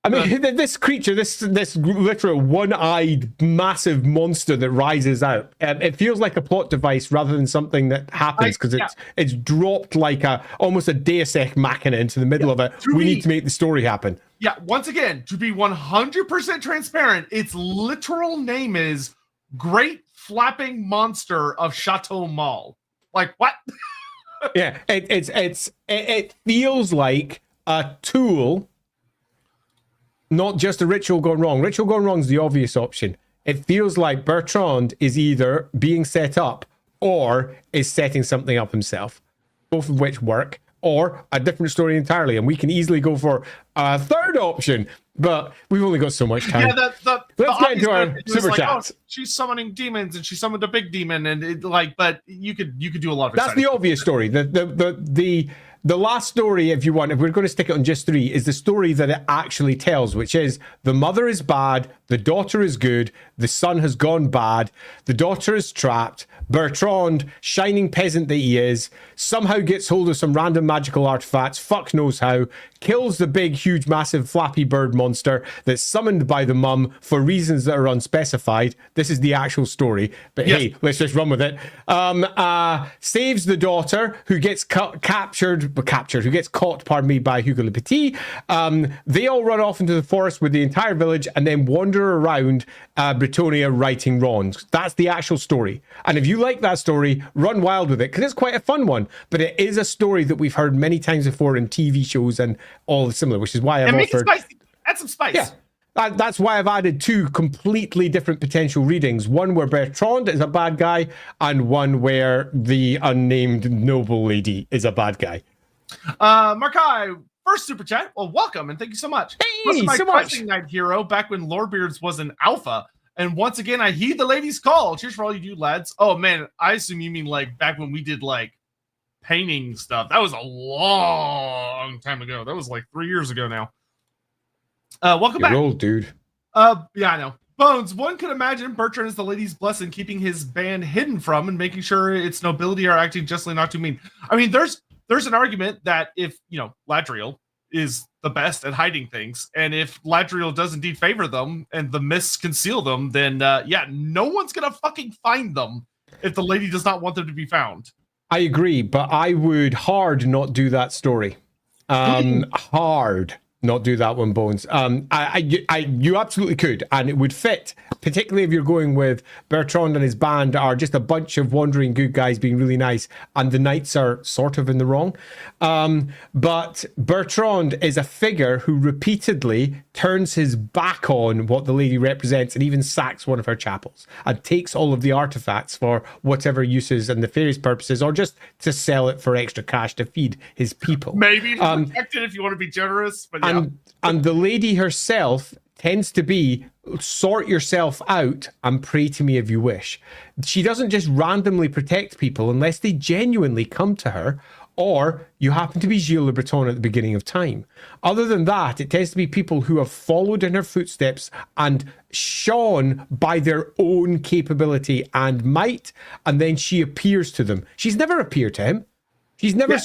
Speaker 2: this creature, this literal one-eyed massive monster that rises out, it feels like a plot device rather than something that happens, because it's dropped like almost a Deus Ex Machina into the middle of it. We need to make the story happen.
Speaker 1: Yeah, once again, to be 100% transparent, its literal name is Great Flapping Monster of Chateau Mall. Like, what?
Speaker 2: Yeah, it feels like a tool, not just a ritual gone wrong. Ritual gone wrong is the obvious option. It feels like Bertrand is either being set up or is setting something up himself, both of which work, or a different story entirely. And we can easily go for a third option, but we've only got so much time.
Speaker 1: Yeah, the
Speaker 2: Let's get into
Speaker 1: obvious
Speaker 2: our
Speaker 1: bit was
Speaker 2: super
Speaker 1: like,
Speaker 2: chats.
Speaker 1: she's summoning demons and she summoned a big demon and it, like, but you could do a lot of.
Speaker 2: That's the obvious story. The last story, if you want, if we're going to stick it on just 3, is the story that it actually tells, which is the mother is bad, the daughter is good, the son has gone bad, the daughter is trapped, Bertrand, shining peasant that he is, somehow gets hold of some random magical artifacts, fuck knows how, kills the big, huge, massive Flappy Bird monster that's summoned by the mum for reasons that are unspecified. This is the actual story, but
Speaker 1: yes.
Speaker 2: Hey, let's just run with it. Saves the daughter, who gets who gets caught, pardon me, by Hugo Le Petit. They all run off into the forest with the entire village and then wander around Britonia righting wrongs. That's the actual story. And if you like that story, run wild with it, because it's quite a fun one. But it is a story that we've heard many times before in TV shows and all similar, which is why I've offered...
Speaker 1: Add some spice.
Speaker 2: Yeah. That's why I've added 2 completely different potential readings. One where Bertrand is a bad guy, and one where the unnamed noble lady is a bad guy.
Speaker 1: Markai, first super chat. Well, welcome and thank you so much.
Speaker 2: Hey,
Speaker 1: my
Speaker 2: so much.
Speaker 1: Pressing Night hero back when Lorebeards was an alpha. And once again, I heed the lady's call. Cheers for all you do, lads. Oh man, I assume you mean like back when we did like painting stuff. That was a long time ago. That was like 3 years ago now. Welcome back.
Speaker 2: You're old, dude.
Speaker 1: Yeah, I know. Bones, one could imagine Bertrand is the lady's blessing, keeping his band hidden from and making sure its nobility are acting justly, not too mean. I mean, there's an argument that if, Ladriel is the best at hiding things, and if Ladriel does indeed favor them and the mists conceal them, then no one's gonna fucking find them if the lady does not want them to be found.
Speaker 2: I agree, but I would hard not do that story. Hard not do that one, Bones. You absolutely could, and it would fit, particularly if you're going with Bertrand and his band are just a bunch of wandering good guys being really nice, and the knights are sort of in the wrong. But Bertrand is a figure who repeatedly turns his back on what the lady represents and even sacks one of her chapels and takes all of the artifacts for whatever uses and nefarious purposes, or just to sell it for extra cash to feed his people.
Speaker 1: Maybe protect it if you want to be generous, but yeah.
Speaker 2: And the lady herself tends to be sort yourself out and pray to me if you wish. She doesn't just randomly protect people unless they genuinely come to her, or you happen to be Gilles Le Breton at the beginning of time. Other than that, it tends to be people who have followed in her footsteps and shone by their own capability and might, and then she appears to them. She's never appeared to him. She's never,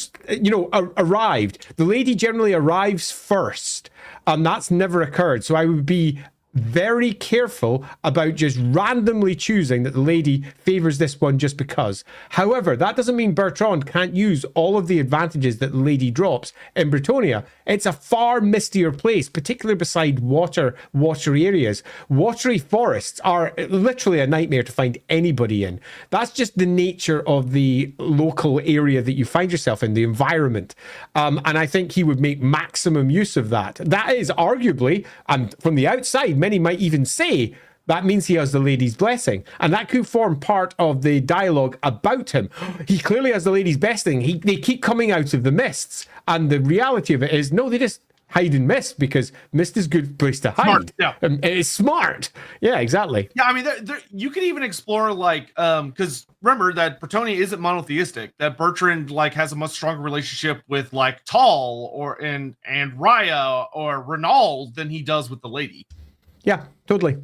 Speaker 2: arrived. The lady generally arrives first, and that's never occurred. So I would be very careful about just randomly choosing that the lady favors this one just because. However, that doesn't mean Bertrand can't use all of the advantages that the lady drops. In Britonia, it's a far mistier place, particularly beside watery areas. Watery forests are literally a nightmare to find anybody in. That's just the nature of the local area that you find yourself in, the environment. And I think he would make maximum use of that. That is arguably, and from the outside, many might even say that means he has the lady's blessing, and that could form part of the dialogue about him. He clearly has the lady's blessing. They keep coming out of the mists, and the reality of it is, no, they just hide in mist because mist is a good place to hide.
Speaker 1: Smart, yeah.
Speaker 2: It's smart. Yeah, exactly.
Speaker 1: Yeah, I mean, you could even explore because remember that Britonia isn't monotheistic. That Bertrand has a much stronger relationship with Tal and Raya or Renaud than he does with the lady.
Speaker 2: Yeah, totally.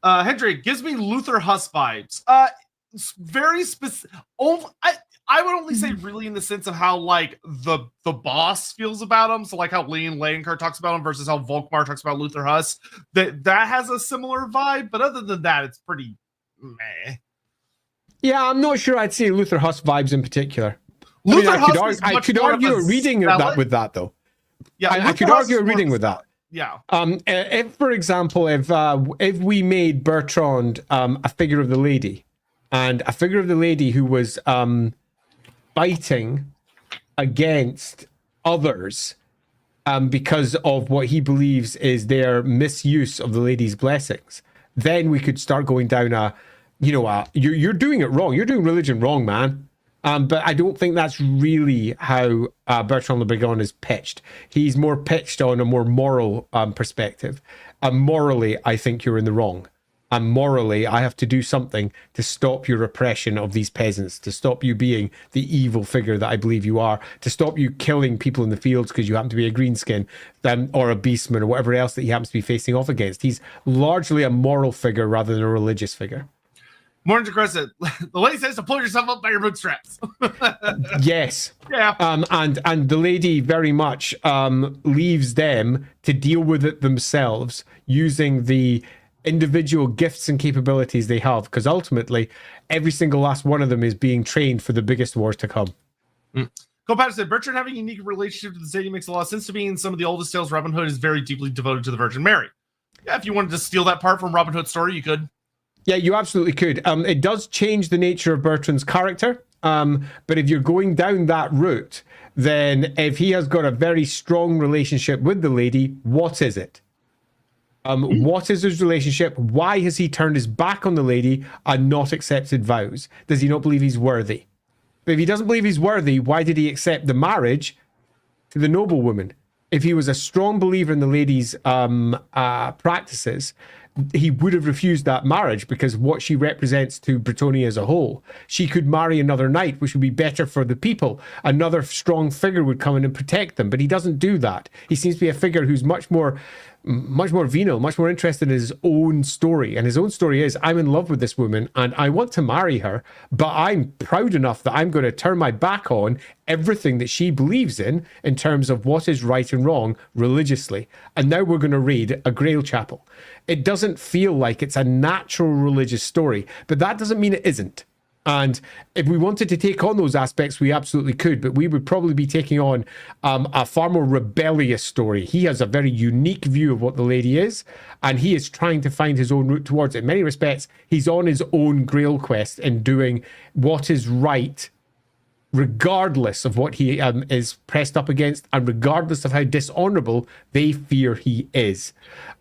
Speaker 1: Hendrik gives me Luther Huss vibes. Very specific. I would only say really in the sense of how the boss feels about him. So how Leon Leoncourt talks about him versus how Volkmar talks about Luther Huss. That has a similar vibe, but other than that, it's pretty meh.
Speaker 2: Yeah, I'm not sure I'd say Luther Huss vibes in particular. I could argue a reading of that with that though. Yeah, I could argue a reading with that.
Speaker 1: Yeah.
Speaker 2: If, for example, if we made Bertrand a figure of the lady, and a figure of the lady who was fighting against others because of what he believes is their misuse of the lady's blessings, then we could start going down you're doing it wrong. You're doing religion wrong, man. But I don't think that's really how Bertrand Le Brigand is pitched. He's more pitched on a more moral perspective. Morally, I think you're in the wrong. And morally, I have to do something to stop your oppression of these peasants, to stop you being the evil figure that I believe you are, to stop you killing people in the fields because you happen to be a greenskin or a beastman or whatever else that he happens to be facing off against. He's largely a moral figure rather than a religious figure.
Speaker 1: Morning, Crescent. The lady says to pull yourself up by your bootstraps.
Speaker 2: Yes.
Speaker 1: Yeah.
Speaker 2: And the lady very much leaves them to deal with it themselves using the individual gifts and capabilities they have, because ultimately every single last one of them is being trained for the biggest wars to come.
Speaker 1: Cole Patterson said, Bertrand having a unique relationship to the city makes a lot of sense to me. In some of the oldest tales, Robin Hood is very deeply devoted to the Virgin Mary. Yeah, if you wanted to steal that part from Robin Hood's story, you could.
Speaker 2: Yeah, you absolutely could. It does change the nature of Bertrand's character. But if you're going down that route, then if he has got a very strong relationship with the lady, what is it? What is his relationship? Why has he turned his back on the lady and not accepted vows? Does he not believe he's worthy? But if he doesn't believe he's worthy, why did he accept the marriage to the noblewoman? If he was a strong believer in the lady's practices, he would have refused that marriage, because what she represents to Bretonnia as a whole. She could marry another knight, which would be better for the people. Another strong figure would come in and protect them, but he doesn't do that. He seems to be a figure who's much more venal, much more interested in his own story. And his own story is, I'm in love with this woman and I want to marry her, but I'm proud enough that I'm going to turn my back on everything that she believes in terms of what is right and wrong religiously. And now we're going to raid a Grail chapel. It doesn't feel like it's a natural religious story, but that doesn't mean it isn't. And if we wanted to take on those aspects, we absolutely could, but we would probably be taking on a far more rebellious story. He has a very unique view of what the lady is, and he is trying to find his own route towards it. In many respects, he's on his own Grail quest and doing what is right, regardless of what he is pressed up against, and regardless of how dishonorable they fear he is.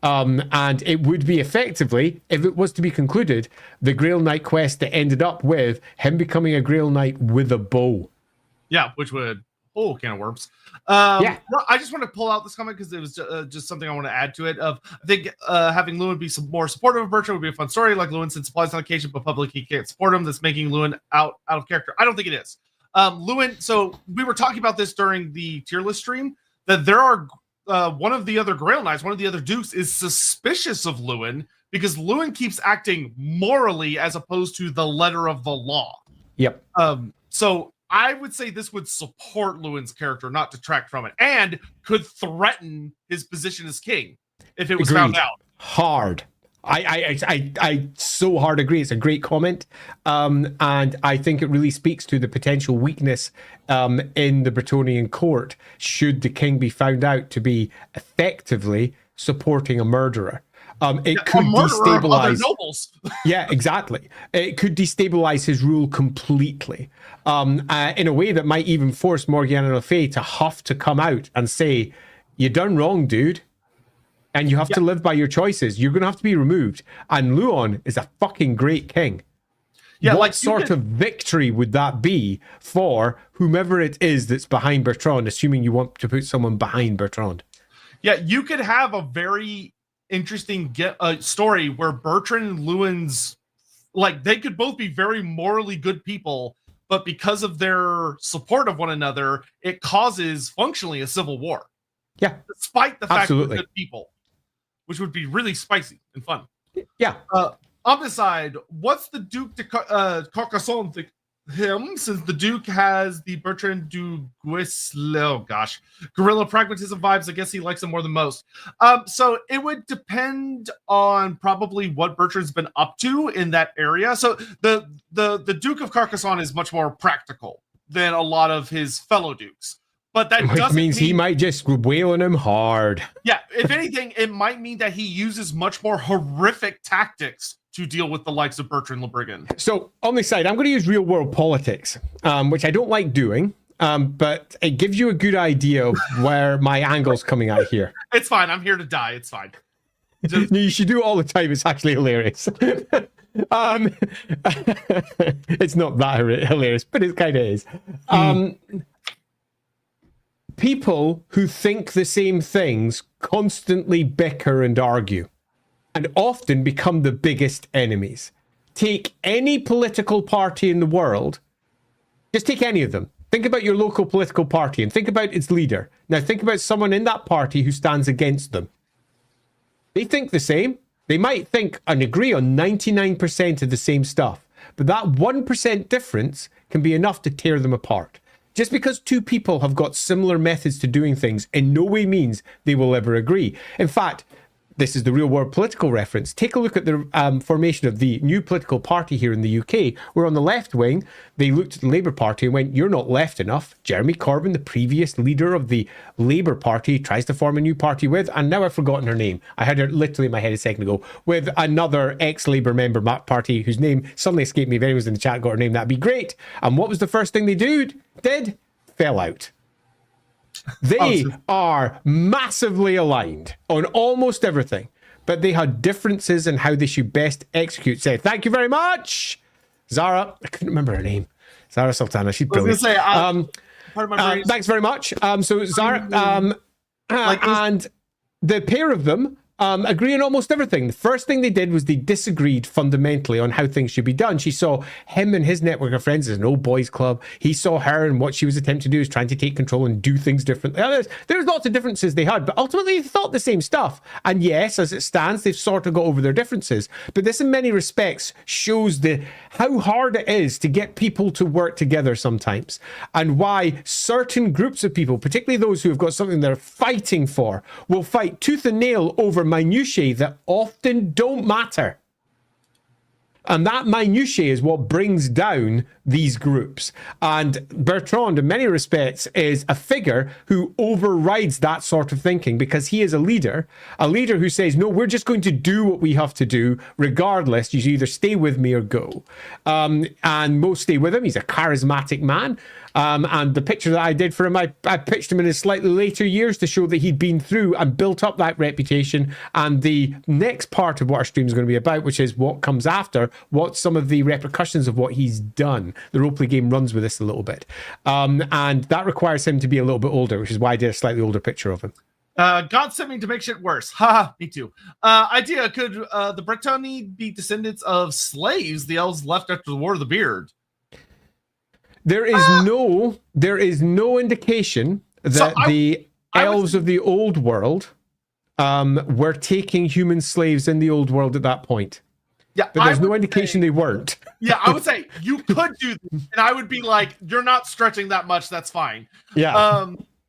Speaker 2: And it would be effectively, if it was to be concluded, the Grail Knight quest that ended up with him becoming a Grail Knight with a bow.
Speaker 1: Yeah, which would, can of worms.
Speaker 2: Yeah.
Speaker 1: Well, I just want to pull out this comment because it was just something I want to add to it. I think having Lewin be more supportive of Bertrand would be a fun story. Like Lewin sends supplies on occasion, but publicly he can't support him. That's making Lewin out of character. I don't think it is. Lewin, so we were talking about this during the tier list stream, that there are one of the other Grail Knights, one of the other Dukes is suspicious of Lewin because Lewin keeps acting morally as opposed to the letter of the law.
Speaker 2: Yep.
Speaker 1: So I would say this would support Lewin's character, not detract from it, and could threaten his position as king if it was found out.
Speaker 2: Hard. I so hard agree. It's a great comment. And I think it really speaks to the potential weakness in the Bretonnian court should the king be found out to be effectively supporting a murderer. It could destabilize
Speaker 1: nobles.
Speaker 2: Yeah, exactly. It could destabilize his rule completely in a way that might even force Morgana Le Fay to have to come out and say, you done wrong, dude. And you have to live by your choices. You're going to have to be removed. And Luon is a fucking great king. Yeah, what sort of victory would that be for whomever it is that's behind Bertrand, assuming you want to put someone behind Bertrand?
Speaker 1: Yeah, you could have a very interesting story where Bertrand and Lewin's, like, they could both be very morally good people, but because of their support of one another, it causes functionally a civil war.
Speaker 2: Yeah.
Speaker 1: Despite the fact that they're good people. Which would be really spicy and fun.
Speaker 2: Yeah.
Speaker 1: On this side, what's the Duke de Carcassonne think him, since the Duke has the Bertrand du Guesclin, guerrilla pragmatism vibes? I guess he likes them more than most. So it would depend on probably what Bertrand's been up to in that area. So the Duke of Carcassonne is much more practical than a lot of his fellow Dukes. But that doesn't
Speaker 2: mean he might just wail on him hard.
Speaker 1: Yeah, if anything, it might mean that he uses much more horrific tactics to deal with the likes of Bertrand Le Brigand.
Speaker 2: So on this side, I'm going to use real world politics, which I don't like doing, but it gives you a good idea of where my angle's coming out here.
Speaker 1: It's fine. I'm here to die. It's fine.
Speaker 2: You should do it all the time. It's actually hilarious. It's not that hilarious, but it kind of is. People who think the same things constantly bicker and argue, and often become the biggest enemies. Take any political party in the world, just take any of them. Think about your local political party and think about its leader. Now think about someone in that party who stands against them. They think the same. They might think and agree on 99% of the same stuff, but that 1% difference can be enough to tear them apart. Just because two people have got similar methods to doing things in no way means they will ever agree. In fact, this is the real world political reference. Take a look at the formation of the new political party here in the UK, where on the left wing, they looked at the Labour Party and went, you're not left enough. Jeremy Corbyn, the previous leader of the Labour Party, tries to form a new party with, and now I've forgotten her name. I had her literally in my head a second ago, with another ex-Labour member party whose name suddenly escaped me. If anyone's in the chat got her name, that'd be great. And what was the first thing they did? Fell out. They are massively aligned on almost everything, but they had differences in how they should best execute. Say, thank you very much, Zara. I couldn't remember her name. Zara Sultana. She's brilliant.
Speaker 1: I was gonna say, part of my brain
Speaker 2: thanks very much. So Zara, and the pair of them agree on almost everything. The first thing they did was they disagreed fundamentally on how things should be done. She saw him and his network of friends as an old boys club. He saw her and what she was attempting to do is trying to take control and do things differently. There's lots of differences they had, but ultimately they thought the same stuff. And yes, as it stands, they've sort of got over their differences. But this in many respects shows how hard it is to get people to work together sometimes, and why certain groups of people, particularly those who have got something they're fighting for, will fight tooth and nail over minutiae that often don't matter. And that minutiae is what brings down these groups. And Bertrand, in many respects, is a figure who overrides that sort of thinking, because he is a leader who says, no, we're just going to do what we have to do, regardless. You either stay with me or go. And most stay with him. He's a charismatic man. And the picture that I did for him, I pitched him in his slightly later years to show that he'd been through and built up that reputation. And the next part of what our stream is going to be about, which is what comes after, what some of the repercussions of what he's done. The roleplay game runs with this a little bit. And that requires him to be a little bit older, which is why I did a slightly older picture of him.
Speaker 1: God sent me to make shit worse. Haha, me too. Idea, could the Bretonni be descendants of slaves the elves left after the War of the Beard?
Speaker 2: There is no indication that the elves of the old world were taking human slaves in the old world at that point.
Speaker 1: Yeah,
Speaker 2: but there's no indication they weren't.
Speaker 1: Yeah, I would say you could do this, and I would be like, you're not stretching that much, that's fine.
Speaker 2: Yeah.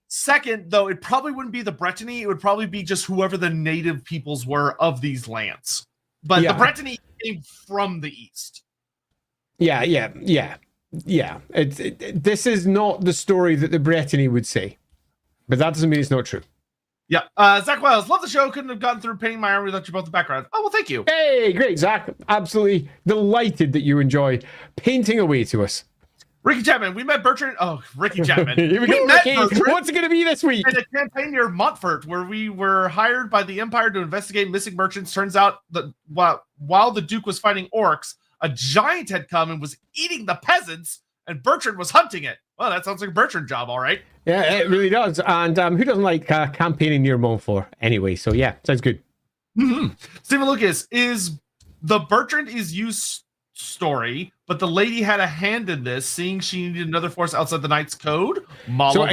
Speaker 1: Second, though, it probably wouldn't be the Bretonny, it would probably be just whoever the native peoples were of these lands. But the Bretonny came from the east. Yeah.
Speaker 2: This is not the story that the Bretonny would say, but that doesn't mean it's not true.
Speaker 1: Yeah. Zach Wells, love the show. Couldn't have gotten through painting my arm without you both the background. Oh, well, thank you.
Speaker 2: Hey, great, Zach. Absolutely delighted that you enjoy painting away to us.
Speaker 1: Ricky Chapman, we met Bertrand. Oh, Ricky Chapman.
Speaker 2: Here we go, Ricky. What's it going to be this week?
Speaker 1: In a campaign near Montfort, where we were hired by the Empire to investigate missing merchants. Turns out that while the Duke was fighting orcs, a giant had come and was eating the peasants, and Bertrand was hunting it. Well, that sounds like a Bertrand job, all right.
Speaker 2: Yeah, it really does. And who doesn't like campaigning near Montfort anyway? So yeah, sounds good.
Speaker 1: Mm-hmm. Stephen Lucas, is the Bertrand is used story, but the lady had a hand in this, seeing she needed another force outside the Knight's Code?
Speaker 2: So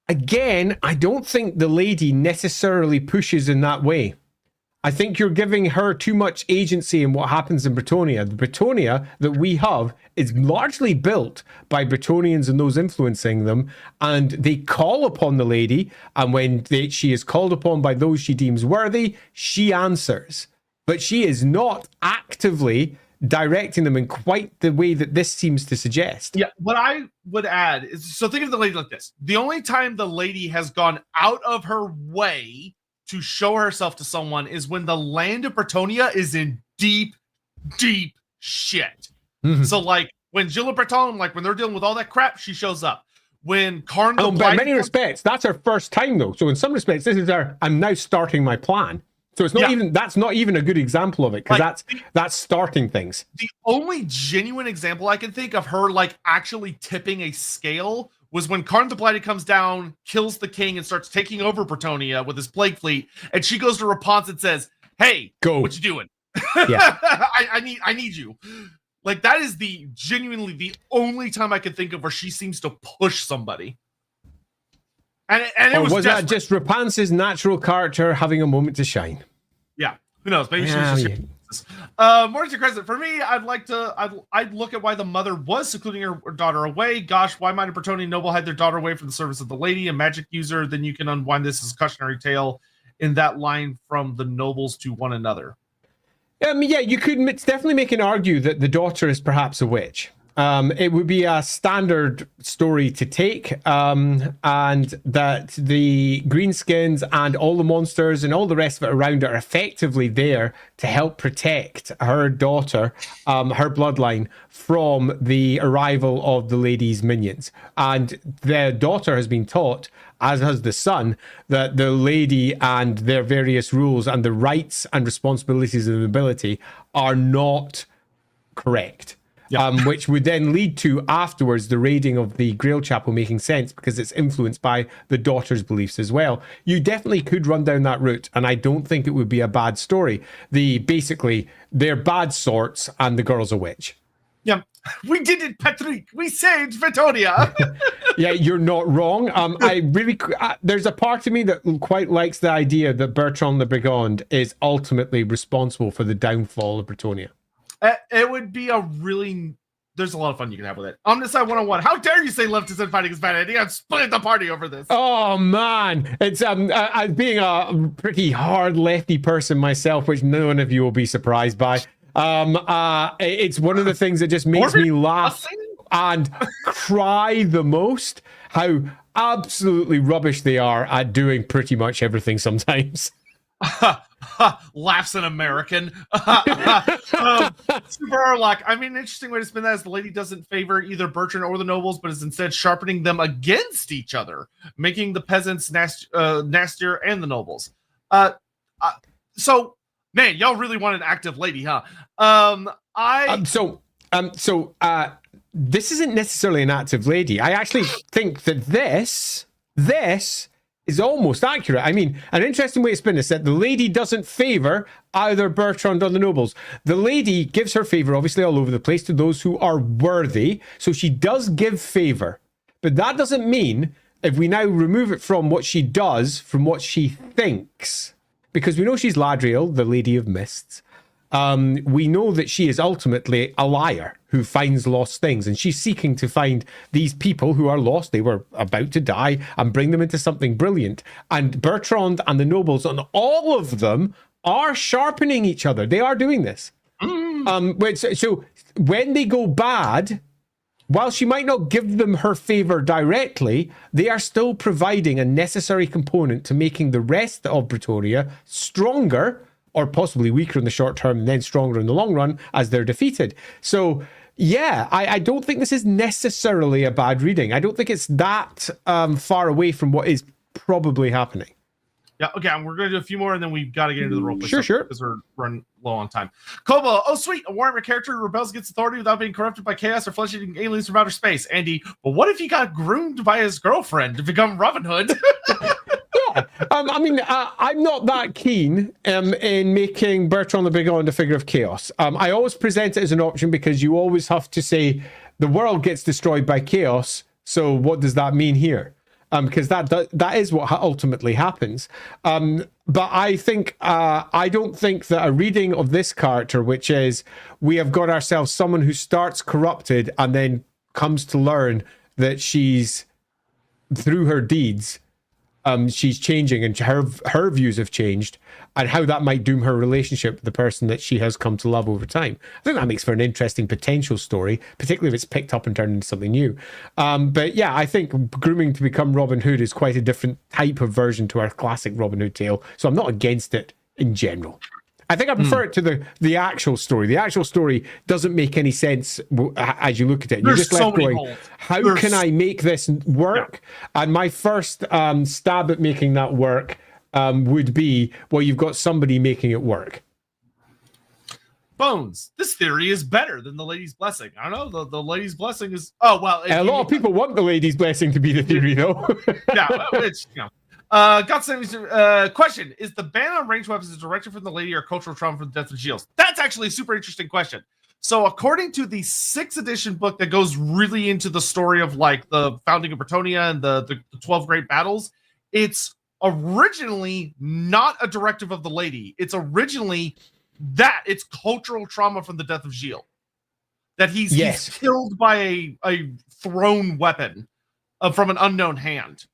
Speaker 2: again, I don't think the lady necessarily pushes in that way. I think you're giving her too much agency in what happens in Bretonia. The Bretonia that we have is largely built by Bretonians and those influencing them, and they call upon the lady, and when she is called upon by those she deems worthy, she answers. But she is not actively directing them in quite the way that this seems to suggest.
Speaker 1: Yeah, what I would add is, so think of the lady like this. The only time the lady has gone out of her way to show herself to someone is when the land of Bretonia is in deep, deep shit. Mm-hmm. So like when Gilles of Breton, like when they're dealing with all that crap, she shows up. When Karn,
Speaker 2: in many respects, that's her first time though. So in some respects, this is I'm now starting my plan. So it's not even, that's not even a good example of it, because that's starting things.
Speaker 1: The only genuine example I can think of her like actually tipping a scale was when Karn the Blighted comes down, kills the king, and starts taking over Bretonia with his plague fleet, and she goes to Rapunzel and says, "Hey,
Speaker 2: go!
Speaker 1: What you doing?
Speaker 2: Yeah.
Speaker 1: I need you." Like, that is genuinely the only time I can think of where she seems to push somebody. And it was
Speaker 2: that just Rapunzel's natural character having a moment to shine?
Speaker 1: Yeah, who knows? Maybe she was just. Morning to Crescent. For me, I'd look at why the mother was secluding her daughter away. Gosh, why might a Bretonian noble hide their daughter away from the service of the lady, a magic user? Then you can unwind this as a cautionary tale in that line from the nobles to one another.
Speaker 2: I mean, yeah, you could definitely make an argue that the daughter is perhaps a witch. It would be a standard story to take, and that the greenskins and all the monsters and all the rest of it around it are effectively there to help protect her daughter, her bloodline, from the arrival of the lady's minions. And the daughter has been taught, as has the son, that the lady and their various rules and the rights and responsibilities of the nobility are not correct. Yeah. Which would then lead to, afterwards, the raiding of the Grail Chapel making sense because it's influenced by the daughter's beliefs as well. You definitely could run down that route, and I don't think it would be a bad story. Basically, they're bad sorts, and the girl's a witch.
Speaker 1: Yeah, we did it, Patrick. We saved Bretonia.
Speaker 2: Yeah, you're not wrong. There's a part of me that quite likes the idea that Bertrand the Brigand is ultimately responsible for the downfall of Bretonia.
Speaker 1: It would be there's a lot of fun you can have with it. Omnicide 101. How dare you say left is in fighting is bad idea? I'm splitting the party over this.
Speaker 2: Oh man, it's being a pretty hard lefty person myself, which none of you will be surprised by. It's one of the things that just makes me laugh and cry the most. How absolutely rubbish they are at doing pretty much everything sometimes.
Speaker 1: Laughs an American. Super Arlock. I mean, an interesting way to spin that is the lady doesn't favor either Bertrand or the nobles, but is instead sharpening them against each other, making the peasants nastier and the nobles. So, man, y'all really want an active lady, huh?
Speaker 2: This isn't necessarily an active lady. I actually think that this is almost accurate. I mean, an interesting way to spin this, that the lady doesn't favor either Bertrand or the nobles. The lady gives her favor, obviously, all over the place to those who are worthy. So she does give favor. But that doesn't mean, if we now remove it from what she does, from what she thinks, because we know she's Ladriel, the Lady of Mists. We know that she is ultimately a liar who finds lost things, and she's seeking to find these people who are lost. They were about to die, and bring them into something brilliant. And Bertrand and the nobles, and all of them, are sharpening each other. They are doing this. So when they go bad, while she might not give them her favor directly, they are still providing a necessary component to making the rest of Bretonia stronger, or possibly weaker in the short term and then stronger in the long run as they're defeated. So, yeah, I don't think this is necessarily a bad reading. I don't think it's that far away from what is probably happening.
Speaker 1: Yeah, okay, we're going to do a few more, and then we've got to get into the roleplay.
Speaker 2: Sure.
Speaker 1: Because we're running low on time. Kobo, oh sweet, a Warhammer character who rebels against authority without being corrupted by chaos or flesh-eating aliens from outer space. Andy, but what if he got groomed by his girlfriend to become Robin Hood?
Speaker 2: Yeah, I'm not that keen in making Bertrand the Brigand a figure of chaos. I always present it as an option because you always have to say the world gets destroyed by chaos, so what does that mean here? Because that is what ultimately happens. But I think I don't think that a reading of this character, which is we have got ourselves someone who starts corrupted and then comes to learn that she's, through her deeds, she's changing, and her views have changed, and how that might doom her relationship with the person that she has come to love over time. I think that makes for an interesting potential story, particularly if it's picked up and turned into something new. But yeah, I think grooming to become Robin Hood is quite a different type of version to our classic Robin Hood tale, so I'm not against it in general. I think I prefer it to the actual story. The actual story doesn't make any sense as you look at it. You're just left going, how can I make this work? Yeah. And my first stab at making that work would be, well, you've got somebody making it work.
Speaker 1: Bones, this theory is better than the lady's blessing. I don't know. The lady's blessing is a lot
Speaker 2: of people want the lady's blessing to be the theory, though.
Speaker 1: Yeah, it's question: is the ban on ranged weapons a direction from the lady or cultural trauma from the death of Shields? That's actually a super interesting question. So, according to the 6th edition book that goes really into the story of like the founding of Bretonia and the 12 great battles, it's originally not a directive of the lady. It's originally it's cultural trauma from the death of Gilles. That he's killed by a thrown weapon from an unknown hand.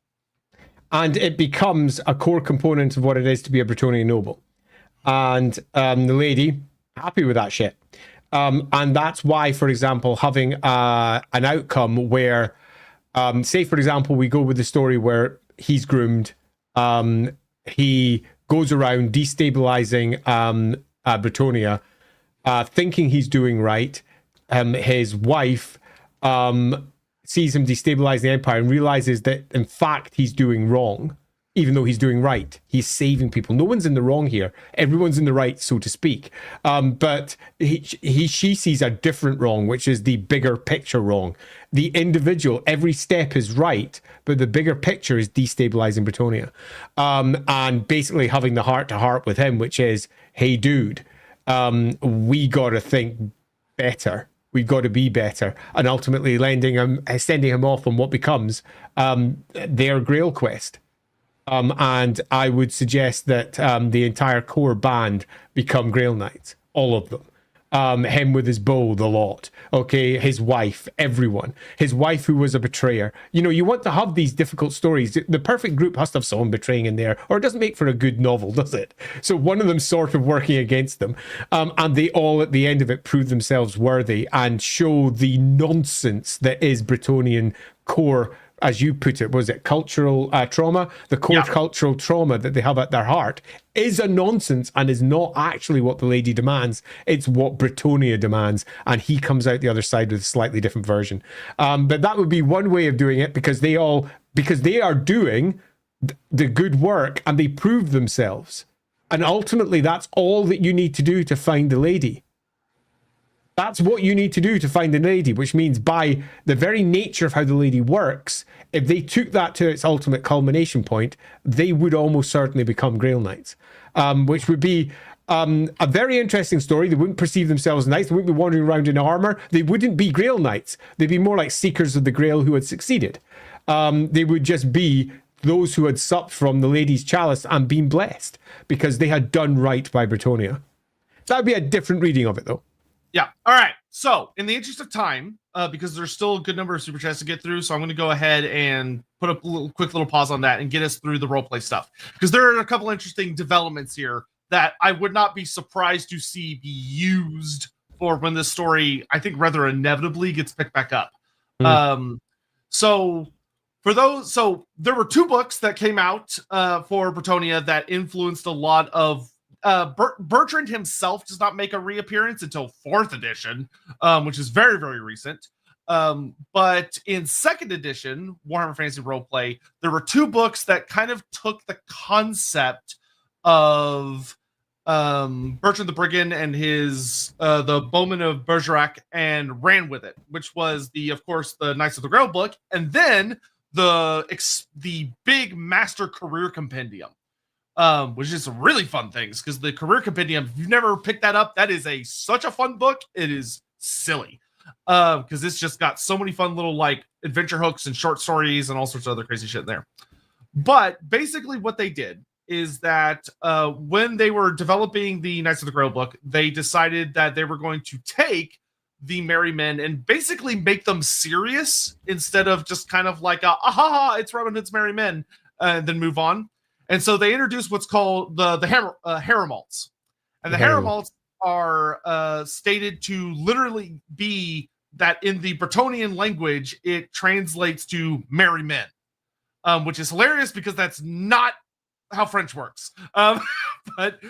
Speaker 2: And it becomes a core component of what it is to be a Bretonian noble. And the lady, happy with that shit. And that's why, for example, having an outcome where, say, for example, we go with the story where he's groomed, he goes around destabilizing Bretonia, thinking he's doing right. His wife sees him destabilize the empire and realizes that, in fact, he's doing wrong, even though he's doing right. He's saving people. No one's in the wrong here. Everyone's in the right, so to speak. But she sees a different wrong, which is the bigger picture wrong. The individual, every step is right, but the bigger picture is destabilizing Bretonia. And basically having the heart-to-heart with him, which is, hey, dude, we got to think better. We've got to be better. And ultimately sending him off on what becomes their Grail quest. And I would suggest that the entire core band become Grail Knights, all of them. Him with his bow, the lot. Okay, his wife, everyone. His wife who was a betrayer. You know, you want to have these difficult stories. The perfect group has to have someone betraying in there, or it doesn't make for a good novel, does it? So one of them sort of working against them. And they all, at the end of it, prove themselves worthy and show the nonsense that is Bretonian core, as you put it, was it cultural trauma? The core cultural trauma that they have at their heart is a nonsense and is not actually what the lady demands. It's what Bretonia demands, and he comes out the other side with a slightly different version. But that would be one way of doing it, because they are doing the good work and they prove themselves. And ultimately, that's all that you need to do to find the lady. That's what you need to do to find the lady, which means by the very nature of how the lady works, if they took that to its ultimate culmination point, they would almost certainly become Grail Knights, which would be a very interesting story. They wouldn't perceive themselves as knights. They wouldn't be wandering around in armor. They wouldn't be Grail Knights. They'd be more like seekers of the Grail who had succeeded. They would just be those who had supped from the lady's chalice and been blessed because they had done right by Bretonia. That would be a different reading of it, though.
Speaker 1: Yeah. All right. So, in the interest of time, because there's still a good number of super chats to get through, so I'm going to go ahead and put a quick little pause on that and get us through the roleplay stuff. Because there are a couple interesting developments here that I would not be surprised to see be used for when this story, I think, rather inevitably gets picked back up. So there were 2 books that came out for Bretonia that influenced a lot of. Bertrand himself does not make a reappearance until 4th edition, which is very, very recent. But in 2nd edition, Warhammer Fantasy Roleplay, there were 2 books that kind of took the concept of Bertrand the Brigand and his the Bowman of Bergerac and ran with it, which was of course, the Knights of the Grail book, and then the big Master Career Compendium. Which is some really fun things, because the Career Compendium, if you've never picked that up, that is such a fun book. It is silly. Because it's just got so many fun little like adventure hooks and short stories and all sorts of other crazy shit in there. But basically what they did is that when they were developing the Knights of the Grail book, they decided that they were going to take the Merry Men and basically make them serious instead of just kind of like it's Robin Hood's Merry Men, and then move on. And so they introduced what's called the Haramalts. And the Haramalts are stated to literally be that in the Bretonian language, it translates to merry men, which is hilarious because that's not how French works. But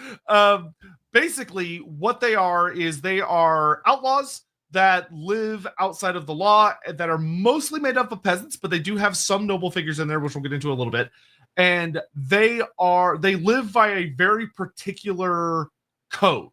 Speaker 1: basically what they are is they are outlaws that live outside of the law, that are mostly made up of peasants, but they do have some noble figures in there, which we'll get into a little bit. and they live by a very particular code,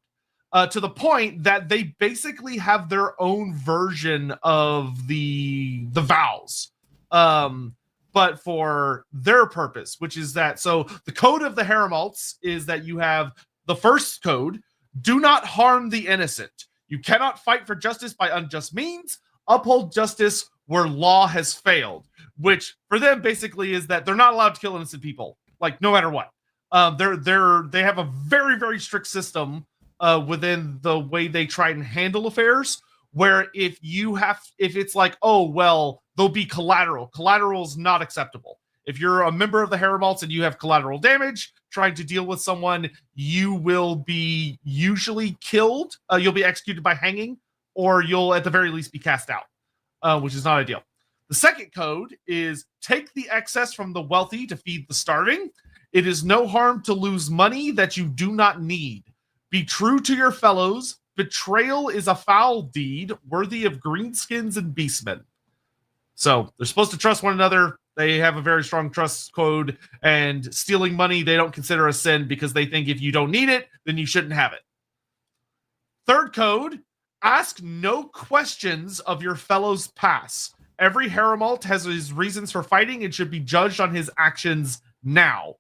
Speaker 1: to the point that they basically have their own version of the vows, but for their purpose, which is that, so the code of the Heramalts is that you have the first code: do not harm the innocent. You cannot fight for justice by unjust means. Uphold justice where law has failed, which for them basically is that they're not allowed to kill innocent people, like no matter what. They have a very, very strict system within the way they try and handle affairs, where if it's like, oh, well, there'll be collateral. Collateral is not acceptable. If you're a member of the Heramalts and you have collateral damage trying to deal with someone, you will be usually killed. You'll be executed by hanging, or you'll at the very least be cast out, which is not ideal. The second code is take the excess from the wealthy to feed the starving. It is no harm to lose money that you do not need. Be true to your fellows. Betrayal is a foul deed worthy of greenskins and beastmen. So they're supposed to trust one another. They have a very strong trust code, and stealing money they don't consider a sin because they think if you don't need it, then you shouldn't have it. Third code: ask no questions of your fellow's past. Every Heramalt has his reasons for fighting and should be judged on his actions now.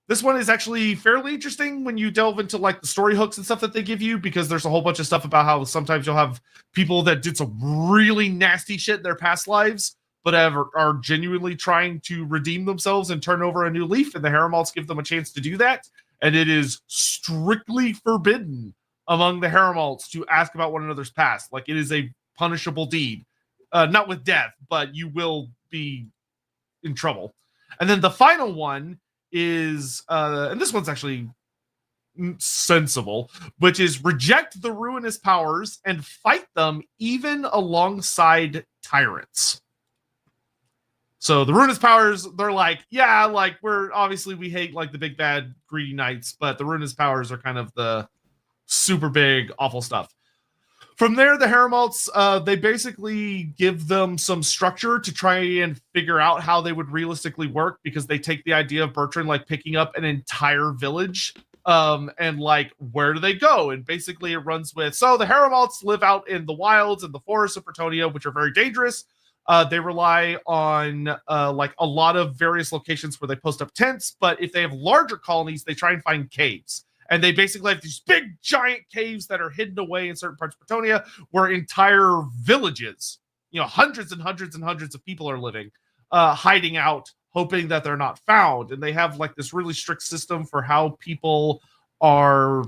Speaker 1: This one is actually fairly interesting when you delve into like the story hooks and stuff that they give you, because there's a whole bunch of stuff about how sometimes you'll have people that did some really nasty shit in their past lives, but are genuinely trying to redeem themselves and turn over a new leaf, and the Heramalts give them a chance to do that. And it is strictly forbidden among the Heramalts to ask about one another's past. Like, it is a punishable deed. Not with death, but you will be in trouble. And then the final one is, and this one's actually sensible, which is reject the ruinous powers and fight them even alongside tyrants. So the ruinous powers, they're like, yeah, like we hate like the big bad greedy knights, but the ruinous powers are kind of the super big awful stuff. From there, the Heramalts, they basically give them some structure to try and figure out how they would realistically work, because they take the idea of Bertrand like picking up an entire village, and like, where do they go? And basically it runs with, so the Heramalts live out in the wilds and the forests of Bretonnia, which are very dangerous. They rely on like a lot of various locations where they post up tents, but if they have larger colonies, they try and find caves. And they basically have these big giant caves that are hidden away in certain parts of Bretonnia, where entire villages, hundreds and hundreds and hundreds of people are living, hiding out, hoping that they're not found. And they have like this really strict system for how people are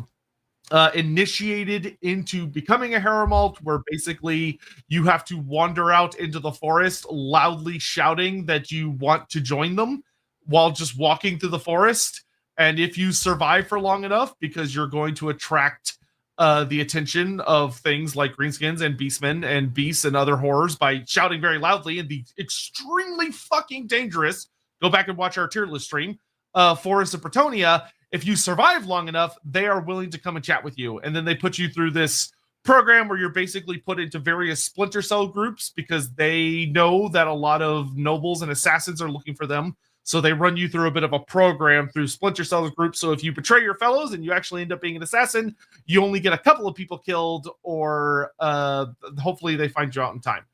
Speaker 1: initiated into becoming a Heramalt, where basically you have to wander out into the forest loudly shouting that you want to join them while just walking through the forest. And if you survive for long enough, because you're going to attract the attention of things like greenskins and beastmen and beasts and other horrors by shouting very loudly in the extremely fucking dangerous, go back and watch our tier list stream, Forest of Bretonnia, if you survive long enough, they are willing to come and chat with you. And then they put you through this program where you're basically put into various splinter cell groups, because they know that a lot of nobles and assassins are looking for them. So they run you through a bit of a program through splinter cell groups. So if you betray your fellows and you actually end up being an assassin, you only get a couple of people killed, or hopefully they find you out in time.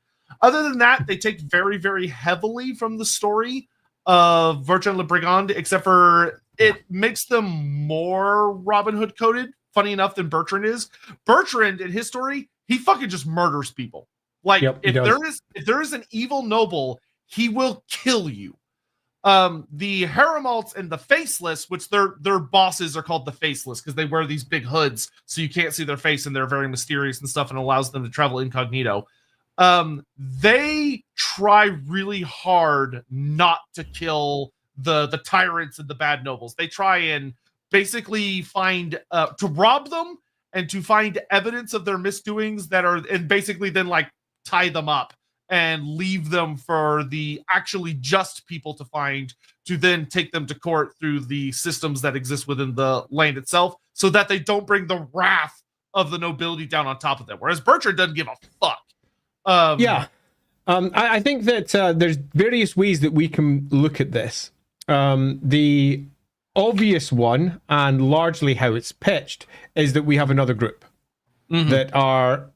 Speaker 1: Other than that, they take very, very heavily from the story of Bertrand le Brigand, except for it makes them more Robin Hood coded, funny enough, than Bertrand is. Bertrand, in his story, he fucking just murders people. Like, if there is an evil noble, he will kill you. The Heramalts and the Faceless, which their bosses are called the Faceless because they wear these big hoods so you can't see their face, and they're very mysterious and stuff, and allows them to travel incognito. They try really hard not to kill the tyrants and the bad nobles. They try and basically find to rob them and to find evidence of their misdoings and basically then like tie them up and leave them for the actually just people to find, to then take them to court through the systems that exist within the land itself, so that they don't bring the wrath of the nobility down on top of them. Whereas Bertrand doesn't give a fuck.
Speaker 2: I think that there's various ways that we can look at this. The obvious one, and largely how it's pitched, is that we have another group that are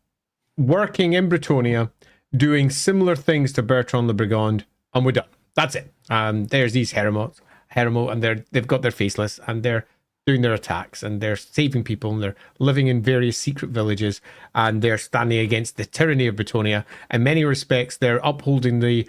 Speaker 2: working in Britonia, doing similar things to Bertrand the Brigand, and we're done. That's it. There's these Heremo, and they've got their faceless, and they're doing their attacks, and they're saving people, and they're living in various secret villages, and they're standing against the tyranny of Britonia. In many respects, they're upholding the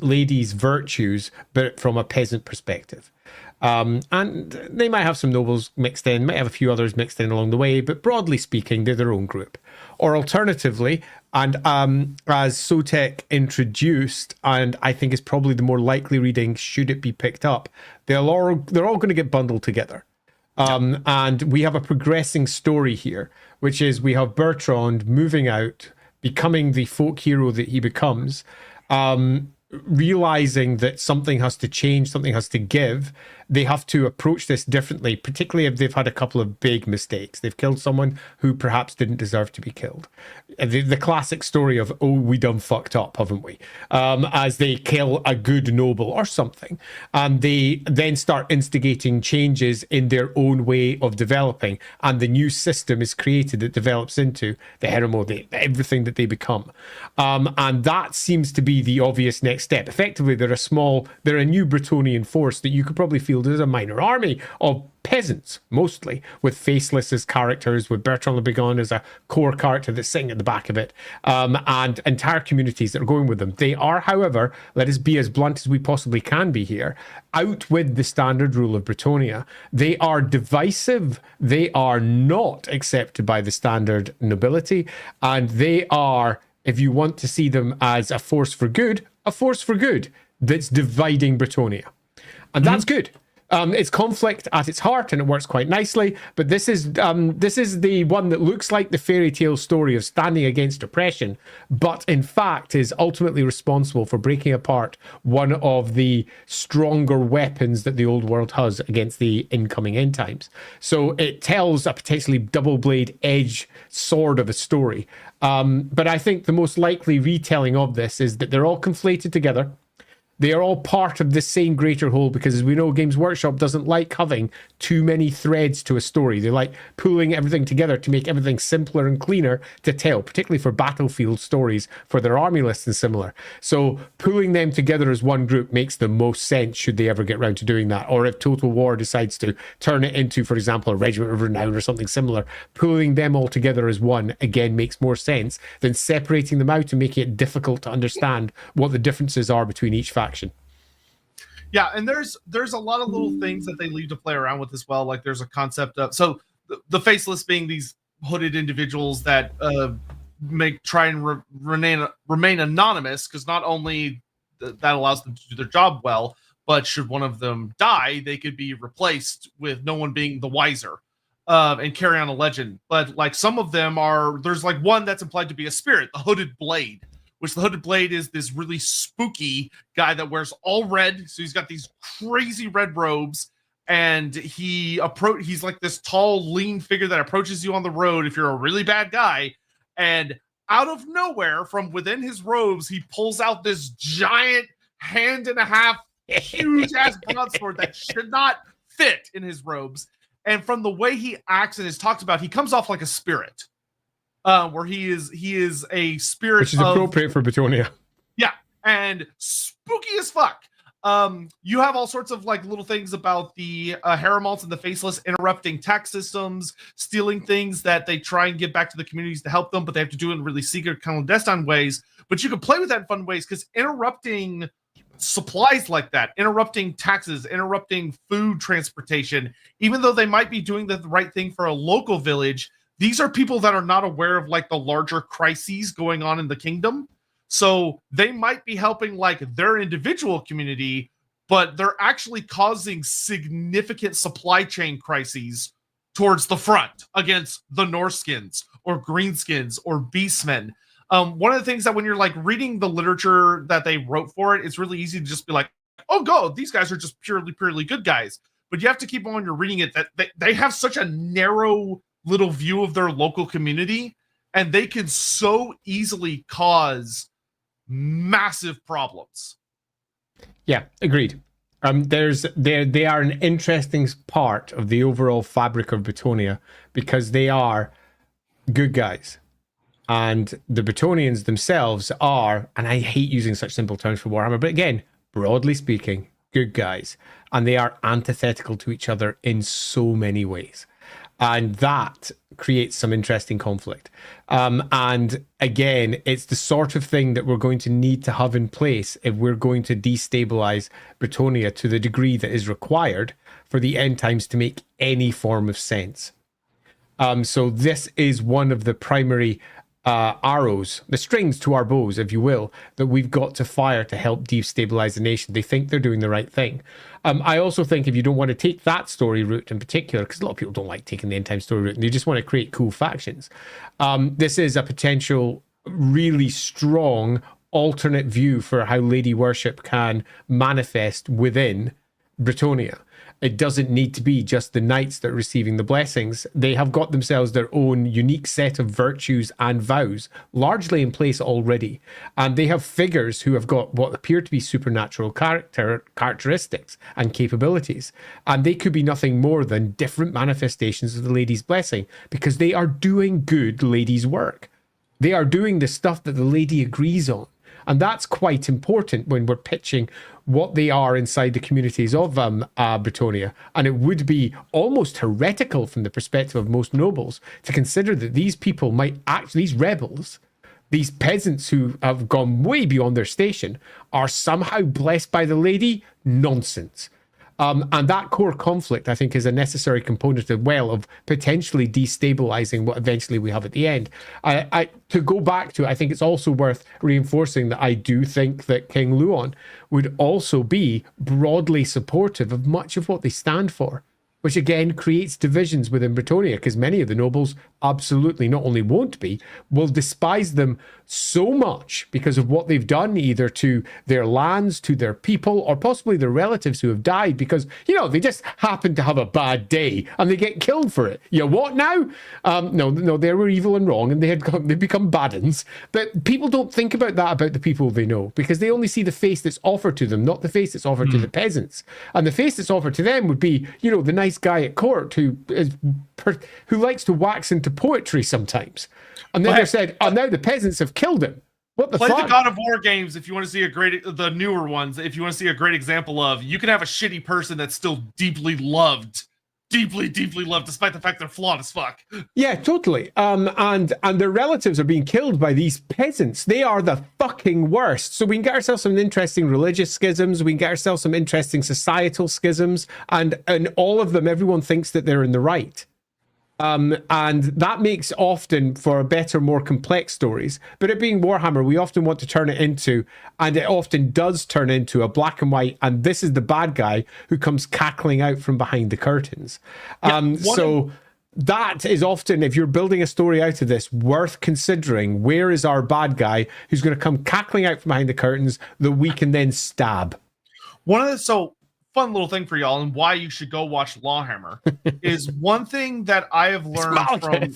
Speaker 2: ladies' virtues, but from a peasant perspective. And they might have some nobles mixed in, might have a few others mixed in along the way, but broadly speaking, they're their own group. Or alternatively, and as Sotek introduced, and I think is probably the more likely reading, should it be picked up, they're all going to get bundled together. And we have a progressing story here, which is we have Bertrand moving out, becoming the folk hero that he becomes, realizing that something has to change, something has to give. They have to approach this differently, particularly if they've had a couple of big mistakes. They've killed someone who perhaps didn't deserve to be killed. The classic story of, oh, we done fucked up, haven't we? As they kill a good noble or something. And they then start instigating changes in their own way of developing. And the new system is created that develops into the Heremo, everything that they become. And that seems to be the obvious next step. Effectively, they're a new Bretonian force that you could probably feel as a minor army of peasants, mostly, with faceless as characters, with Bertrand le Brigand as a core character that's sitting at the back of it, and entire communities that are going with them. They are, however, let us be as blunt as we possibly can be here, out with the standard rule of Britonia. They are divisive, they are not accepted by the standard nobility, and they are, if you want to see them as a force for good that's dividing Britonia. And that's good. It's conflict at its heart, and it works quite nicely. But this is the one that looks like the fairy tale story of standing against oppression, but in fact is ultimately responsible for breaking apart one of the stronger weapons that the old world has against the incoming end times. So it tells a potentially double blade edge sword of a story. But I think the most likely retelling of this is that they're all conflated together. They are all part of the same greater whole, because as we know, Games Workshop doesn't like having too many threads to a story. They like pulling everything together to make everything simpler and cleaner to tell, particularly for battlefield stories, for their army lists and similar. So pulling them together as one group makes the most sense should they ever get around to doing that. Or if Total War decides to turn it into, for example, a Regiment of Renown or something similar, pulling them all together as one, again, makes more sense than separating them out and making it difficult to understand what the differences are between each faction.
Speaker 1: Yeah, and there's a lot of little things that they leave to play around with as well. Like there's a concept of the faceless being these hooded individuals that try and remain anonymous, because not only that allows them to do their job well, but should one of them die, they could be replaced with no one being the wiser, and carry on a legend. But like some of them there's like one that's implied to be a spirit, the Hooded Blade. Which the Hooded Blade is this really spooky guy that wears all red. So he's got these crazy red robes, and he's like this tall, lean figure that approaches you on the road if you're a really bad guy. And out of nowhere, from within his robes, he pulls out this giant hand and a half, huge ass broadsword that should not fit in his robes. And from the way he acts and is talked about, he comes off like a spirit. Where he is a spirit,
Speaker 2: which is appropriate for Britonia.
Speaker 1: Yeah, and spooky as fuck. You have all sorts of like little things about the Heremonts and the Faceless interrupting tax systems, stealing things that they try and give back to the communities to help them, but they have to do it in really secret, clandestine ways. But you can play with that in fun ways, because interrupting supplies like that, interrupting taxes, interrupting food transportation, even though they might be doing the right thing for a local village, these are people that are not aware of like the larger crises going on in the kingdom. So they might be helping like their individual community, but they're actually causing significant supply chain crises towards the front against the Norskins or Greenskins or Beastmen. One of the things that when you're like reading the literature that they wrote for it, it's really easy to just be like, oh, God, these guys are just purely good guys. But you have to keep on when you're reading it that they have such a narrow little view of their local community, and they can so easily cause massive problems.
Speaker 2: Yeah, agreed. They are an interesting part of the overall fabric of Bretonia because they are good guys. And the Bretonians themselves are, and I hate using such simple terms for Warhammer, but again, broadly speaking, good guys. And they are antithetical to each other in so many ways. And that creates some interesting conflict. And again, it's the sort of thing that we're going to need to have in place if we're going to destabilize Bretonia to the degree that is required for the end times to make any form of sense. So this is one of the primary arrows, the strings to our bows, if you will, that we've got to fire to help destabilize the nation. They think they're doing the right thing. I also think if you don't want to take that story route in particular, because a lot of people don't like taking the end time story route and they just want to create cool factions, this is a potential really strong alternate view for how lady worship can manifest within Bretonia. It doesn't need to be just the knights that are receiving the blessings. They have got themselves their own unique set of virtues and vows, largely in place already. And they have figures who have got what appear to be supernatural characteristics and capabilities. And they could be nothing more than different manifestations of the lady's blessing, because they are doing good ladies' work. They are doing the stuff that the lady agrees on. And that's quite important when we're pitching what they are inside the communities of Bretonia. And it would be almost heretical from the perspective of most nobles to consider that these people might actually, these rebels, these peasants who have gone way beyond their station, are somehow blessed by the lady. Nonsense. And that core conflict, I think, is a necessary component as well of potentially destabilizing what eventually we have at the end. To go back to, I think it's also worth reinforcing that I do think that King Luon would also be broadly supportive of much of what they stand for, which again creates divisions within Bretonia, because many of the nobles absolutely not only won't be, will despise them so much because of what they've done, either to their lands, to their people, or possibly their relatives who have died because, you know, they just happen to have a bad day and they get killed for it. You know what now? No, they were evil and wrong and they become bad uns. But people don't think about that about the people they know, because they only see the face that's offered to them, not the face that's offered to the peasants. And the face that's offered to them would be, you know, the nice guy at court who likes to wax into poetry sometimes. And then they're said, oh, now the peasants have killed him. What the fuck?
Speaker 1: Play the God of War games if you want to see the newer ones. If you want to see a great example of, you can have a shitty person that's still deeply loved, despite the fact they're flawed as fuck.
Speaker 2: Yeah, totally. And their relatives are being killed by these peasants. They are the fucking worst. So we can get ourselves some interesting religious schisms. We can get ourselves some interesting societal schisms. And all of them, everyone thinks that they're in the right. And that makes often for better, more complex stories. But it being Warhammer, we often want to turn it into, and it often does turn into, a black and white, and this is the bad guy who comes cackling out from behind the curtains. So that is often, if you're building a story out of this, worth considering. Where is our bad guy who's going to come cackling out from behind the curtains that we can then stab?
Speaker 1: Fun little thing for y'all, and why you should go watch LAWhammer is one thing that I have learned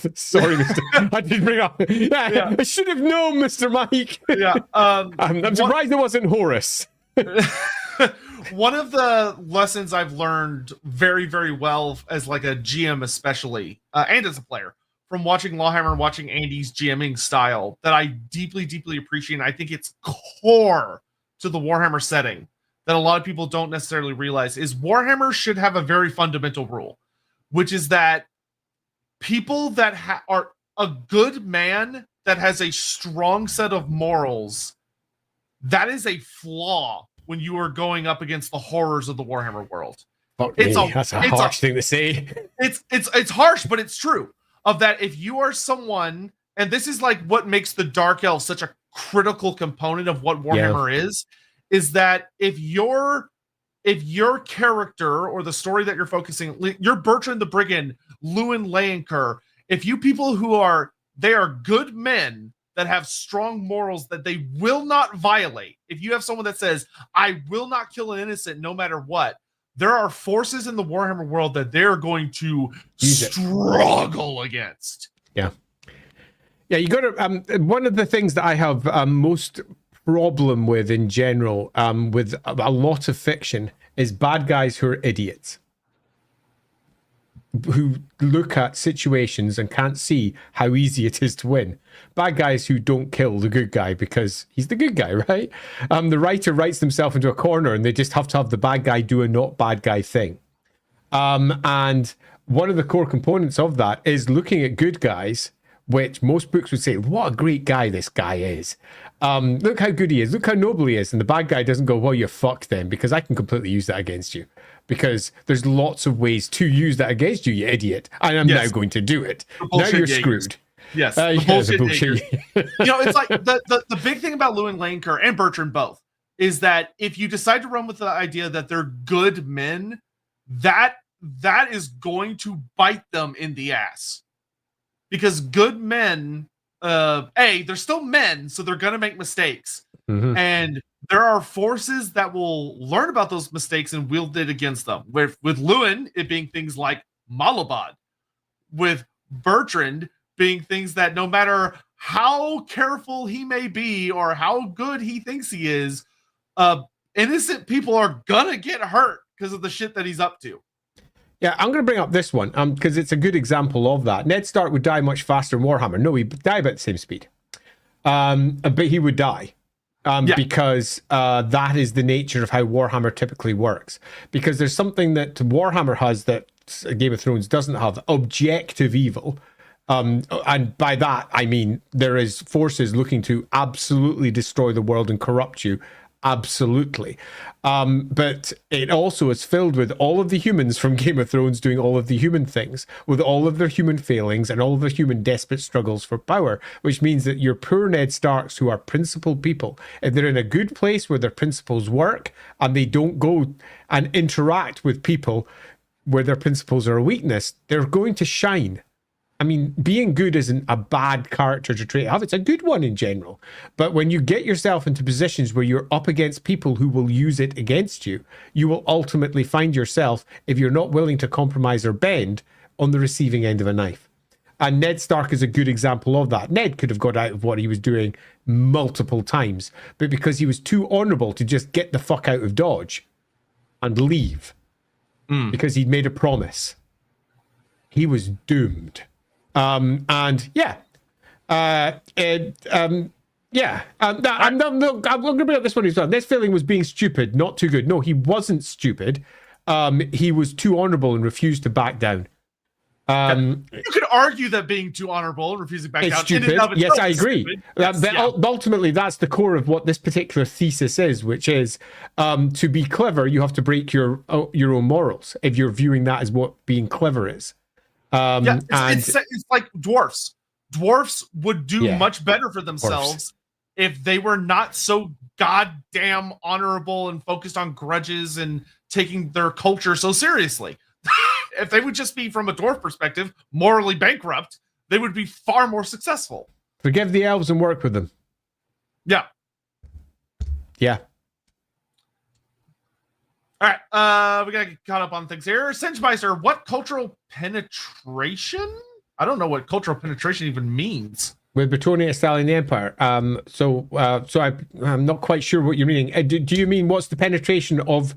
Speaker 1: from.
Speaker 2: Sorry, Mr. I didn't bring up. Yeah. I should have known, Mr. Mike.
Speaker 1: Yeah,
Speaker 2: I'm surprised it wasn't Horus.
Speaker 1: One of the lessons I've learned very, very well as like a GM, especially, and as a player, from watching LAWhammer and watching Andy's GMing style, that I deeply, deeply appreciate, and I think it's core to the Warhammer setting, that a lot of people don't necessarily realize, is Warhammer should have a very fundamental rule, which is that people that are a good man that has a strong set of morals, that is a flaw when you are going up against the horrors of the Warhammer world.
Speaker 2: That's a harsh thing to say.
Speaker 1: It's harsh, but it's true. Of that, if you are someone, and this is like what makes the Dark Elves such a critical component of what Warhammer is that if your character or the story that you're focusing, you're Bertrand the Brigand, Lewin Leyenker, if you people they are good men that have strong morals that they will not violate, if you have someone that says, I will not kill an innocent no matter what, there are forces in the Warhammer world that they're going to struggle against.
Speaker 2: Yeah, you got to, one of the things that I have most problem with in general, with a lot of fiction, is bad guys who are idiots, who look at situations and can't see how easy it is to win. Bad guys who don't kill the good guy because he's the good guy, right? The writer writes themselves into a corner and they just have to have the bad guy do a not bad guy thing. And one of the core components of that is looking at good guys, which most books would say, what a great guy this guy is. Look how good he is. Look how noble he is. And the bad guy doesn't go, well, you're fucked then, because I can completely use that against you. Because there's lots of ways to use that against you, you idiot. And I'm now going to do it. Now you're screwed.
Speaker 1: Yes.
Speaker 2: The bullshit.
Speaker 1: It's like the big thing about Llewyn Langer and Bertrand both is that if you decide to run with the idea that they're good men, that is going to bite them in the ass. Because good men, they're still men, so they're going to make mistakes. Mm-hmm. And there are forces that will learn about those mistakes and wield it against them. With Llewyn, it being things like Malabad. With Bertrand being things that no matter how careful he may be or how good he thinks he is, innocent people are going to get hurt because of the shit that he's up to.
Speaker 2: Yeah, I'm going to bring up this one because it's a good example of that. Ned Stark would die much faster in Warhammer. No, he'd die about the same speed. But he would die because that is the nature of how Warhammer typically works. Because there's something that Warhammer has that Game of Thrones doesn't have, objective evil. And by that, I mean there is forces looking to absolutely destroy the world and corrupt you. Absolutely. But it also is filled with all of the humans from Game of Thrones doing all of the human things, with all of their human failings and all of their human desperate struggles for power, which means that your poor Ned Starks, who are principled people, if they're in a good place where their principles work and they don't go and interact with people where their principles are a weakness, they're going to shine. I mean, being good isn't a bad character to trait have. It's a good one in general. But when you get yourself into positions where you're up against people who will use it against you, you will ultimately find yourself, if you're not willing to compromise or bend, on the receiving end of a knife. And Ned Stark is a good example of that. Ned could have got out of what he was doing multiple times, but because he was too honorable to just get the fuck out of Dodge and leave, because he'd made a promise, he was doomed. I'm going to bring up this one as well. This feeling was being stupid, not too good. No, he wasn't stupid. He was too honorable and refused to back down.
Speaker 1: You could argue that being too honorable and refusing back down.
Speaker 2: Stupid. Yes, I agree. Ultimately, that's the core of what this particular thesis is, which is to be clever, you have to break your own morals. If you're viewing that as what being clever is. It's
Speaker 1: like dwarfs. Dwarfs would do much better for themselves if they were not so goddamn honorable and focused on grudges and taking their culture so seriously. If they would just be, from a dwarf perspective, morally bankrupt, they would be far more successful.
Speaker 2: Forgive the elves and work with them.
Speaker 1: Yeah.
Speaker 2: Yeah.
Speaker 1: All right, we gotta get caught up on things here. Singemeister, what cultural penetration? I don't know what cultural penetration even means.
Speaker 2: With Bretonnia, Estalian, the Empire. So I'm not quite sure what you're meaning. Do you mean what's the penetration of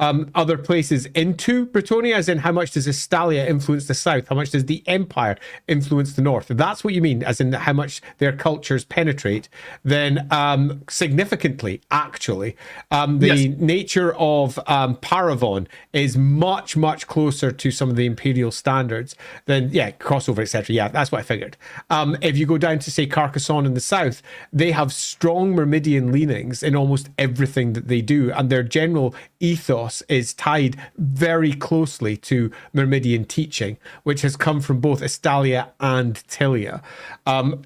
Speaker 2: other places into Bretonnia, as in how much does Estalia influence the south? How much does the Empire influence the north? If that's what you mean, as in how much their cultures penetrate, then significantly, actually. The nature of Paravon is much, much closer to some of the Imperial standards than, crossover, etc. Yeah, that's what I figured. If you go down to, say, Carcassonne in the south, they have strong Myrmidian leanings in almost everything that they do, and their general ethos is tied very closely to Myrmidian teaching, which has come from both Estalia and Tilia.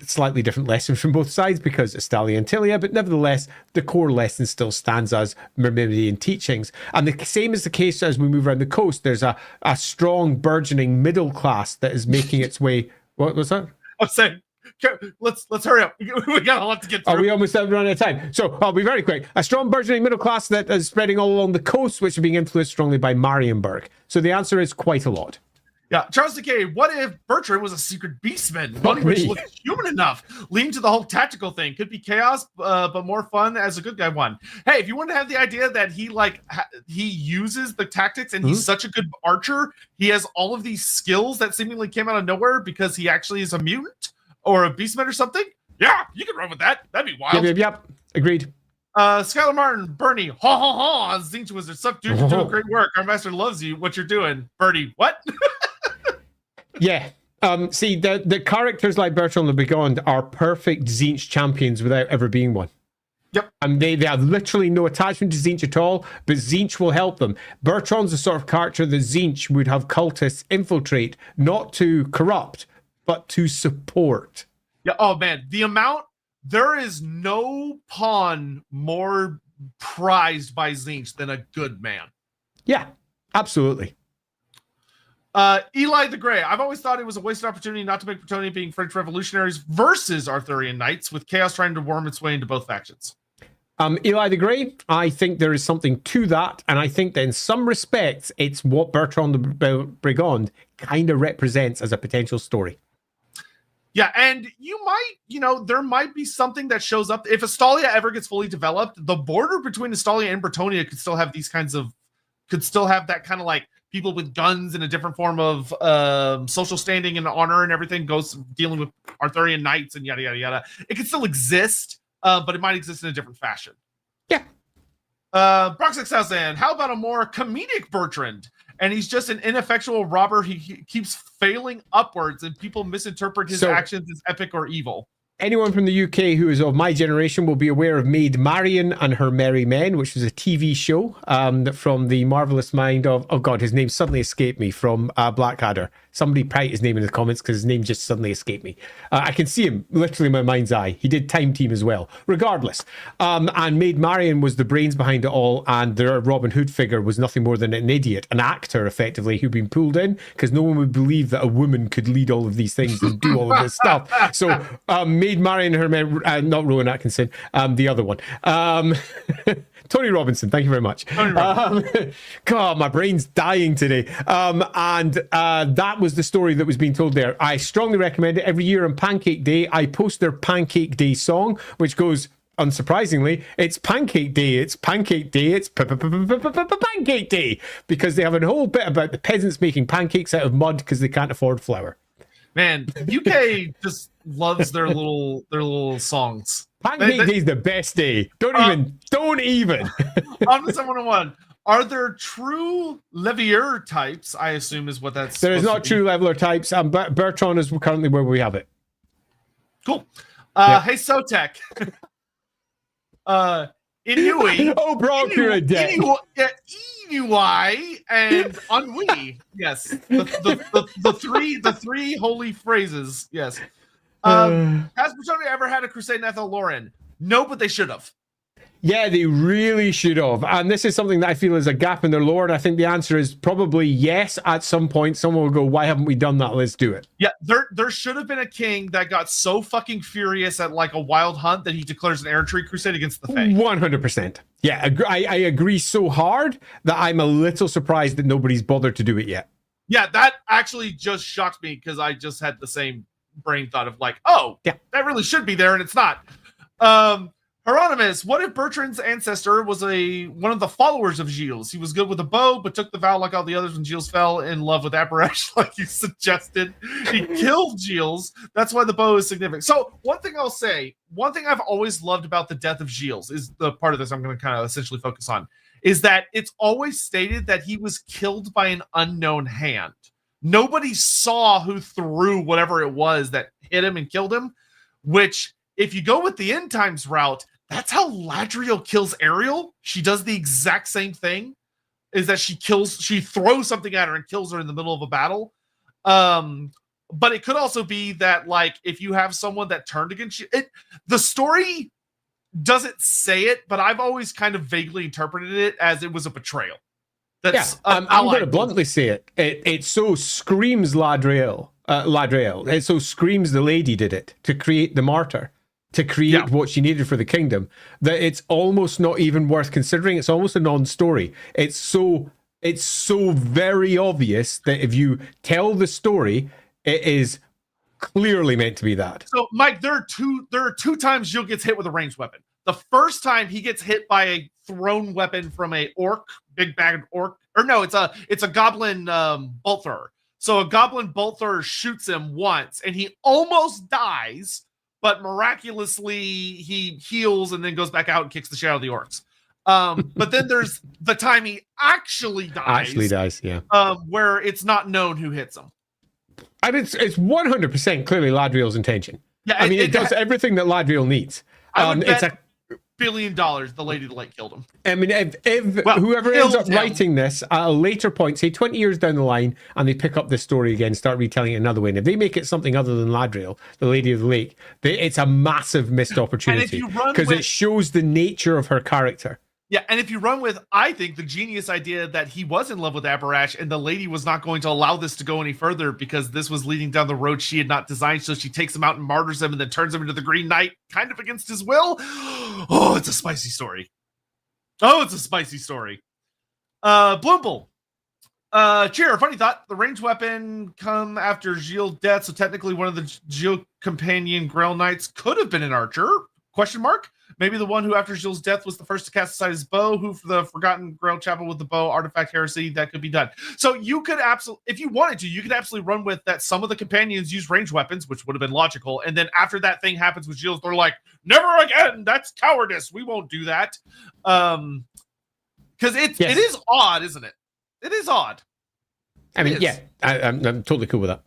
Speaker 2: Slightly different lessons from both sides because Estalia and Tilia, but nevertheless, the core lesson still stands as Myrmidian teachings. And the same is the case as we move around the coast. There's a strong, burgeoning middle class that is making its way. What was that?
Speaker 1: I'm saying, let's hurry up. We got a lot to get through.
Speaker 2: Are we almost running out of time? So I'll be very quick. A strong burgeoning middle class that is spreading all along the coast, which are being influenced strongly by Marienburg. So the answer is quite a lot.
Speaker 1: Yeah, Charles Decay, what if Bertrand was a secret beastman?
Speaker 2: Fuck
Speaker 1: One which
Speaker 2: me.
Speaker 1: looked human enough, leading to the whole tactical thing. Could be chaos, but more fun as a good guy one. Hey, if you want to have the idea that he he uses the tactics and he's such a good archer, he has all of these skills that seemingly came out of nowhere because he actually is a mutant or a beastman or something. Yeah, you can run with that. That'd be wild.
Speaker 2: Yep. Agreed.
Speaker 1: Skylar Martin, Bernie, ha ha ha, Zinch Wizard, sup, dude, you're doing great work. Our master loves you. What you're doing, Bernie? What?
Speaker 2: Yeah. See, the characters like Bertrand and Brigand are perfect Zinch champions without ever being one.
Speaker 1: Yep.
Speaker 2: And they have literally no attachment to Zinch at all, but Zinch will help them. Bertrand's the sort of character that Zinch would have cultists infiltrate, not to corrupt, but to support.
Speaker 1: Yeah. Oh man, there is no pawn more prized by Zinch than a good man.
Speaker 2: Yeah, absolutely.
Speaker 1: Eli the Grey. I've always thought it was a wasted opportunity not to make Bretonnia being French revolutionaries versus Arthurian knights, with chaos trying to worm its way into both factions.
Speaker 2: Eli the Grey, I think there is something to that, and I think that in some respects, it's what Bertrand the Brigand kind of represents as a potential story.
Speaker 1: Yeah, and there might be something that shows up. If Astalia ever gets fully developed, the border between Astalia and Bretonnia could still have that kind of like people with guns in a different form of social standing and honor and everything goes dealing with Arthurian knights and yada, yada, yada. It could still exist, but it might exist in a different fashion.
Speaker 2: Yeah.
Speaker 1: Brock 6000, how about a more comedic Bertrand? And he's just an ineffectual robber. He keeps failing upwards and people misinterpret his actions as epic or evil.
Speaker 2: Anyone from the UK who is of my generation will be aware of Maid Marian and Her Merry Men, which was a TV show from the marvelous mind of, oh God, his name suddenly escaped me, from Blackadder. Somebody write his name in the comments because his name just suddenly escaped me. I can see him literally in my mind's eye. He did Time Team as well. Regardless. And Maid Marian was the brains behind it all, and their Robin Hood figure was nothing more than an idiot, an actor effectively, who'd been pulled in because no one would believe that a woman could lead all of these things and do all of this stuff. So Maid Marian and Her Men, not Rowan Atkinson, the other one. Tony Robinson, thank you very much. God, my brain's dying today. And that was the story that was being told there. I strongly recommend it. Every year on Pancake Day, I post their Pancake Day song, which goes, unsurprisingly, it's Pancake Day, it's Pancake Day, it's Pancake Day, because they have a whole bit about the peasants making pancakes out of mud because they can't afford flour. Man,
Speaker 1: UK just loves their little songs.
Speaker 2: Pancake Day is the best day. Don't even.
Speaker 1: On the 701, are there true levier types? I assume is what that's.
Speaker 2: There is not true leveler types. Bertrand is currently where we have it.
Speaker 1: Cool. Hey, Sotek. Inui.
Speaker 2: Oh, Brock, you're a dick.
Speaker 1: Inui and ennui. Yes. The three holy phrases. Yes. Has Bretonnia ever had a crusade in Ethelloren? No, but they should have.
Speaker 2: Yeah, they really should have. And this is something that I feel is a gap in their lore. And I think the answer is probably yes. At some point, someone will go, why haven't we done that? Let's do it.
Speaker 1: Yeah, there should have been a king that got so fucking furious at like a wild hunt that he declares an errantry crusade against the Fae.
Speaker 2: 100%. Yeah, I agree so hard that I'm a little surprised that nobody's bothered to do it yet.
Speaker 1: Yeah, that actually just shocked me because I just had the same brain thought of like, oh, yeah, that really should be there, and it's not. Hieronymus, what if Bertrand's ancestor was one of the followers of Gilles? He was good with a bow, but took the vow like all the others when Gilles fell in love with Apparash, like you suggested. He killed Gilles. That's why the bow is significant. So one thing I'll say, one thing I've always loved about the death of Gilles is the part of this I'm going to kind of essentially focus on, is that it's always stated that he was killed by an unknown hand. Nobody saw who threw whatever it was that hit him and killed him, which if you go with the end times route, that's how Ladriel kills Ariel. She does the exact same thing, is that she throws something at her and kills her in the middle of a battle. But it could also be that, like, if you have someone that turned against you, the story doesn't say it, but I've always kind of vaguely interpreted it as it was a betrayal. That's
Speaker 2: I'm going to bluntly say it. It so screams Ladriel. It so screams the lady did it to create the martyr, to create what she needed for the kingdom, that it's almost not even worth considering. It's almost a non-story. It's so It's so very obvious that if you tell the story, it is clearly meant to be that.
Speaker 1: So, Mike, there are two times Jill gets hit with a ranged weapon. The first time he gets hit by a thrown weapon from a orc, big bad orc, or no, it's a goblin bolt thrower. So a goblin bolt thrower shoots him once, and he almost dies, but miraculously he heals and then goes back out and kicks the shit out of the orcs. But then there's the time he actually dies.
Speaker 2: Yeah.
Speaker 1: Where it's not known who hits him.
Speaker 2: And it's 100% clearly Ladriel's intention.
Speaker 1: Yeah,
Speaker 2: I mean, it does everything that Ladriel needs.
Speaker 1: It's $1 billion the lady that like killed him.
Speaker 2: I mean, if whoever ends up writing this at a later point, say 20 years down the line, and they pick up this story again, start retelling it another way, and if they make it something other than Ladriel, the Lady of the Lake, it's a massive missed opportunity because it shows the nature of her character.
Speaker 1: Yeah, and if you run with, I think, the genius idea that he was in love with Abarash and the lady was not going to allow this to go any further because this was leading down the road she had not designed, so she takes him out and martyrs him and then turns him into the Green Knight, kind of against his will. Oh, it's a spicy story. Bloomble. Cheer, funny thought. The ranged weapon come after Gilles' death, so technically one of the Gilles companion Grail Knights could have been an archer? Question mark? Maybe the one who, after Gilles' death, was the first to cast aside his bow, who for the Forgotten Grail Chapel with the bow, artifact heresy, that could be done. So you could absolutely, if you wanted to, you could absolutely run with that. Some of the companions use ranged weapons, which would have been logical. And then after that thing happens with Gilles, they're like, never again. That's cowardice. We won't do that. Because it is odd, isn't it? It is odd.
Speaker 2: I mean, yeah, I'm totally cool with that.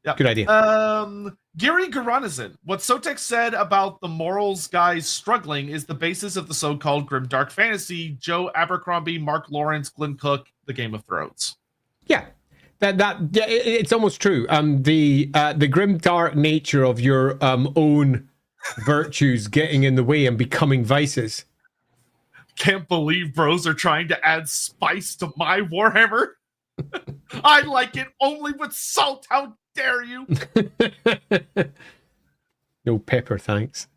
Speaker 1: Yeah.
Speaker 2: Good idea.
Speaker 1: Gary Garanazin, what Sotek said about the morals guys struggling is the basis of the so-called grimdark fantasy, Joe Abercrombie, Mark Lawrence, Glenn Cook, the Game of Thrones.
Speaker 2: Yeah, it's almost true. The grimdark nature of your own virtues getting in the way and becoming vices.
Speaker 1: Can't believe bros are trying to add spice to my Warhammer. I like it only with salt. How dare you?
Speaker 2: No pepper, thanks.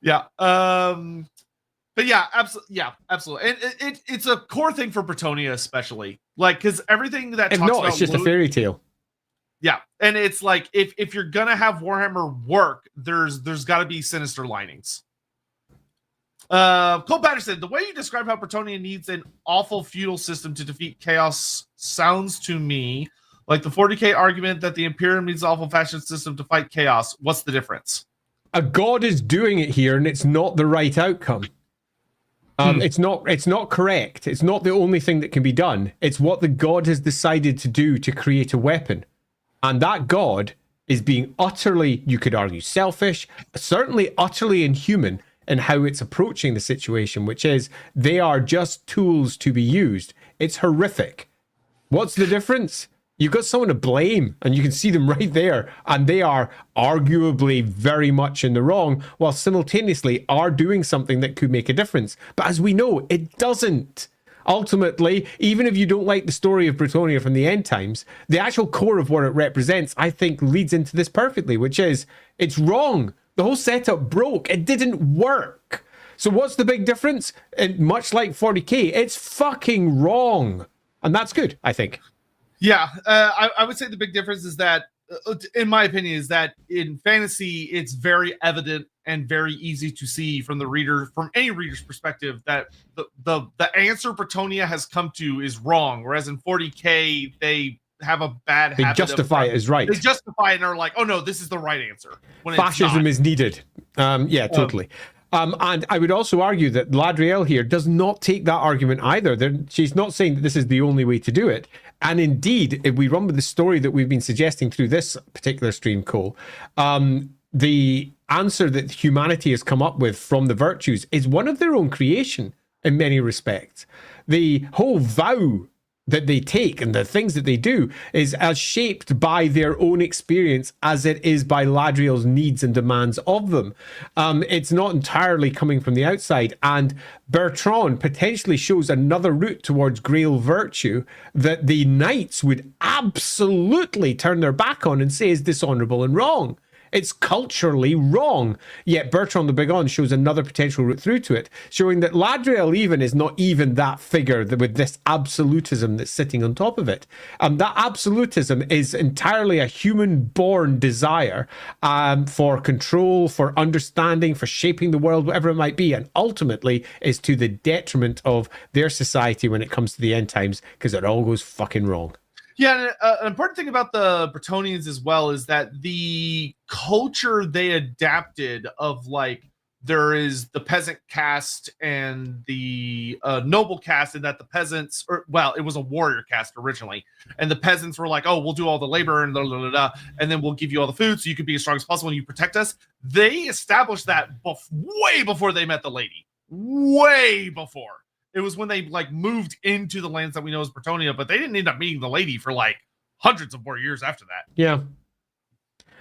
Speaker 1: Yeah. But yeah, absolutely. Yeah, absolutely. And it's a core thing for Bretonia, especially. Like, because everything that talks about
Speaker 2: it's just a fairy tale.
Speaker 1: Yeah. And it's like if you're gonna have Warhammer work, there's gotta be sinister linings. Cole Patterson, the way you describe how Bretonia needs an awful feudal system to defeat chaos sounds to me like the 40k argument that the Imperium needs an awful fascist system to fight chaos. What's the difference?
Speaker 2: A god is doing it here, and it's not the right outcome. It's not correct. It's not the only thing that can be done. It's what the god has decided to do to create a weapon. And that god is being utterly, you could argue, selfish, certainly utterly inhuman in how it's approaching the situation, which is they are just tools to be used. It's horrific. What's the difference? You've got someone to blame, and you can see them right there, and they are arguably very much in the wrong, while simultaneously are doing something that could make a difference. But as we know, it doesn't. Ultimately, even if you don't like the story of Bretonia from the end times, the actual core of what it represents, I think, leads into this perfectly, which is, it's wrong. The whole setup broke. It didn't work. So what's the big difference? And much like 40k, it's fucking wrong. And that's good, I think.
Speaker 1: Yeah, I would say the big difference is that, in my opinion, is that in fantasy, it's very evident and very easy to see from the reader, from any reader's perspective, that the answer Bretonia has come to is wrong. Whereas in 40k, they have a bad habit.
Speaker 2: They justify it as right.
Speaker 1: They justify it and are like, oh no, this is the right answer. When
Speaker 2: fascism is needed. Yeah, totally. And I would also argue that Ladriel here does not take that argument either. She's not saying that this is the only way to do it. And indeed, if we run with the story that we've been suggesting through this particular stream, Cole, the answer that humanity has come up with from the virtues is one of their own creation in many respects. The whole vow that they take and the things that they do is as shaped by their own experience as it is by Ladriel's needs and demands of them. It's not entirely coming from the outside, and Bertrand potentially shows another route towards Grail virtue that the knights would absolutely turn their back on and say is dishonorable and wrong. It's culturally wrong. Yet Bertrand the Brigand shows another potential route through to it, showing that Ladriel even is not even that figure with this absolutism that's sitting on top of it. That absolutism is entirely a human-born desire for control, for understanding, for shaping the world, whatever it might be, and ultimately is to the detriment of their society when it comes to the end times, because it all goes fucking wrong.
Speaker 1: Yeah, an important thing about the Bretonnians as well is that the culture they adapted of like there is the peasant caste and the noble caste, and that the peasants, or well, it was a warrior caste originally, and the peasants were like, oh, we'll do all the labor and and then we'll give you all the food so you can be as strong as possible and you protect us. They established that way before they met the lady, way before. It was when they like moved into the lands that we know as Bretonnia, but they didn't end up meeting the lady for like hundreds of more years after that.
Speaker 2: Yeah.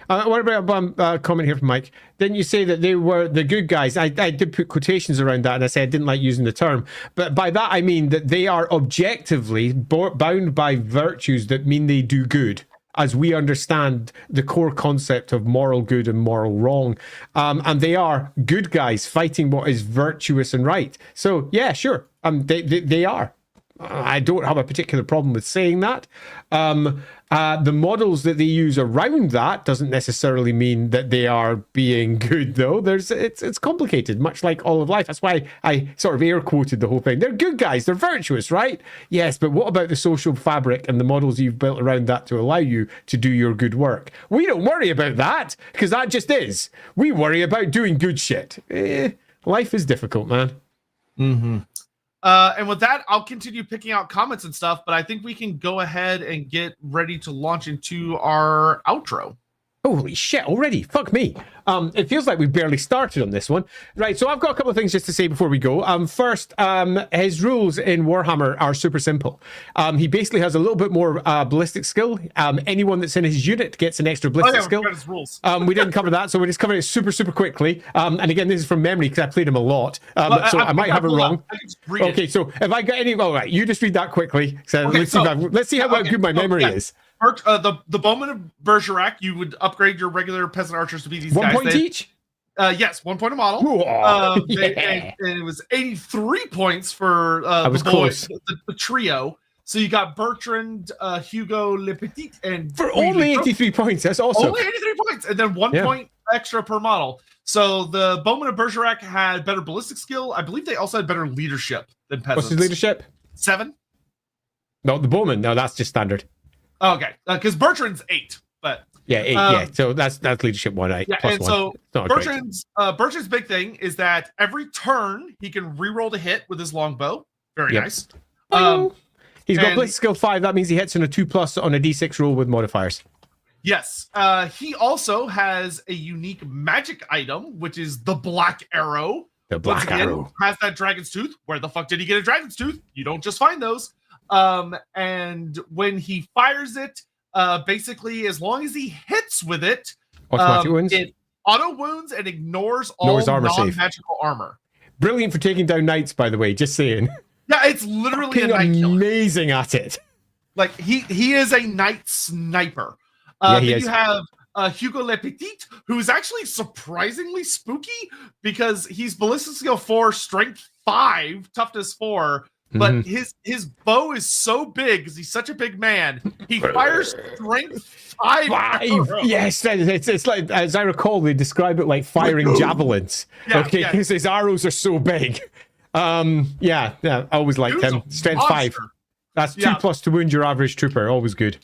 Speaker 2: What about a comment here from Mike? Didn't you say that they were the good guys? I did put quotations around that, and I said I didn't like using the term. But by that, I mean that they are objectively bound by virtues that mean they do good, as we understand the core concept of moral good and moral wrong. And they are good guys fighting what is virtuous and right. So, yeah, sure. They are. I don't have a particular problem with saying that. The models that they use around that doesn't necessarily mean that they are being good, though. It's complicated, much like all of life. That's why I sort of air quoted the whole thing. They're good guys. They're virtuous, right? Yes, but what about the social fabric and the models you've built around that to allow you to do your good work? We don't worry about that, because that just is. We worry about doing good shit. Life is difficult, man.
Speaker 1: Mm-hmm. And with that, I'll continue picking out comments and stuff, but I think we can go ahead and get ready to launch into our outro.
Speaker 2: Holy shit, already. Fuck me. It feels like we've barely started on this one. Right, so I've got a couple of things just to say before we go. First, his rules in Warhammer are super simple. He basically has a little bit more ballistic skill. Anyone that's in his unit gets an extra ballistic skill.
Speaker 1: His rules.
Speaker 2: We didn't cover that, so we're just covering it super, super quickly. And again, this is from memory because I played him a lot. So I might have it wrong. Okay, so if I got any... All right, you just read that quickly. So okay, let's see how good my memory is.
Speaker 1: The Bowman of Bergerac, you would upgrade your regular peasant archers to be these guys.
Speaker 2: 1 point each?
Speaker 1: Yes, 1 point a model. And it was 83 points for the trio. So you got Bertrand, Hugo Le Petit, and
Speaker 2: for only 83 points. That's awesome.
Speaker 1: Only 83 points, and then 1 point extra per model. So the Bowman of Bergerac had better ballistic skill. I believe they also had better leadership than peasants.
Speaker 2: What's his leadership?
Speaker 1: 7.
Speaker 2: No, the Bowman. No, that's just standard.
Speaker 1: Okay, because Bertrand's 8, but
Speaker 2: 8. So that's leadership 1.
Speaker 1: Yeah,
Speaker 2: plus
Speaker 1: and
Speaker 2: 1.
Speaker 1: So Bertrand's big thing is that every turn he can reroll to hit with his longbow. Very nice.
Speaker 2: He's got ballistic skill 5. That means he hits on a 2+ on a D6 roll with modifiers.
Speaker 1: Yes. He also has a unique magic item, which is the Black Arrow.
Speaker 2: The Black Arrow
Speaker 1: has that dragon's tooth. Where the fuck did he get a dragon's tooth? You don't just find those. And when he fires it, basically, as long as he hits with it, it auto wounds and ignores all non-magical armor.
Speaker 2: Brilliant for taking down knights, by the way. Just saying.
Speaker 1: Yeah, it's literally a knight killer.
Speaker 2: Amazing at it.
Speaker 1: Like he is a knight sniper. You have Hugo Le Petit, who is actually surprisingly spooky because he's ballistic skill 4, strength 5, toughness 4. But his bow is so big because he's such a big man. He fires strength 5.
Speaker 2: Yes, it's like, as I recall, they describe it like firing javelins. Because his arrows are so big. I always liked him. Strength 5. That's 2+ to wound your average trooper. Always good.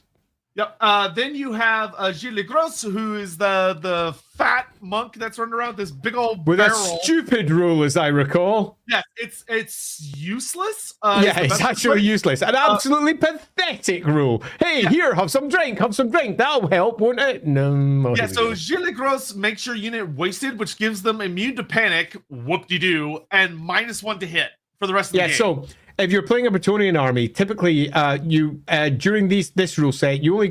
Speaker 1: Yep. Then you have Gilles Legros, who is the fat monk that's running around with this big old
Speaker 2: with
Speaker 1: barrel.
Speaker 2: A stupid rule, as I recall.
Speaker 1: Yeah, it's useless.
Speaker 2: It's actually useless. An absolutely pathetic rule. Hey, here, have some drink. That'll help, won't it? No.
Speaker 1: So Gilles Legros makes your unit wasted, which gives them immune to panic, whoop-de-doo, and -1 to hit for the rest of the game.
Speaker 2: So if you're playing a Bretonnian army, typically you during this rule set, you only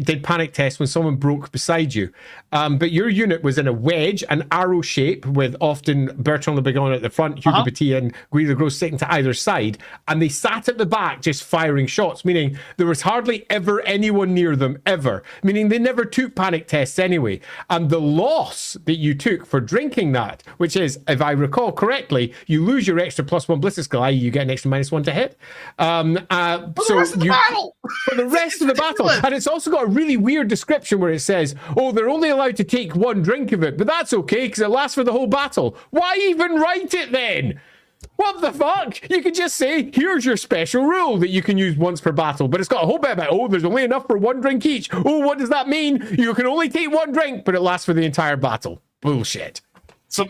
Speaker 2: did panic tests when someone broke beside you. But your unit was in a wedge, an arrow shape, with often Bertrand le Brigand at the front, Hugo Petit and Guy the Gros sitting to either side, and they sat at the back just firing shots, meaning there was hardly ever anyone near them, ever. Meaning they never took panic tests anyway. And the loss that you took for drinking that, which is, if I recall correctly, you lose your extra +1 ballistic skill, i.e. you get an extra -1 to hit. For the rest of the battle. And it's also got a really weird description where it says, oh, they're only allowed to take 1 drink of it, but that's okay because it lasts for the whole battle. Why even write it then? What the fuck? You could just say, here's your special rule that you can use once per battle, but it's got a whole bit about, oh, there's only enough for 1 drink each. Oh, what does that mean? You can only take 1 drink, but it lasts for the entire battle. Bullshit.
Speaker 1: So,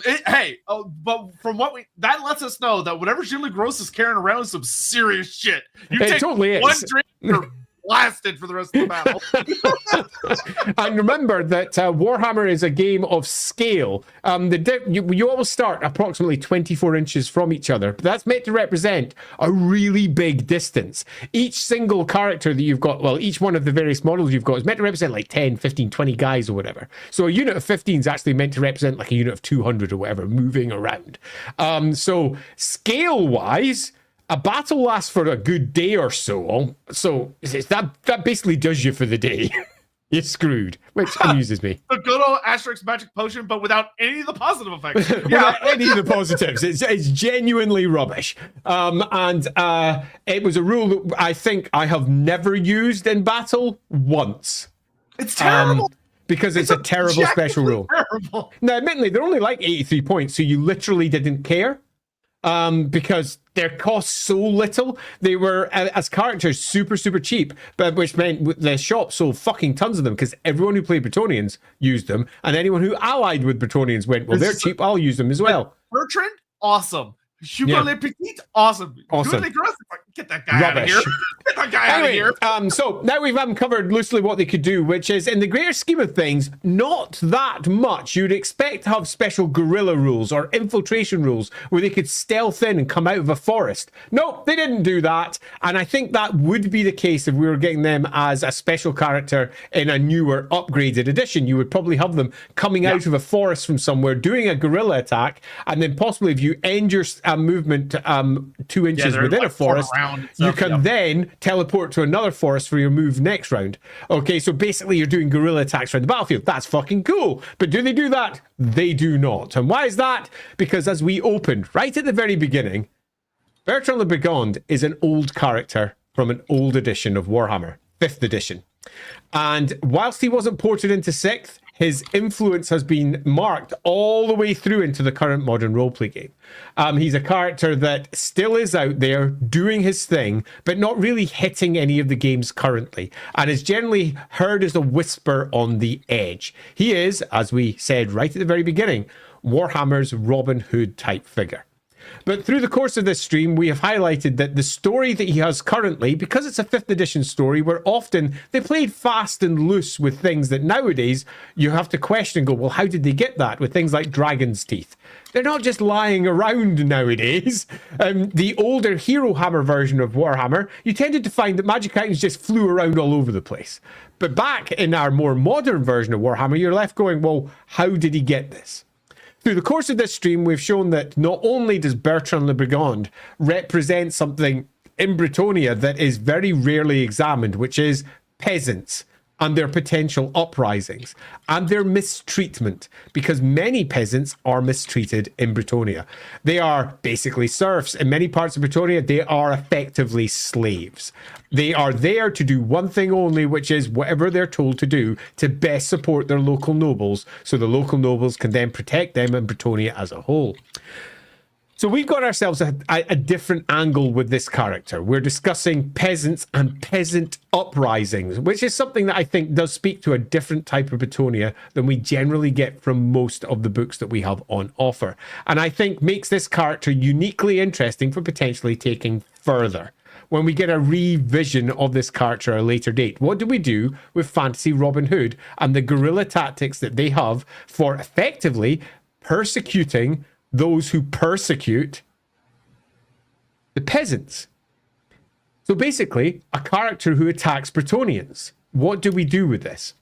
Speaker 1: but from what that lets us know that whatever Gilles Gross is carrying around is some serious shit. You take
Speaker 2: totally
Speaker 1: 1 drink, you're blasted for the rest of the battle.
Speaker 2: And remember that Warhammer is a game of scale. You always start approximately 24 inches from each other, but that's meant to represent a really big distance. Each single character that you've got, well, each one of the various models you've got is meant to represent like 10, 15, 20 guys or whatever. So a unit of 15 is actually meant to represent like a unit of 200 or whatever, moving around. So scale-wise, a battle lasts for a good day or so. So that basically does you for the day. You're screwed, which amuses me.
Speaker 1: The good old Asterix magic potion, but without any of the positive effects.
Speaker 2: Without any of the positives. It's genuinely rubbish. And it was a rule that I think I have never used in battle once.
Speaker 1: It's terrible.
Speaker 2: Because it's a terrible special rule.
Speaker 1: Terrible.
Speaker 2: Now, admittedly, they're only like 83 points, so you literally didn't care. Because their cost so little. They were, as characters, super, super cheap, but which meant the shop sold fucking tons of them because everyone who played Bretonnians used them, and anyone who allied with Bretonnians went, well, they're cheap, I'll use them as well.
Speaker 1: Bertrand, awesome. Hugo Le Petit, awesome. Get that guy out of here. Get that guy out of here.
Speaker 2: So now we've covered loosely what they could do, which is, in the greater scheme of things, not that much. You'd expect to have special guerrilla rules or infiltration rules where they could stealth in and come out of a forest. Nope, they didn't do that. And I think that would be the case if we were getting them as a special character in a newer, upgraded edition. You would probably have them coming out of a forest from somewhere, doing a guerrilla attack, and then possibly if you end your movement 2 inches within a forest, you can then teleport to another forest for your move next round. Okay, so basically you're doing guerrilla attacks around the battlefield. That's fucking cool. But do they do that? They do not. And why is that? Because as we opened right at the very beginning, Bertrand le Brigand is an old character from an old edition of Warhammer, 5th edition. And whilst he wasn't ported into 6th, his influence has been marked all the way through into the current modern roleplay game. He's a character that still is out there doing his thing, but not really hitting any of the games currently, and is generally heard as a whisper on the edge. He is, as we said right at the very beginning, Warhammer's Robin Hood type figure. But through the course of this stream, we have highlighted that the story that he has currently, because it's a 5th edition story, where often they played fast and loose with things that nowadays you have to question and go, well, how did they get that with things like dragon's teeth? They're not just lying around nowadays. The older Hero Hammer version of Warhammer, you tended to find that magic items just flew around all over the place. But back in our more modern version of Warhammer, you're left going, well, how did he get this? Through the course of this stream, we've shown that not only does Bertrand le Brigand represent something in Bretonnia that is very rarely examined, which is peasants and their potential uprisings and their mistreatment, because many peasants are mistreated in Bretonnia. They are basically serfs. In many parts of Bretonnia, they are effectively slaves. They are there to do one thing only, which is whatever they're told to do to best support their local nobles, so the local nobles can then protect them and Bretonnia as a whole. So we've got ourselves a different angle with this character. We're discussing peasants and peasant uprisings, which is something that I think does speak to a different type of Bretonnia than we generally get from most of the books that we have on offer. And I think makes this character uniquely interesting for potentially taking further. When we get a revision of this character at a later date, what do we do with Fantasy Robin Hood and the guerrilla tactics that they have for effectively persecuting those who persecute the peasants So basically, a character who attacks Bretonnians. What do we do with this?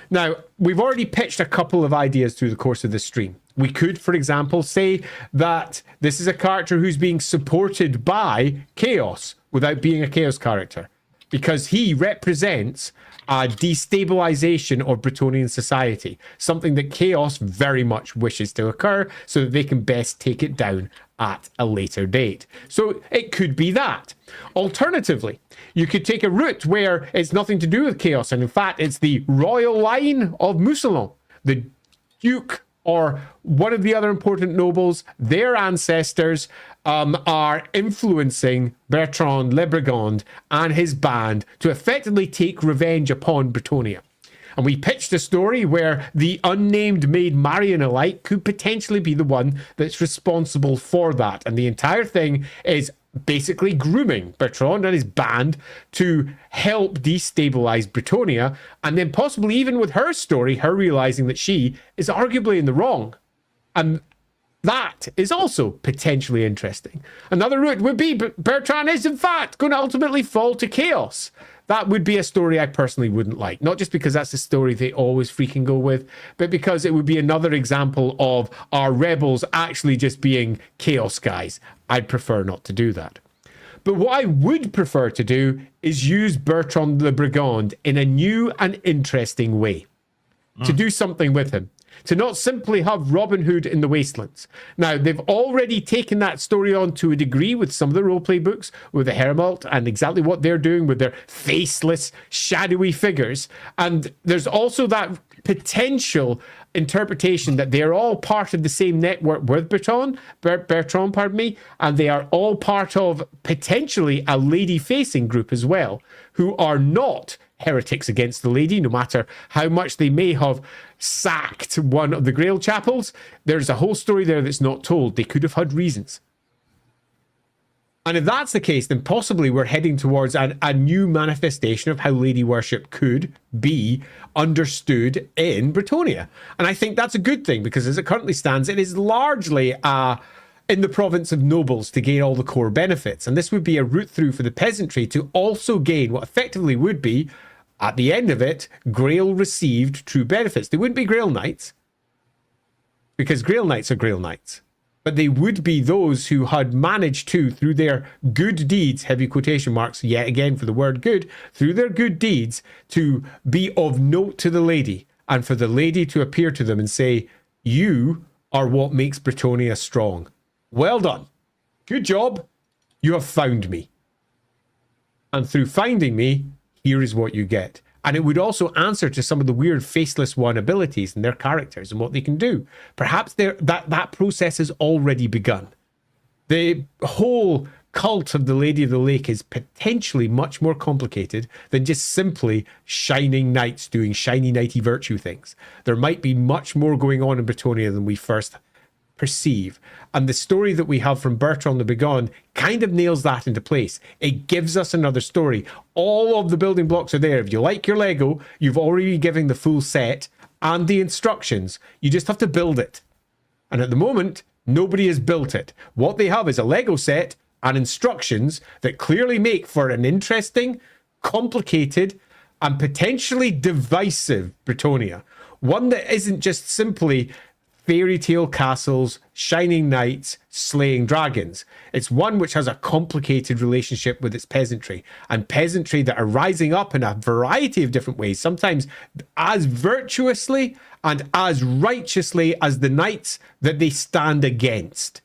Speaker 2: Now, we've already pitched a couple of ideas through the course of this stream. We could, for example, say that this is a character who's being supported by Chaos without being a Chaos character, because he represents a destabilization of Bretonnian society, something that Chaos very much wishes to occur so that they can best take it down at a later date. So it could be that. Alternatively, you could take a route where it's nothing to do with Chaos, and in fact, it's the royal line of Mousillon, the Duke or one of the other important nobles, their ancestors are influencing Bertrand, Brigand, and his band to effectively take revenge upon Bretonnia. And we pitched a story where the unnamed maid Marion alike could potentially be the one that's responsible for that. And the entire thing is basically grooming Bertrand and his band to help destabilize Bretonnia, and then possibly even with her story, her realizing that she is arguably in the wrong. And that is also potentially interesting. Another route would be Bertrand is in fact going to ultimately fall to Chaos. That would be a story I personally wouldn't like. Not just because that's the story they always freaking go with, but because it would be another example of our rebels actually just being Chaos guys. I'd prefer not to do that. But what I would prefer to do is use Bertrand the Brigand in a new and interesting way. To do something with him. To not simply have Robin Hood in the Wastelands. Now, they've already taken that story on to a degree with some of the roleplay books, with the Hermalt, and exactly what they're doing with their faceless, shadowy figures. And there's also that potential interpretation that they're all part of the same network with Bertrand, and they are all part of potentially a lady-facing group as well, who are not heretics against the lady, no matter how much they may have sacked one of the Grail chapels. There's a whole story there that's not told. They could have had reasons. And if that's the case, then possibly we're heading towards a new manifestation of how lady worship could be understood in Bretonnia. And I think that's a good thing, because as it currently stands, it is largely in the province of nobles to gain all the core benefits. And this would be a route through for the peasantry to also gain what effectively would be, at the end of it, Grail received true benefits. They wouldn't be Grail Knights, because Grail Knights are Grail Knights. But they would be those who had managed to, through their good deeds, heavy quotation marks, yet again for the word good, through their good deeds, to be of note to the lady, and for the lady to appear to them and say, you are what makes Bretonnia strong. Well done. Good job. You have found me. And through finding me, here is what you get. And it would also answer to some of the weird faceless one abilities and their characters and what they can do. Perhaps that process has already begun. The whole cult of the Lady of the Lake is potentially much more complicated than just simply shining knights doing shiny knighty virtue things. There might be much more going on in Bretonnia than we first perceive. And the story that we have from Bertrand the Brigand kind of nails that into place. It gives us another story. All of the building blocks are there. If you like your Lego, you've already given the full set and the instructions. You just have to build it. And at the moment, nobody has built it. What they have is a Lego set and instructions that clearly make for an interesting, complicated, and potentially divisive Bretonnia. One that isn't just simply fairy tale castles, shining knights, slaying dragons. It's one which has a complicated relationship with its peasantry, and peasantry that are rising up in a variety of different ways, sometimes as virtuously and as righteously as the knights that they stand against.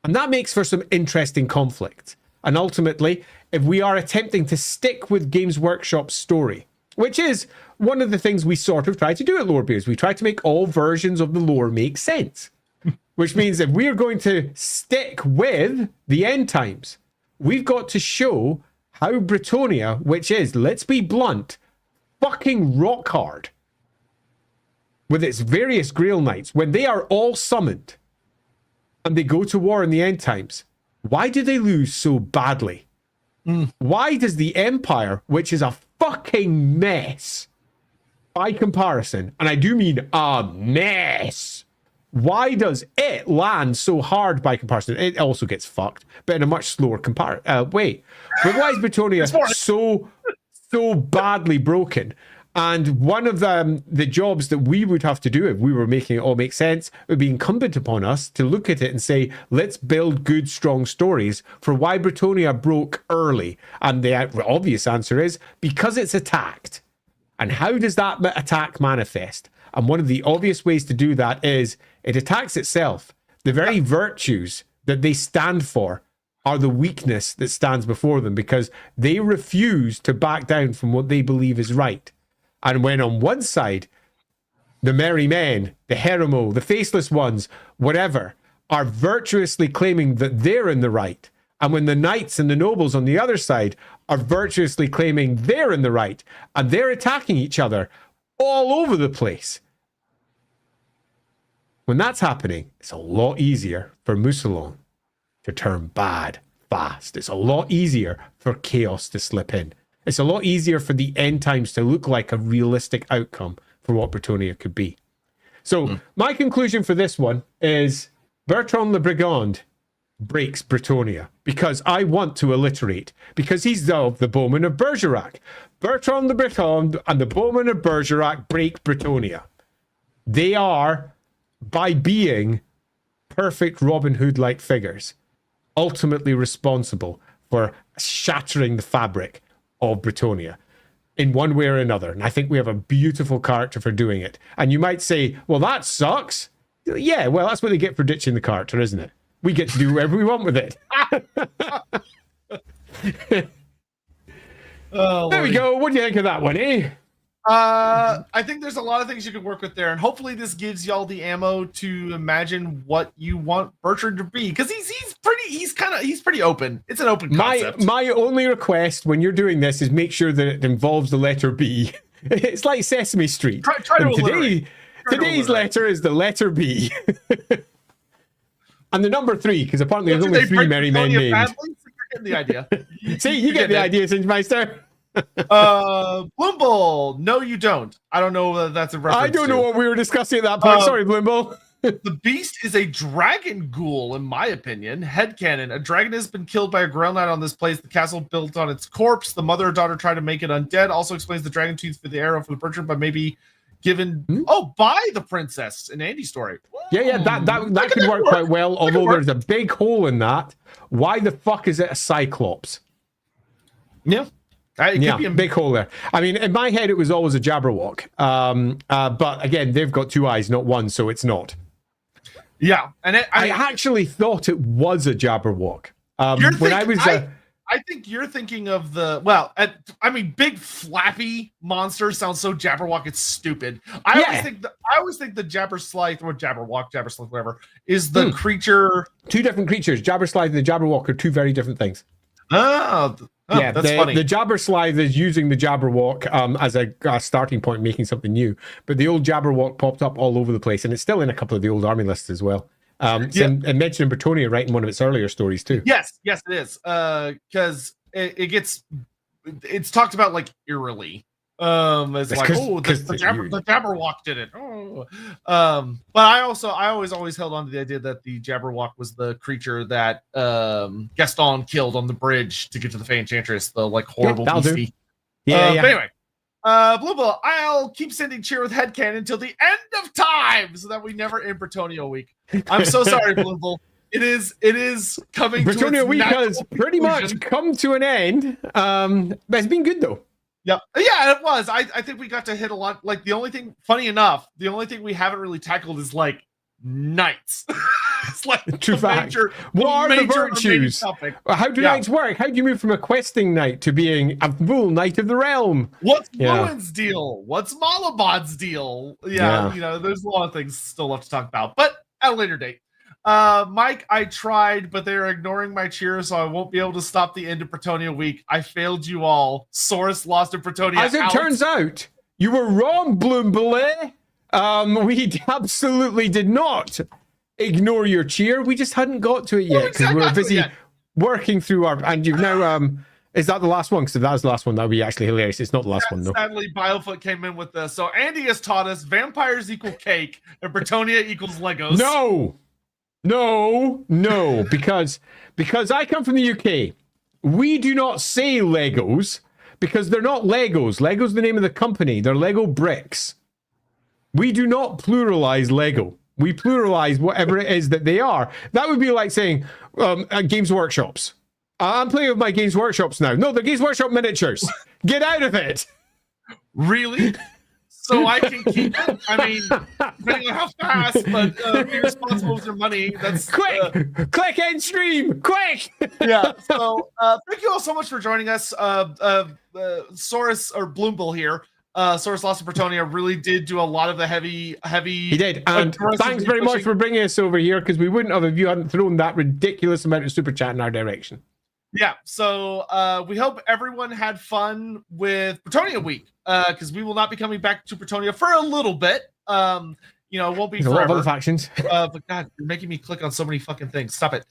Speaker 2: And that makes for some interesting conflict. And ultimately, if we are attempting to stick with Games Workshop's story, which is one of the things we sort of try to do at Lorebeards. We try to make all versions of the lore make sense. Which means if we're going to stick with the end times, we've got to show how Bretonnia, which is, let's be blunt, fucking rock hard, with its various Grail Knights, when they are all summoned and they go to war in the end times, why do they lose so badly? Why does the Empire, which is a fucking mess by comparison, and I do mean a mess, Why does it land so hard by comparison? It also gets fucked, but in a much slower way. But why is Bretonia so badly broken? And one of the jobs that we would have to do if we were making it all make sense would be incumbent upon us to look at it and say, let's build good, strong stories for why Bretonia broke early. And the obvious answer is because it's attacked. And how does that attack manifest? And one of the obvious ways to do that is it attacks itself. The very virtues that they stand for are the weakness that stands before them because they refuse to back down from what they believe is right. And when on one side, the merry men, the Herimo, the faceless ones, whatever, are virtuously claiming that they're in the right, and when the knights and the nobles on the other side are virtuously claiming they're in the right, and they're attacking each other all over the place, when that's happening, it's a lot easier for Mousillon to turn bad fast. It's a lot easier for chaos to slip in. It's a lot easier for the end times to look like a realistic outcome for what Bretonia could be. So my conclusion for this one is Bertrand the Brigand breaks Bretonia because I want to alliterate, because he's of the Bowmen of Bergerac. Bertrand the Brigand and the Bowmen of Bergerac break Bretonia. They are, by being perfect Robin Hood-like figures, ultimately responsible for shattering the fabric of Bretonia in one way or another. And I think we have a beautiful character for doing it. And you might say, well, that sucks. Yeah, well, that's what they get for ditching the character, isn't it? We get to do whatever we want with it. There we go. What do you think of that one, eh?
Speaker 1: I think there's a lot of things you could work with there, and hopefully this gives y'all the ammo to imagine what you want Bertrand to be, because he's pretty open. It's an open concept.
Speaker 2: My only request when you're doing this is make sure that it involves the letter B. It's like Sesame Street.
Speaker 1: Try to
Speaker 2: today's letter is the letter B. And the number 3, because apparently there's only 3 merry men named.
Speaker 1: Badly, so you're getting the idea.
Speaker 2: See, you get the idea, Singemeister.
Speaker 1: Bloomble, no you don't. I don't know whether that's a reference.
Speaker 2: I don't know what we were discussing at that point. Sorry, Bloomble.
Speaker 1: The beast is a dragon ghoul, in my opinion. Headcanon. A dragon has been killed by a Grail Knight on this place. The castle built on its corpse. The mother and daughter tried to make it undead. Also explains the dragon tooth for the arrow for the Bertrand, but maybe given by the princess in Andy's story.
Speaker 2: Yeah, that could work quite well, although there's a big hole in that. Why the fuck is it a cyclops?
Speaker 1: Yeah. It could be a
Speaker 2: big hole there. I mean, in my head, it was always a Jabberwock. But again, they've got 2 eyes, not 1, so it's not.
Speaker 1: Yeah, and
Speaker 2: I actually thought it was a Jabberwock.
Speaker 1: I think you're thinking of the big flappy monster sounds so Jabberwock, it's stupid. I always think the Jabberslythe or Jabberwock, Jabberslythe, whatever, is the creature.
Speaker 2: 2 different creatures. Jabberslythe and the Jabberwock are 2 very different things.
Speaker 1: Yeah, that's funny.
Speaker 2: The Jabberslythe is using the Jabberwock as a starting point, making something new. But the old Jabberwock popped up all over the place, and it's still in a couple of the old army lists as well. And mentioned in Bretonia right in one of its earlier stories too.
Speaker 1: Yes, it is. Because it's talked about like eerily. It's like, the Jabberwock did it. But I always held on to the idea that the Jabberwock was the creature that Gaston killed on the bridge to get to the Fey Enchantress, the like horrible beastie. But anyway, Bluebell, I'll keep sending cheer with headcanon until the end of time, so that we never end Bretonia week. I'm so sorry, Bluebell. It is coming.
Speaker 2: Bretonia week has pretty much come to an end. But it's been good though.
Speaker 1: Yeah, it was. I think we got to hit a lot. Like the only thing, funny enough, the only thing we haven't really tackled is like knights. It's like
Speaker 2: true fact. What are the virtues? How do knights work? How do you move from a questing knight to being a full knight of the realm?
Speaker 1: What's Bowen's deal? What's Malabod's deal? Yeah, there's a lot of things still left to talk about, but at a later date. Mike, I tried, but they're ignoring my cheer, so I won't be able to stop the end of Bretonia week. I failed you all. Source lost in Bretonia.
Speaker 2: As it turns out, you were wrong, Bloomble. We absolutely did not ignore your cheer. We just hadn't got to it yet because we were busy working through our. And you've now Is that the last one? Because if that was the last one, that would be actually hilarious. It's not the last one, though.
Speaker 1: Sadly, Biofoot came in with this. So Andy has taught us vampires equal cake and Bretonia equals Legos.
Speaker 2: No, because I come from the UK. We do not say Legos because they're not Legos. Lego's the name of the company. They're Lego bricks. We do not pluralize Lego. We pluralize whatever it is that they are. That would be like saying Games Workshops. I'm playing with my Games Workshops now. No, they're Games Workshop miniatures. Get out of it.
Speaker 1: Really? So I can keep it? I mean, depending on how fast, but be responsible with your money. That's
Speaker 2: quick. Click end stream. Quick.
Speaker 1: Yeah. So thank you all so much for joining us. Saurus or Bloomble here. Saurus Lost in Bretonia really did do a lot of the heavy. He
Speaker 2: did, and thanks very much for bringing us over here because we wouldn't have if you hadn't thrown that ridiculous amount of super chat in our direction.
Speaker 1: Yeah, so we hope everyone had fun with Bretonia Week because we will not be coming back to Bretonia for a little bit. You know, it won't be forever.
Speaker 2: A lot of other factions.
Speaker 1: But God, you're making me click on so many fucking things. Stop it.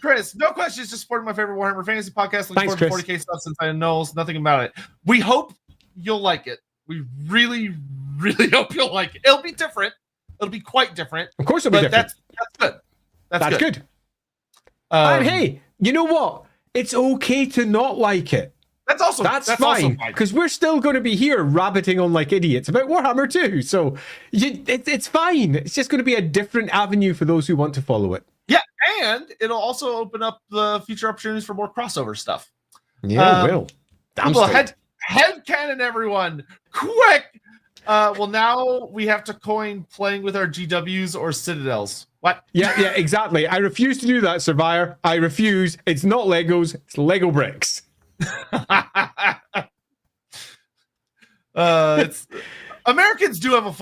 Speaker 1: Chris, no questions, just supporting my favorite Warhammer Fantasy podcast. Looking forward to 40K stuff since I know nothing about it. We hope you'll like it. We really, really hope you'll like it. It'll be different. It'll be quite different.
Speaker 2: Of course it'll be different.
Speaker 1: That's good. That's good.
Speaker 2: And hey, you know what? It's okay to not like it. That's fine because we're still going to be here rabbiting on like idiots about Warhammer 2. So it's fine. It's just going to be a different avenue for those who want to follow it.
Speaker 1: Yeah, and it'll also open up the future opportunities for more crossover stuff.
Speaker 2: Yeah, it will.
Speaker 1: Headcanon, everyone, quick! Well, now we have to coin playing with our GWs or Citadels. What?
Speaker 2: Yeah, exactly. I refuse to do that, Survivor. I refuse. It's not Legos. It's Lego bricks.
Speaker 1: It's Americans do have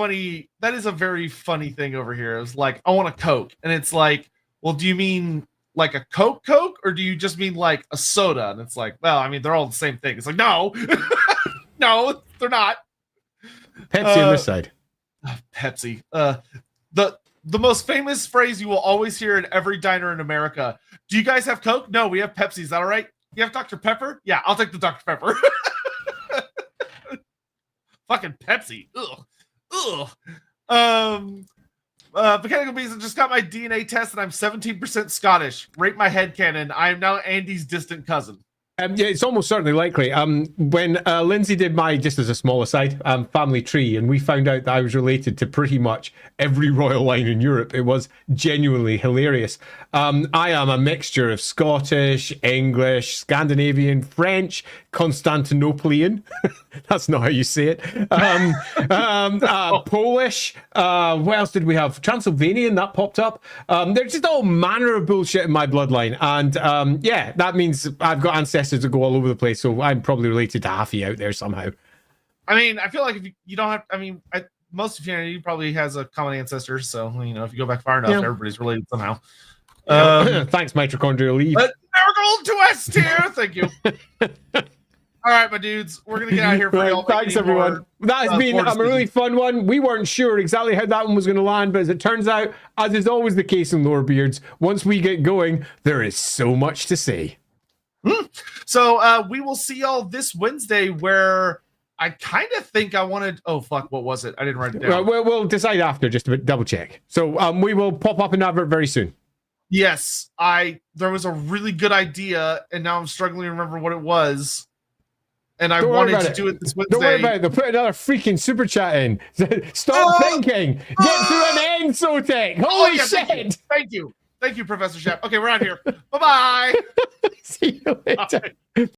Speaker 1: that is a very funny thing over here. It's like, I want a Coke. And it's like, well, do you mean like a Coke, or do you just mean like a soda? And it's like, well, I mean, they're all the same thing. It's like, no, no, they're not.
Speaker 2: Pepsi on this side.
Speaker 1: Pepsi. The most famous phrase you will always hear in every diner in America. Do you guys have Coke? No, we have Pepsi. Is that all right? You have Dr. Pepper? Yeah, I'll take the Dr. Pepper. Fucking Pepsi. Ugh. Mechanical Bees, I just got my DNA test and I'm 17% Scottish. Rate my headcanon. I am now Andy's distant cousin.
Speaker 2: Yeah, it's almost certainly likely. When Lindsay did my, just as a small aside, family tree, and we found out that I was related to pretty much every royal line in Europe, it was genuinely hilarious. I am a mixture of Scottish, English, Scandinavian, French, Constantinopolian. That's not how you say it. Polish. What else did we have? Transylvanian, that popped up. There's just all manner of bullshit in my bloodline. And yeah, that means I've got ancestors that go all over the place. So I'm probably related to half of you out there somehow.
Speaker 1: I mean, I feel like if you don't have, I mean, most of humanity probably has a common ancestor. So, you know, if you go back far enough, everybody's related somehow.
Speaker 2: Thanks, mitochondrial Eve.
Speaker 1: Miracle to us here. Thank you. All right, my dudes, we're gonna get out of here for y'all.
Speaker 2: Thanks, everyone. That has been a really fun one. We weren't sure exactly how that one was going to land, but as it turns out, as is always the case in Lorebeards, once we get going, there is so much to say.
Speaker 1: So we will see y'all this Wednesday, where I kind of think I wanted. Oh fuck, what was it? I didn't write it down.
Speaker 2: We'll decide after, just to double check. So we will pop up an advert very soon.
Speaker 1: Yes, there was a really good idea, and now I'm struggling to remember what it was. And I wanted to do it this Wednesday.
Speaker 2: Don't worry about it. They'll put another freaking super chat in. Stop thinking. Get through an end, Sotek. Holy shit.
Speaker 1: Thank you. Thank you, Professor Shep. Okay, we're out here. Bye-bye.
Speaker 2: See you later. Bye.